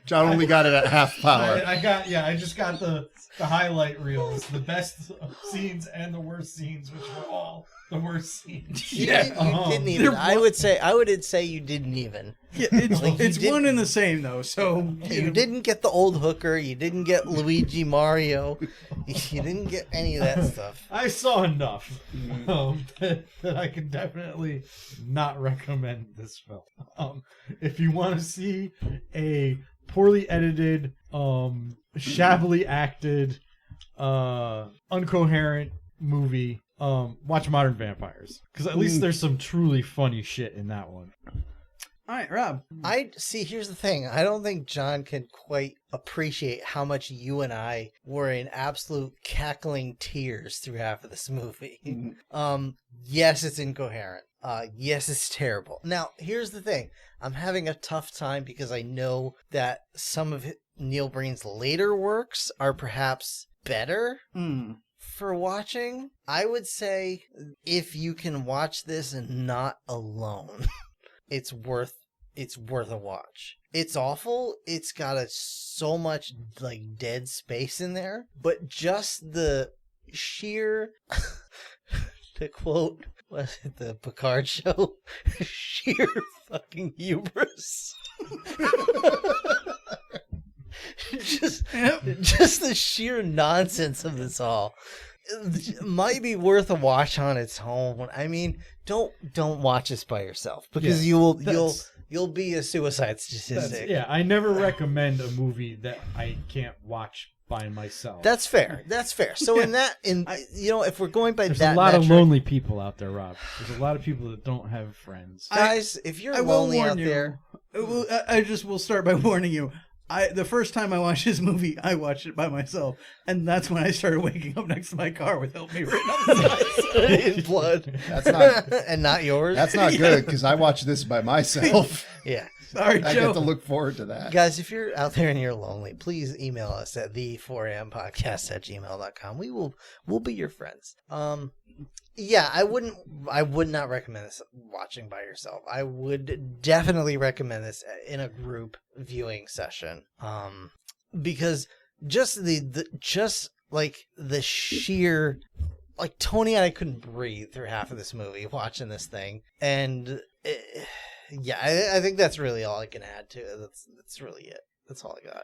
John only got it at half power. I just got the highlight reels, the best scenes and the worst scenes, which were all the worst scenes. You didn't even. I would say you didn't even. Yeah, it's Like, you it's didn't- one and the same though. So You didn't get the old hooker. You didn't get Luigi Mario. You didn't get any of that stuff. I saw enough that I can definitely not recommend this film. If you want to see a poorly edited, shabbily acted, uncoherent movie, watch Modern Vampires, because at least there's some truly funny shit in that one. all right, Rob. I see. Here's the thing. I don't think John can quite appreciate how much you and I were in absolute cackling tears through half of this movie. Yes, it's incoherent. Yes, it's terrible. Now, here's the thing. I'm having a tough time because I know that some of Neil Breen's later works are perhaps better for watching. I would say if you can watch this and not alone, it's worth a watch. It's awful. It's got so much like dead space in there, but just the sheer to quote, was it the Picard show? Sheer fucking hubris. just the sheer nonsense of this all. It might be worth a watch on its own. I mean, don't watch this by yourself because you'll be a suicide statistic. Yeah, I never recommend a movie that I can't watch by myself. That's fair. That's fair. So if we're going by There's that a lot metric, of lonely people out there, Rob. There's a lot of people that don't have friends. guys, if you're I will lonely warn out you. there, I just will start by warning you. The first time I watched this movie, I watched it by myself, and that's when I started waking up next to my car with "Help Me" written on the side. in blood, That's not and not yours. that's not good because I watched this by myself. Yeah. Sorry, I Joe. get to look forward to that. Guys, if you're out there and you're lonely, please email us at the4ampodcast@gmail.com. We'll be your friends. Yeah, I would not recommend this watching by yourself. I would definitely recommend this in a group viewing session. Because just the sheer, like, Tony and I couldn't breathe through half of this movie watching this thing. And yeah, I think that's really all I can add to it. That's really it. That's all I got.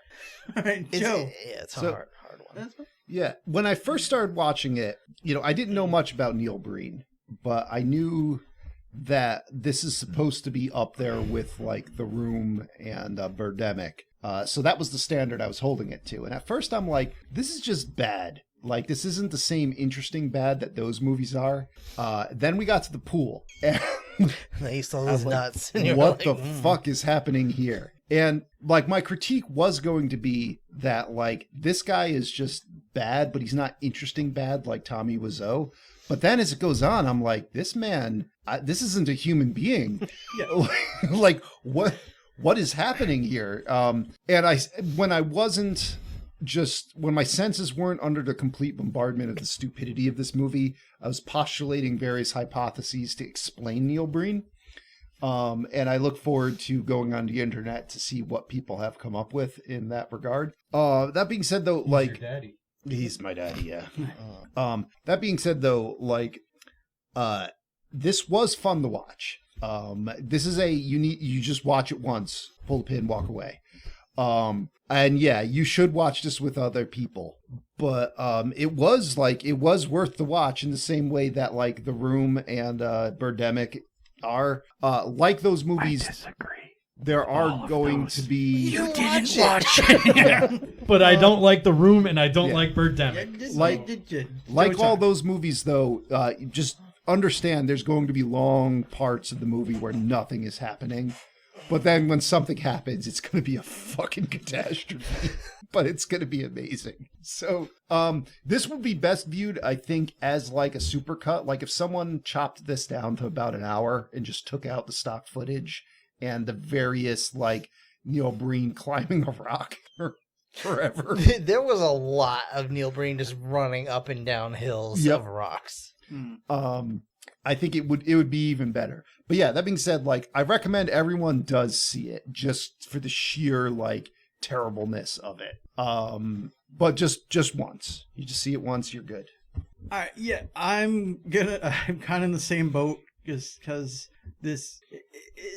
All right, Joe. It's a So- hard one. Yeah, when I first started watching it, I didn't know much about Neil Breen, but I knew that this is supposed to be up there with like The Room and Birdemic. So that was the standard I was holding it to. And at first I'm like, this is just bad. Like, this isn't the same interesting bad that those movies are. Then we got to the pool. And They saw those nuts. And you're what like, the fuck is happening here? And like, my critique was going to be that like, this guy is just bad, but he's not interesting bad like Tommy Wiseau. But then as it goes on, I'm like, this man, this isn't a human being. Yeah. Like, what is happening here? And when my senses weren't under the complete bombardment of the stupidity of this movie, I was postulating various hypotheses to explain Neil Breen. And I look forward to going on the internet to see what people have come up with in that regard. That being said, though, Your daddy. he's my daddy, yeah. That being said, though, this was fun to watch. This is you just watch it once, pull the pin, walk away. And yeah, you should watch this with other people. But it was worth the watch in the same way that like The Room and Birdemic are. Like those movies, I disagree. there are going to be. You didn't watch it. Yeah. But I don't like The Room and I don't Yeah. like Birdemic. Like all those movies, though, just understand there's going to be long parts of the movie where nothing is happening. But then when something happens, it's going to be a fucking catastrophe. But it's going to be amazing. So this would be best viewed, I think, as like a supercut. Like if someone chopped this down to about an hour and just took out the stock footage and the various like Neil Breen climbing a rock forever. There was a lot of Neil Breen just running up and down hills Yep. of rocks. I think it would be even better. But yeah, that being said, like I recommend everyone does see it just for the sheer like terribleness of it. But just once. You just see it once, you're good. All right, yeah, I'm kind of in the same boat because this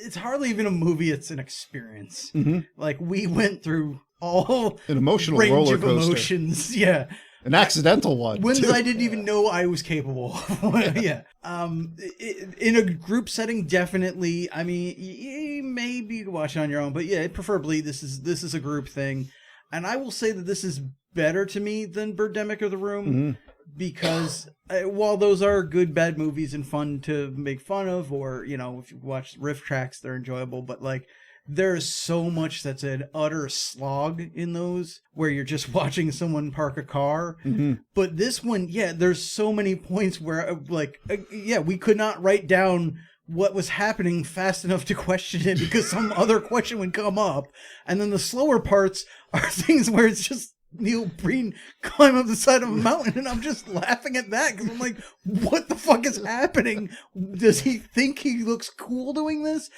it's hardly even a movie, it's an experience. Mhm. Like, we went through all An emotional range roller of coaster. emotions. Yeah. An accidental one. Ones too. I didn't even know I was capable of. Yeah. In a group setting, definitely. I mean, maybe you can watch it on your own, but yeah, preferably this is a group thing. And I will say that this is better to me than Birdemic or The Room, Mm-hmm. because while those are good, bad movies and fun to make fun of, or, you know, if you watch riff tracks, they're enjoyable, but like, there's so much that's an utter slog in those where you're just watching someone park a car. Mm-hmm. But this one, yeah, there's so many points where, we could not write down what was happening fast enough to question it because some other question would come up. And then the slower parts are things where it's just Neil Breen climb up the side of a mountain, and I'm just laughing at that because I'm like, what the fuck is happening? Does he think he looks cool doing this?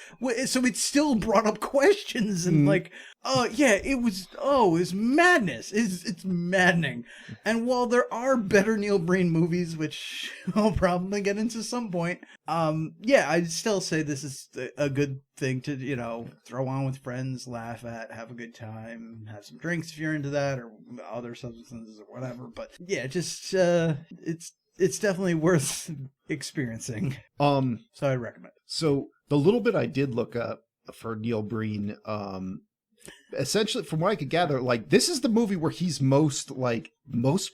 So it still brought up questions, and it was madness. It's maddening. And while there are better Neil Breen movies, which I'll probably get into some point, I'd still say this is a good thing to, you know, throw on with friends, laugh at, have a good time, have some drinks if you're into that, or other substances or whatever. But yeah, just it's definitely worth experiencing. So I'd recommend it. So the little bit I did look up for Neil Breen, essentially, from what I could gather, like, this is the movie where he's most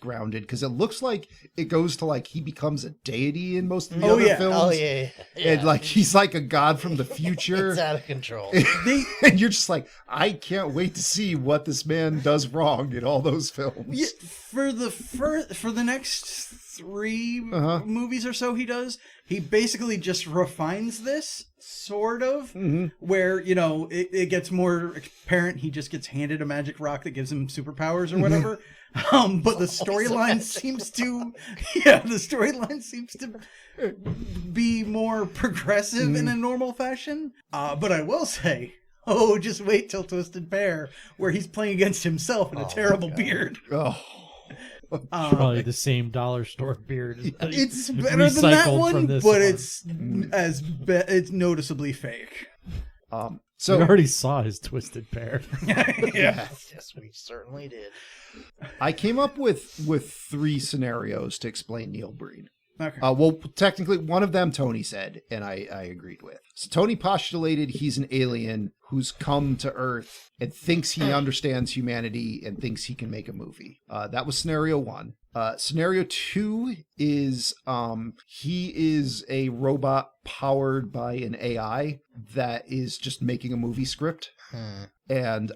grounded, because it looks like it goes to, like, he becomes a deity in most of the other films. Oh yeah. And like, he's like a god from the future. It's out of control. And you're just like, I can't wait to see what this man does wrong in all those films. Yeah, for the next 3 movies or so he does, he basically just refines this, sort of, where, you know, it gets more apparent. He just gets handed a magic rock that gives him superpowers or whatever. But the storyline seems to be more progressive in a normal fashion. But I will say, just wait till Twisted Pair, where he's playing against himself in a terrible beard. Oh. Probably the same dollar store beard. It's better than that one, but one. it's noticeably fake. So we already saw his Twisted Pair. Yes, we certainly did. I came up with 3 scenarios to explain Neil Breen. Okay. Well, technically, one of them Tony said, and I agreed with. So Tony postulated he's an alien who's come to Earth and thinks he understands humanity and thinks he can make a movie. That was scenario 1. Scenario 2 is he is a robot powered by an AI that is just making a movie script. And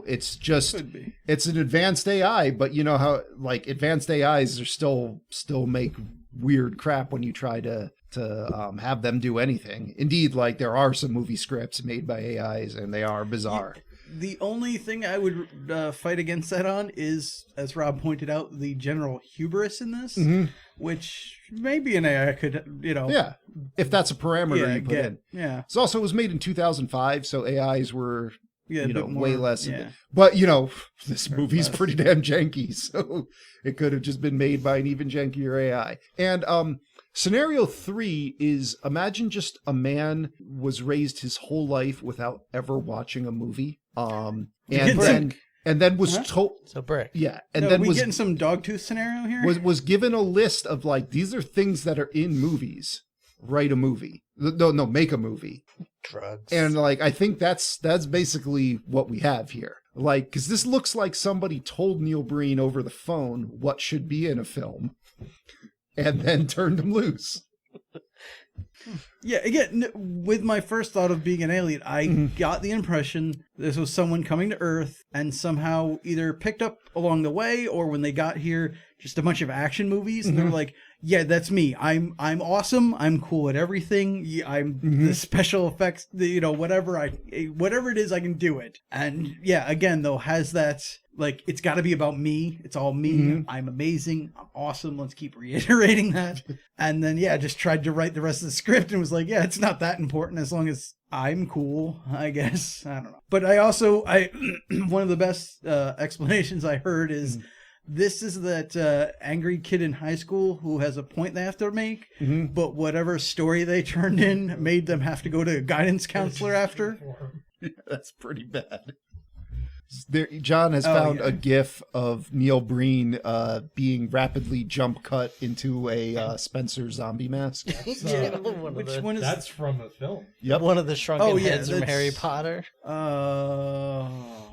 it's an advanced AI, but you know how, like, advanced AIs are still make weird crap when you try to have them do anything. Indeed, like, there are some movie scripts made by AIs and they are bizarre. The only thing I would fight against that on is, as Rob pointed out, the general hubris in this, which maybe an AI could, you know. Yeah, if that's a parameter you put in. Yeah. It also was made in 2005, so AIs were, way less. Yeah. But, this movie's pretty damn janky, so it could have just been made by an even jankier AI. And scenario 3 is, imagine just a man was raised his whole life without ever watching a movie. And then was told. So Brick. Yeah. And No, then we was getting some dogtooth scenario here? was given a list of, like, these are things that are in movies. Write a movie. No, make a movie. Drugs. And, like, I think that's basically what we have here. Like, because this looks like somebody told Neil Breen over the phone what should be in a film and then turned him loose. Yeah, again, with my first thought of being an alien, I got the impression this was someone coming to Earth and somehow either picked up along the way, or when they got here, just a bunch of action movies, and they were like, yeah, that's me. I'm awesome. I'm cool at everything. I'm the special effects, whatever it is, I can do it. And yeah, again, though, has that, like, it's got to be about me. It's all me. I'm amazing. I'm awesome. Let's keep reiterating that. And then, yeah, just tried to write the rest of the script and was like, yeah, it's not that important as long as I'm cool, I guess. I don't know. But I one of the best explanations I heard is This is that angry kid in high school who has a point they have to make, but whatever story they turned in made them have to go to a guidance counselor after. That's pretty bad. John has found a GIF of Neil Breen being rapidly jump cut into a Spencer zombie mask. Which one is That's from a film. Yep. One of the shrunken heads from that's- Harry Potter.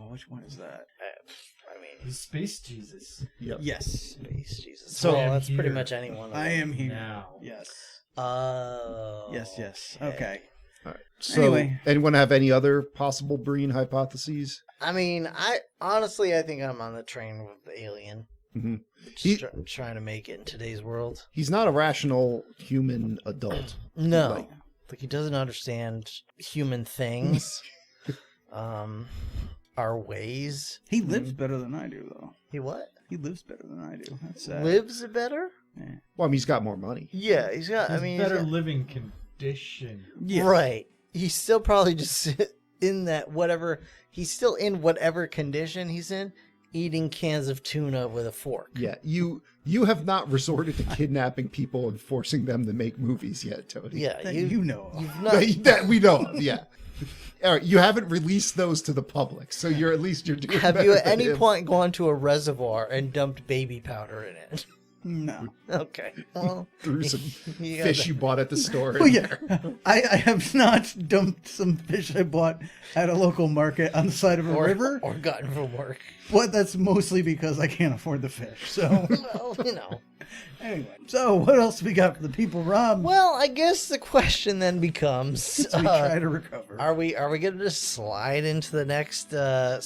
Which one is that? I mean, He's Space Jesus. Yep. Yes, Space Jesus. So- Well, that's pretty Here. much anyone. I am here. Now. Yes. Yes. Okay. All right. So, Anyway. anyone have any other possible Breen hypotheses? I mean, I think I'm on the train with the alien. Mhm. Just trying to make it in today's world. He's not a rational human adult. No, like he doesn't understand human things, our ways. He lives better than I do, though. He what? He lives better than I do. That's sad. Lives better? Well, I mean, he's got more money. Yeah, he's got. He's I mean, better he's got- living condition. Yeah. right. He's still probably just in that whatever. He's still in whatever condition he's in, eating cans of tuna with a fork. Yeah, you have not resorted to kidnapping people and forcing them to make movies yet, Tony. Yeah, That you know of. You've not. That we know of, yeah. All right, you haven't released those to the public, so you're doing Have better you at than any him. point gone to a reservoir and dumped baby powder in it? No. Okay. Well, threw some you fish gotta- you bought at the store? Oh yeah, I have not dumped some fish I bought at a local market on the side of a river. or gotten from work. But that's mostly because I can't afford the fish. So Well, you know. anyway, so what else we got for the people, Rob? Well, I guess the question then becomes: As we try to recover. Are we going to just slide into the next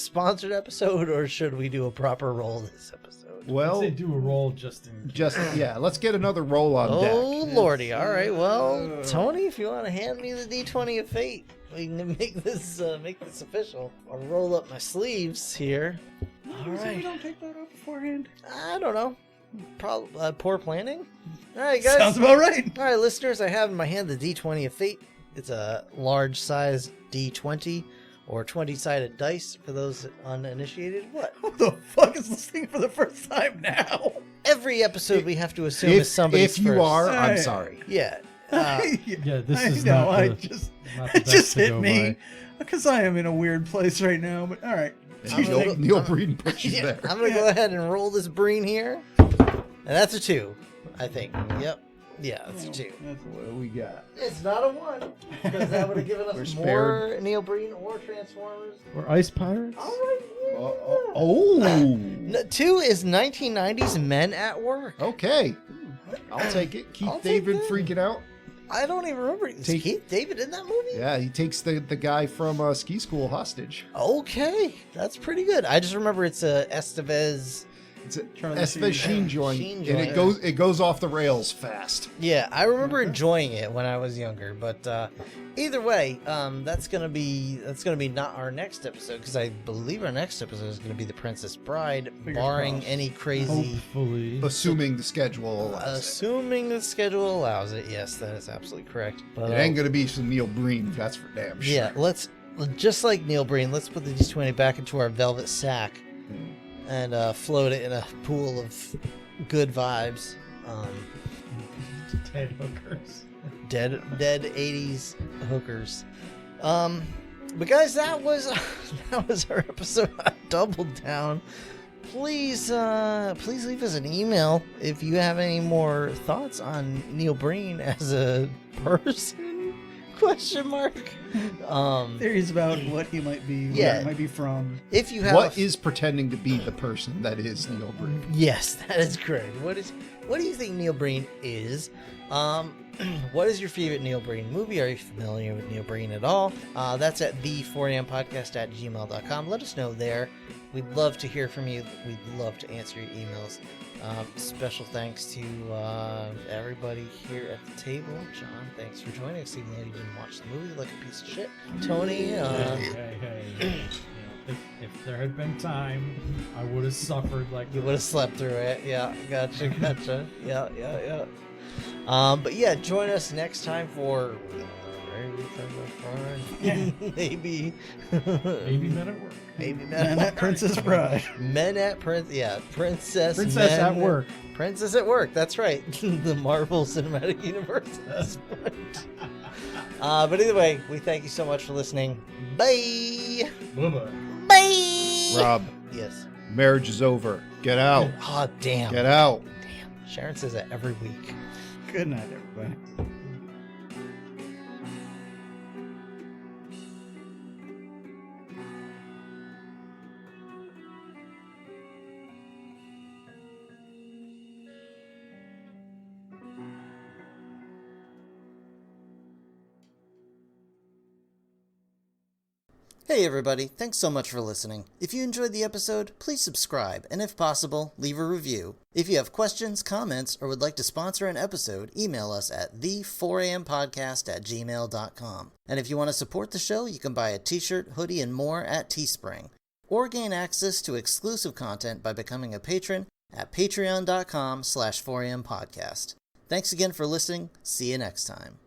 sponsored episode, or should we do a proper roll this episode? Well, Let's say do a roll just in case. let's get another roll on Oh deck. lordy! All right, well, Tony, if you want to hand me the D20 of fate, we can make this official. I'll roll up my sleeves here. All We right. don't take that out beforehand. I don't know. Probably poor planning. All right, guys. Sounds about right. All right, listeners, I have in my hand the D20 of fate. It's a large size D20 or 20-sided dice for those uninitiated. What? Who the fuck is listening for the first time now? Every episode we have to assume is somebody's If you first. are, Hey. I'm sorry. Yeah. Yeah, this I is know. not I the- just not the it best just to hit go me by. because I am in a weird place right now. But all right. Neil Breen put you Yeah, there. I'm going to go ahead and roll this Breen here. And that's a 2, I think. Yep. Yeah, that's a 2. What do we got? It's not a 1, because that would have given We're us spared. more Neil Breen or Transformers. Or Ice Pirates? All right. Yeah. Oh, 2 is 1990s Men at Work. okay. I'll take it. Keith I'll take David that. freaking out. I don't even remember. Is Take- Keith David in that movie? Yeah, he takes the guy from Ski School hostage. Okay, that's pretty good. I just remember it's a Estevez. It's a Charlie Estevez Sheen. Sheen joint, Sheen and joint. it goes off the rails fast. Yeah, I remember enjoying it when I was younger. But either way, that's gonna be not our next episode, because I believe our next episode is gonna be The Princess Bride, Fingers barring crossed. any crazy. Hopefully. Assuming the schedule allows Assuming the schedule allows it, yes, that is absolutely correct. But, it. It ain't gonna be some Neil Breen, that's for damn sure. yeah, let's just like Neil Breen, let's put the D20 back into our velvet sack and float it in a pool of good vibes. Dead hookers. Dead 80s hookers. But guys, that was our episode on Double Down. Please leave us an email if you have any more thoughts on Neil Breen as a person. Question mark. Theories about what he might be, where Yeah. he might be from. If you have What is pretending to be the person that is Neil Breen? Yes, that is correct. What do you think Neil Breen is? What is your favorite Neil Breen movie? Are you familiar with Neil Breen at all? That's at the4ampodcast@gmail.com. Let us know there. We'd love to hear from you. We'd love to answer your emails. Special thanks to everybody here at the table. John, thanks for joining us, even though you didn't watch the movie like a piece of shit. Tony, Hey. You know, if there had been time, I would have suffered like you would have slept through it. Yeah, gotcha. Yeah. But yeah, join us next time for Maybe. Maybe Men at Work. Maybe And that Princess Bride. Men at Princess At Work. Princess at Work. That's right. The Marvel Cinematic Universe. But either way, we thank you so much for listening. Bye. Bye-bye. Bye. Rob, Yes. marriage is over. Get out. Oh, damn. Get out. Damn. Sharon says that every week. Good night, everybody. Hey everybody, thanks so much for listening. If you enjoyed the episode, please subscribe, and if possible, leave a review. If you have questions, comments, or would like to sponsor an episode, email us at the4ampodcast@gmail.com. And if you want to support the show, you can buy a t-shirt, hoodie, and more at Teespring. Or gain access to exclusive content by becoming a patron at patreon.com/4ampodcast. Thanks again for listening. See you next time.